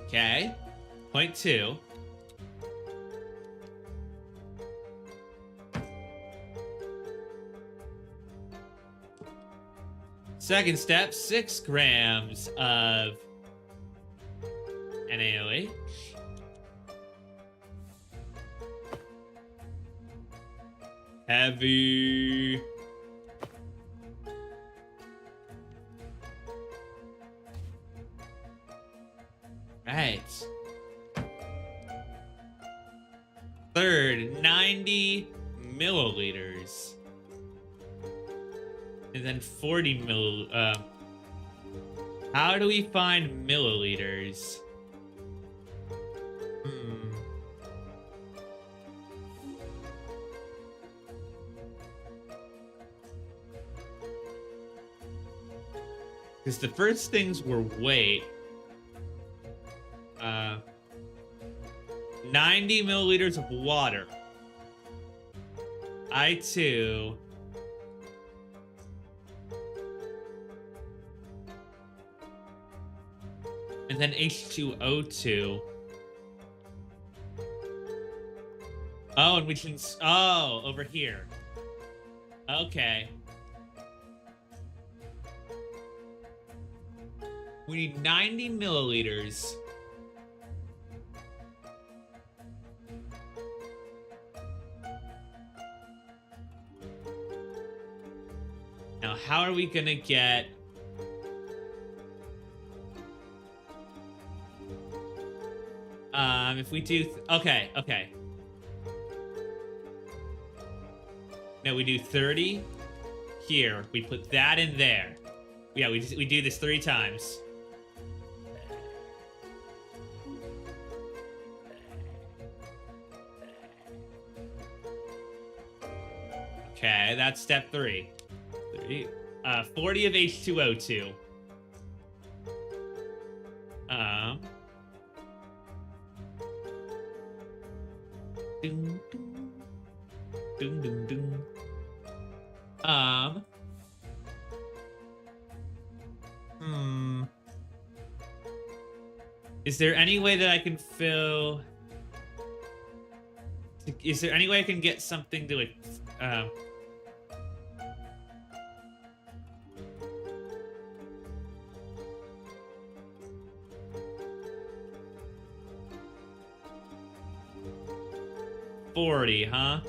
Okay. 0.2. Second step, 6 grams of NaOH. Heavy. Right. Third, 90 milliliters. And then 40 how do we find milliliters? Because the first things were weight. 90 milliliters of water. I2. And then H2O2. Oh, and we can... Oh, over here. Okay. We need 90 milliliters. Now, how are we gonna get... If we do... Okay. No, we do 30 here. We put that in there. Yeah, we do this 3 times. Okay, that's step 3. 40 of H2O2. Ding, ding. Ding, ding, ding. Is there any way that I can fill... Is there any way I can get something to, like, 40, huh?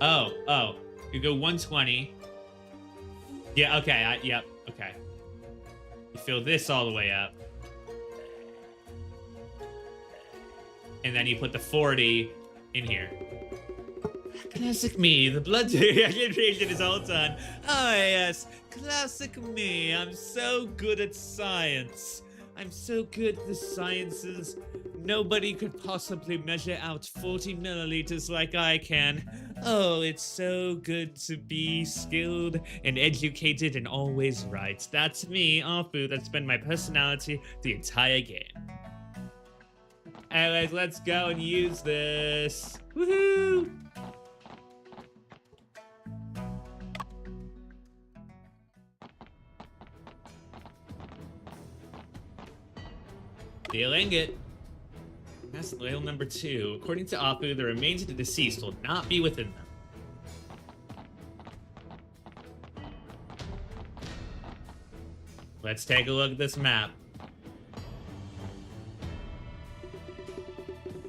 Oh. You go 120. Yeah, okay, yep, okay. You fill this all the way up. And then you put the 40 in here. Classic me, the blood hydration is all done. Oh yes, classic me. I'm so good at science. I'm so good at the sciences. Nobody could possibly measure out 40 milliliters like I can. Oh, it's so good to be skilled and educated and always right. That's me, Afu. That's been my personality the entire game. Anyways, let's go and use this. Woohoo! Feeling it. That's oil number 2. According to Apu, the remains of the deceased will not be within them. Let's take a look at this map.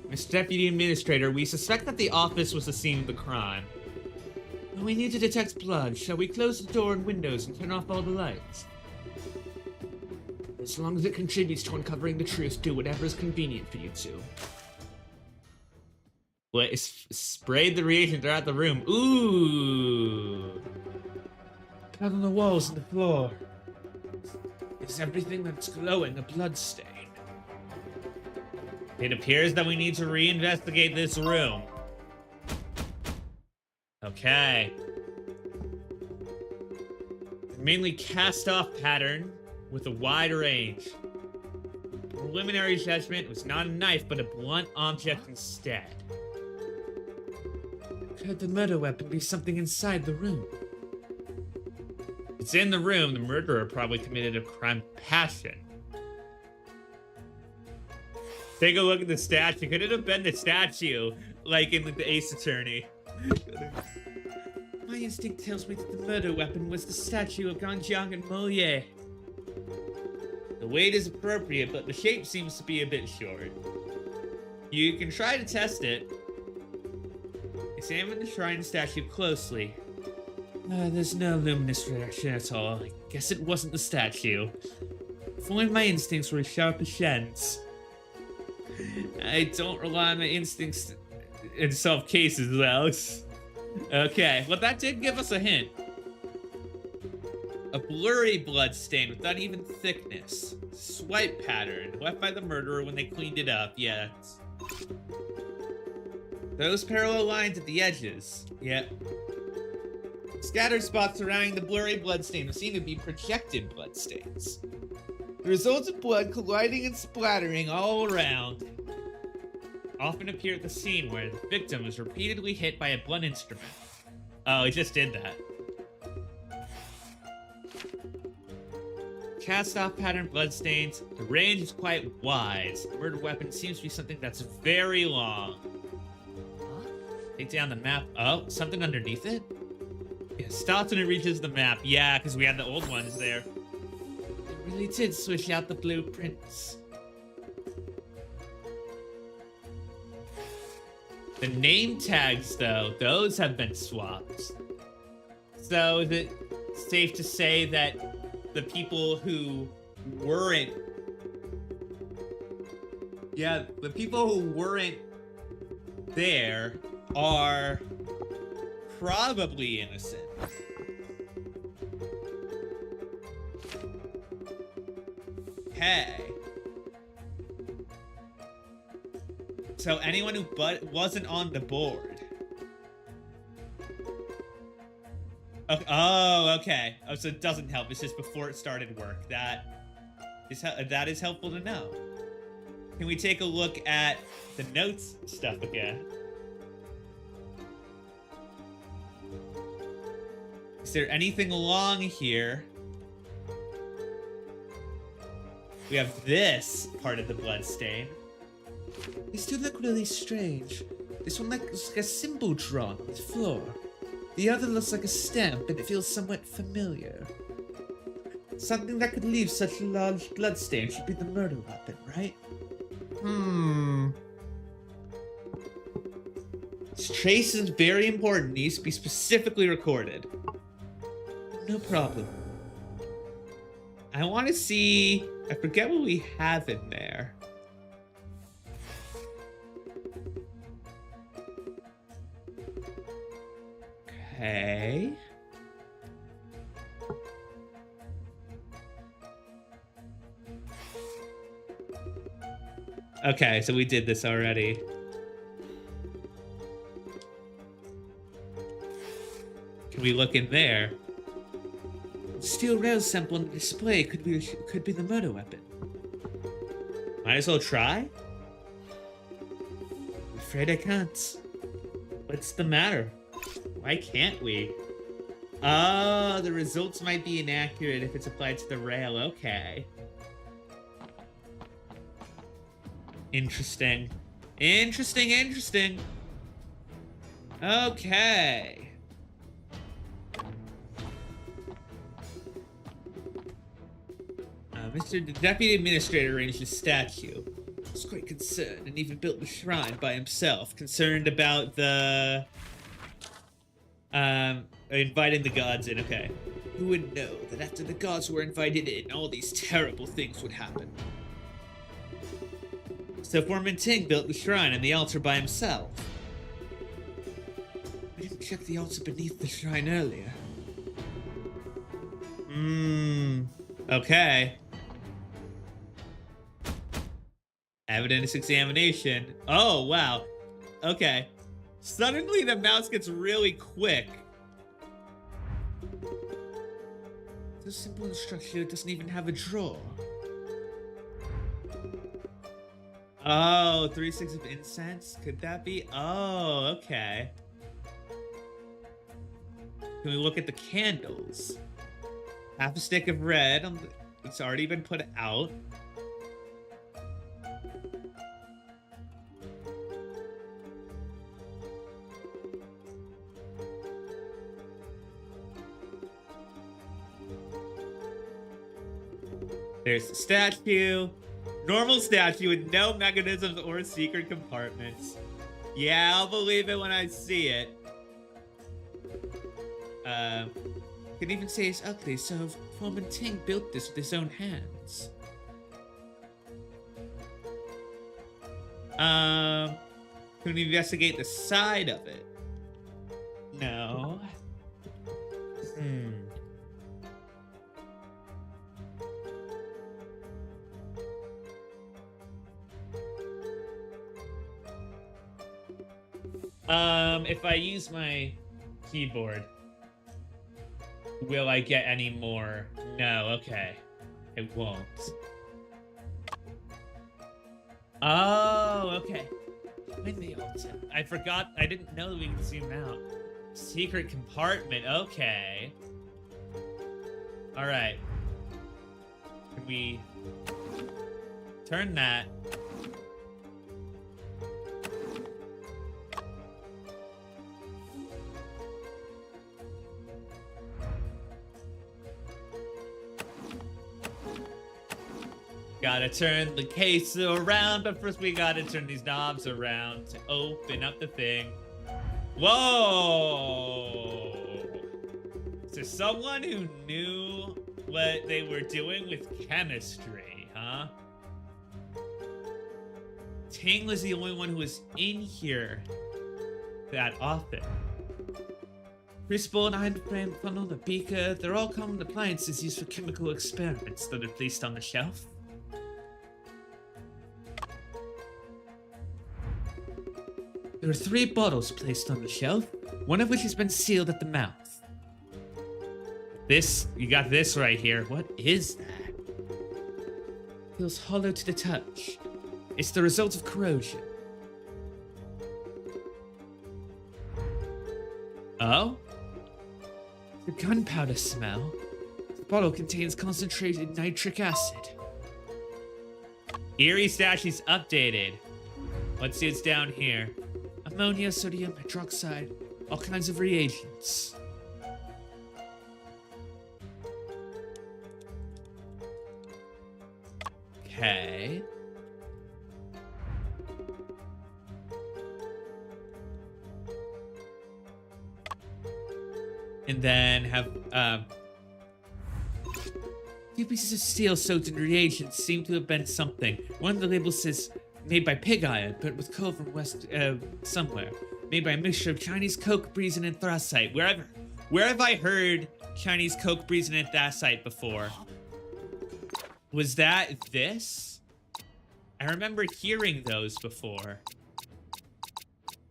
Mr. Deputy Administrator, we suspect that the office was the scene of the crime. We need to detect blood. Shall we close the door and windows and turn off all the lights? As long as it contributes to uncovering the truth, do whatever is convenient for you two. What? Sprayed the reagent throughout the room. Ooh. Blood on the walls and the floor. Is everything that's glowing a blood stain? It appears that we need to reinvestigate this room. Okay. Mainly cast-off pattern with a wide range. Preliminary judgment was not a knife, but a blunt object instead. Could the murder weapon be something inside the room? It's in the room. The murderer probably committed a crime of passion. Take a look at the statue. Could it have been the statue, like in the Ace Attorney? My instinct tells me that the murder weapon was the statue of Ganjiang and Moliere. The weight is appropriate, but the shape seems to be a bit short. You can try to test it. Examine the shrine statue closely. There's no luminous reaction at all. I guess it wasn't the statue. If only my instincts were as sharp as Shen's. I don't rely on my instincts in solve cases, Alex. Okay, well that did give us a hint. A blurry blood stain with uneven thickness. Swipe pattern, left by the murderer when they cleaned it up. Yeah. Those parallel lines at the edges. Yep. Scattered spots surrounding the blurry bloodstain seem to be projected bloodstains. The results of blood colliding and splattering all around. often appear at the scene where the victim is repeatedly hit by a blunt instrument. Oh, he just did that. Cast-off pattern bloodstains. The range is quite wide. The murder weapon seems to be something that's very long. Take down the map. Oh, something underneath it? Yeah, stops when it reaches the map. Yeah, because we had the old ones there. It really did switch out the blueprints. The name tags, though, those have been swapped. So is it safe to say that the people who weren't... Yeah, the people who weren't there are probably innocent. Hey. So anyone who wasn't on the board. Okay. Oh, okay. Oh, so it doesn't help. It's just before it started work. That is helpful to know. Can we take a look at the notes stuff again? Is there anything along here? We have this part of the bloodstain. These two look really strange. This one looks like a symbol drawn on the floor. The other looks like a stamp, and it feels somewhat familiar. Something that could leave such a large bloodstain should be the murder weapon, right? This trace is very important. Needs to be specifically recorded. No problem. I want to see... I forget what we have in there. Okay. Okay, so we did this already. Can we look in there? Steel rail sample on the display could be the murder weapon. Might as well try? I'm afraid I can't. What's the matter? Why can't we? Oh, the results might be inaccurate if it's applied to the rail. Okay. Interesting. Interesting, interesting. Okay. Mr. The Deputy Administrator arranged a statue. He was quite concerned and even built the shrine by himself, concerned about the... inviting the gods in, okay. Who would know that after the gods were invited in, all these terrible things would happen? So Foreman Ting built the shrine and the altar by himself. I didn't check the altar beneath the shrine earlier. Okay. Evidence examination. Oh, wow. Okay. Suddenly the mouse gets really quick. The simple structure doesn't even have a drawer. Oh, 3 sticks of incense? Could that be? Oh, okay. Can we look at the candles? Half a stick of red. It's already been put out. There's the statue. Normal statue with no mechanisms or secret compartments. Yeah, I'll believe it when I see it. Could even say it's ugly, so Foreman Ting built this with his own hands. Can we investigate the side of it? No. If I use my keyboard, will I get any more? No, okay. It won't. Oh, okay. I forgot. I didn't know that we could zoom out. Secret compartment. Okay. All right. Can we turn that? Gotta turn the case around, but first we gotta turn these knobs around to open up the thing. Whoa! So someone who knew what they were doing with chemistry, huh? Ting was the only one who was in here that often. Crucible, an iron frame, funnel, the beaker, they're all common appliances used for chemical experiments that are placed on the shelf. There are 3 bottles placed on the shelf, one of which has been sealed at the mouth. This, you got this right here. What is that? Feels hollow to the touch. It's the result of corrosion. Oh? The gunpowder smell. The bottle contains concentrated nitric acid. Eerie stash is updated. Let's see what's down here. Ammonia, sodium hydroxide, all kinds of reagents. Okay. And then have, 2 pieces of steel soaked in reagents seem to have been something. One of the labels says made by pig iron, but with coal from west, somewhere. Made by a mixture of Chinese coke, breeze, and anthracite. Where have I heard Chinese coke, breeze, and anthracite before? Was that this? I remember hearing those before.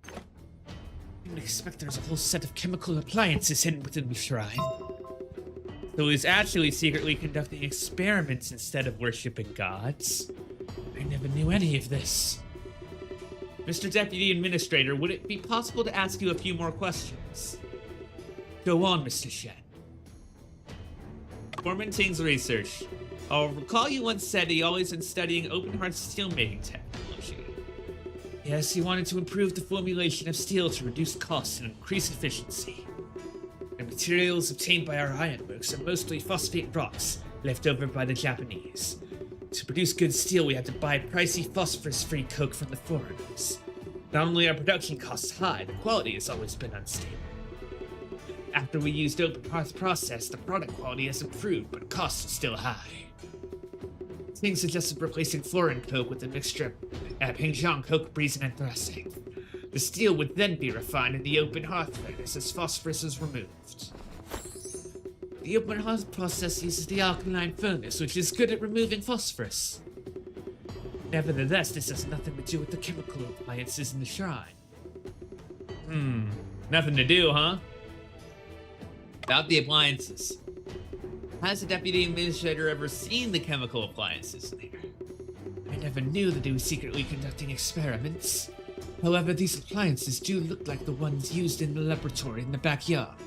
I didn't expect there was a whole set of chemical appliances hidden within the shrine. So it was actually secretly conducting experiments instead of worshipping gods. I never knew any of this. Mr. Deputy Administrator, would it be possible to ask you a few more questions? Go on, Mr. Shen. Foreman Ting's research. I'll recall you once said he always been studying open-heart steelmaking technology. Yes, he wanted to improve the formulation of steel to reduce costs and increase efficiency. The materials obtained by our ironworks are mostly phosphate rocks left over by the Japanese. To produce good steel, we had to buy pricey phosphorus-free coke from the foreigners. Not only are production costs high, the quality has always been unstable. After we used open hearth process, the product quality has improved, but costs are still high. Ting suggested replacing foreign coke with a mixture of PNG coke, breeze, and anthracite. The steel would then be refined in the open hearth furnace as phosphorus is removed. The open hearth process uses the alkaline furnace, which is good at removing phosphorus. Nevertheless, this has nothing to do with the chemical appliances in the shrine. Nothing to do, huh? About the appliances. Has the Deputy Administrator ever seen the chemical appliances in here? I never knew that he was secretly conducting experiments. However, these appliances do look like the ones used in the laboratory in the backyard.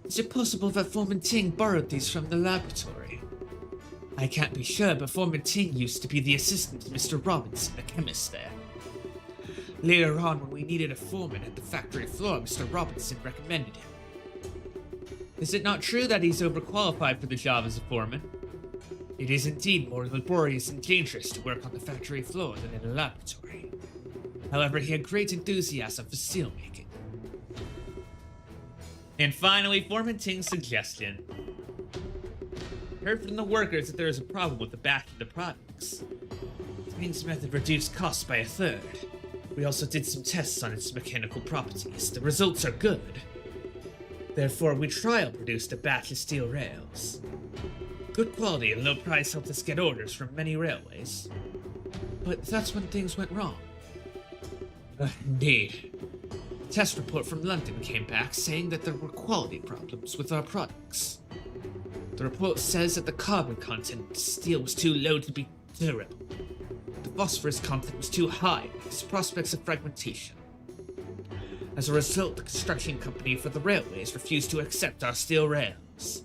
Is it possible that Foreman Ting borrowed these from the laboratory? I can't be sure, but Foreman Ting used to be the assistant to Mr. Robinson, the chemist there. Later on, when we needed a foreman at the factory floor, Mr. Robinson recommended him. Is it not true that he's overqualified for the job as a foreman? It is indeed more laborious and dangerous to work on the factory floor than in a laboratory. However, he had great enthusiasm for steelmaking. And finally, Foreman Ting's suggestion. Heard from the workers that there is a problem with the batch of the products. Ting's method reduced costs by 1/3. We also did some tests on its mechanical properties. The results are good. Therefore, we trial produced a batch of steel rails. Good quality and low price helped us get orders from many railways. But that's when things went wrong. Indeed. A test report from London came back saying that there were quality problems with our products. The report says that the carbon content of the steel was too low to be durable. The phosphorus content was too high, with prospects of fragmentation. As a result, the construction company for the railways refused to accept our steel rails.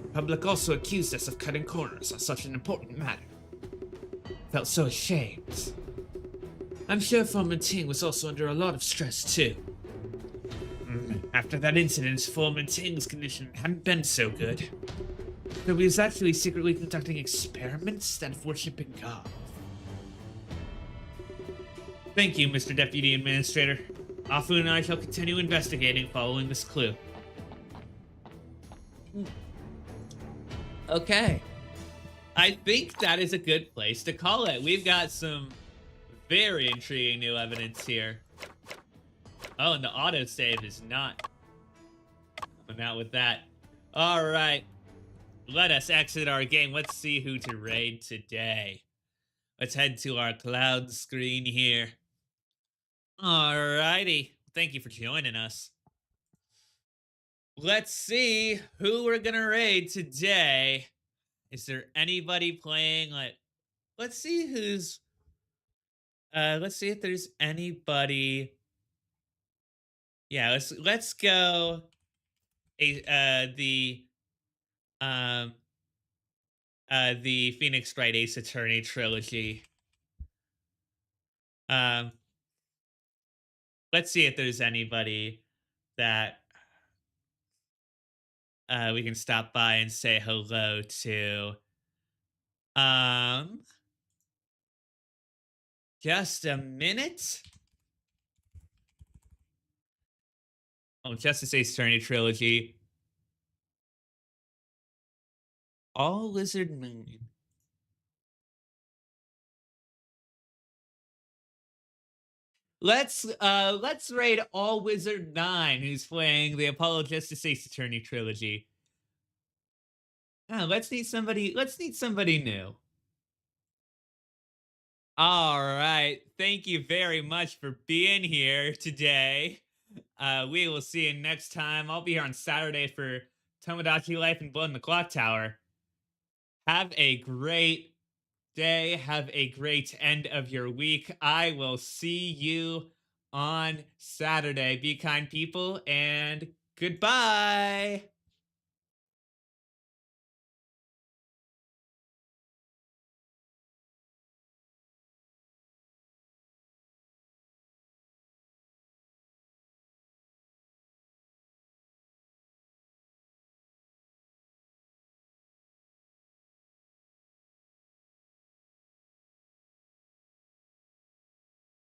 The public also accused us of cutting corners on such an important matter. I felt so ashamed. I'm sure Foreman Ting was also under a lot of stress too. After that incident, Foreman Ting's condition hadn't been so good. Though he was actually secretly conducting experiments instead of worshipping God. Thank you, Mr. Deputy Administrator. Afu and I shall continue investigating following this clue. Okay. I think that is a good place to call it. We've got some very intriguing new evidence here. Oh, and the autosave is not coming out with that. All right. Let us exit our game. Let's see who to raid today. Let's head to our cloud screen here. Alrighty. Thank you for joining us. Let's see who we're gonna raid today. Is there anybody playing? Let's see who's let's see if there's anybody. Yeah, let's go the Phoenix Wright Ace Attorney trilogy. Let's see if there's anybody that we can stop by and say hello to. Just a minute. Oh, Justice Ace Attorney trilogy. All Lizard 9. Let's raid All Wizard 9, who's playing the Apollo Justice Ace Attorney trilogy. Let's need somebody new. All right. Thank you very much for being here today. We will see you next time. I'll be here on Saturday for Tomodachi Life and Blood in the Clock Tower. Have a great day. Have a great end of your week. I will see you on Saturday. Be kind, people, and goodbye.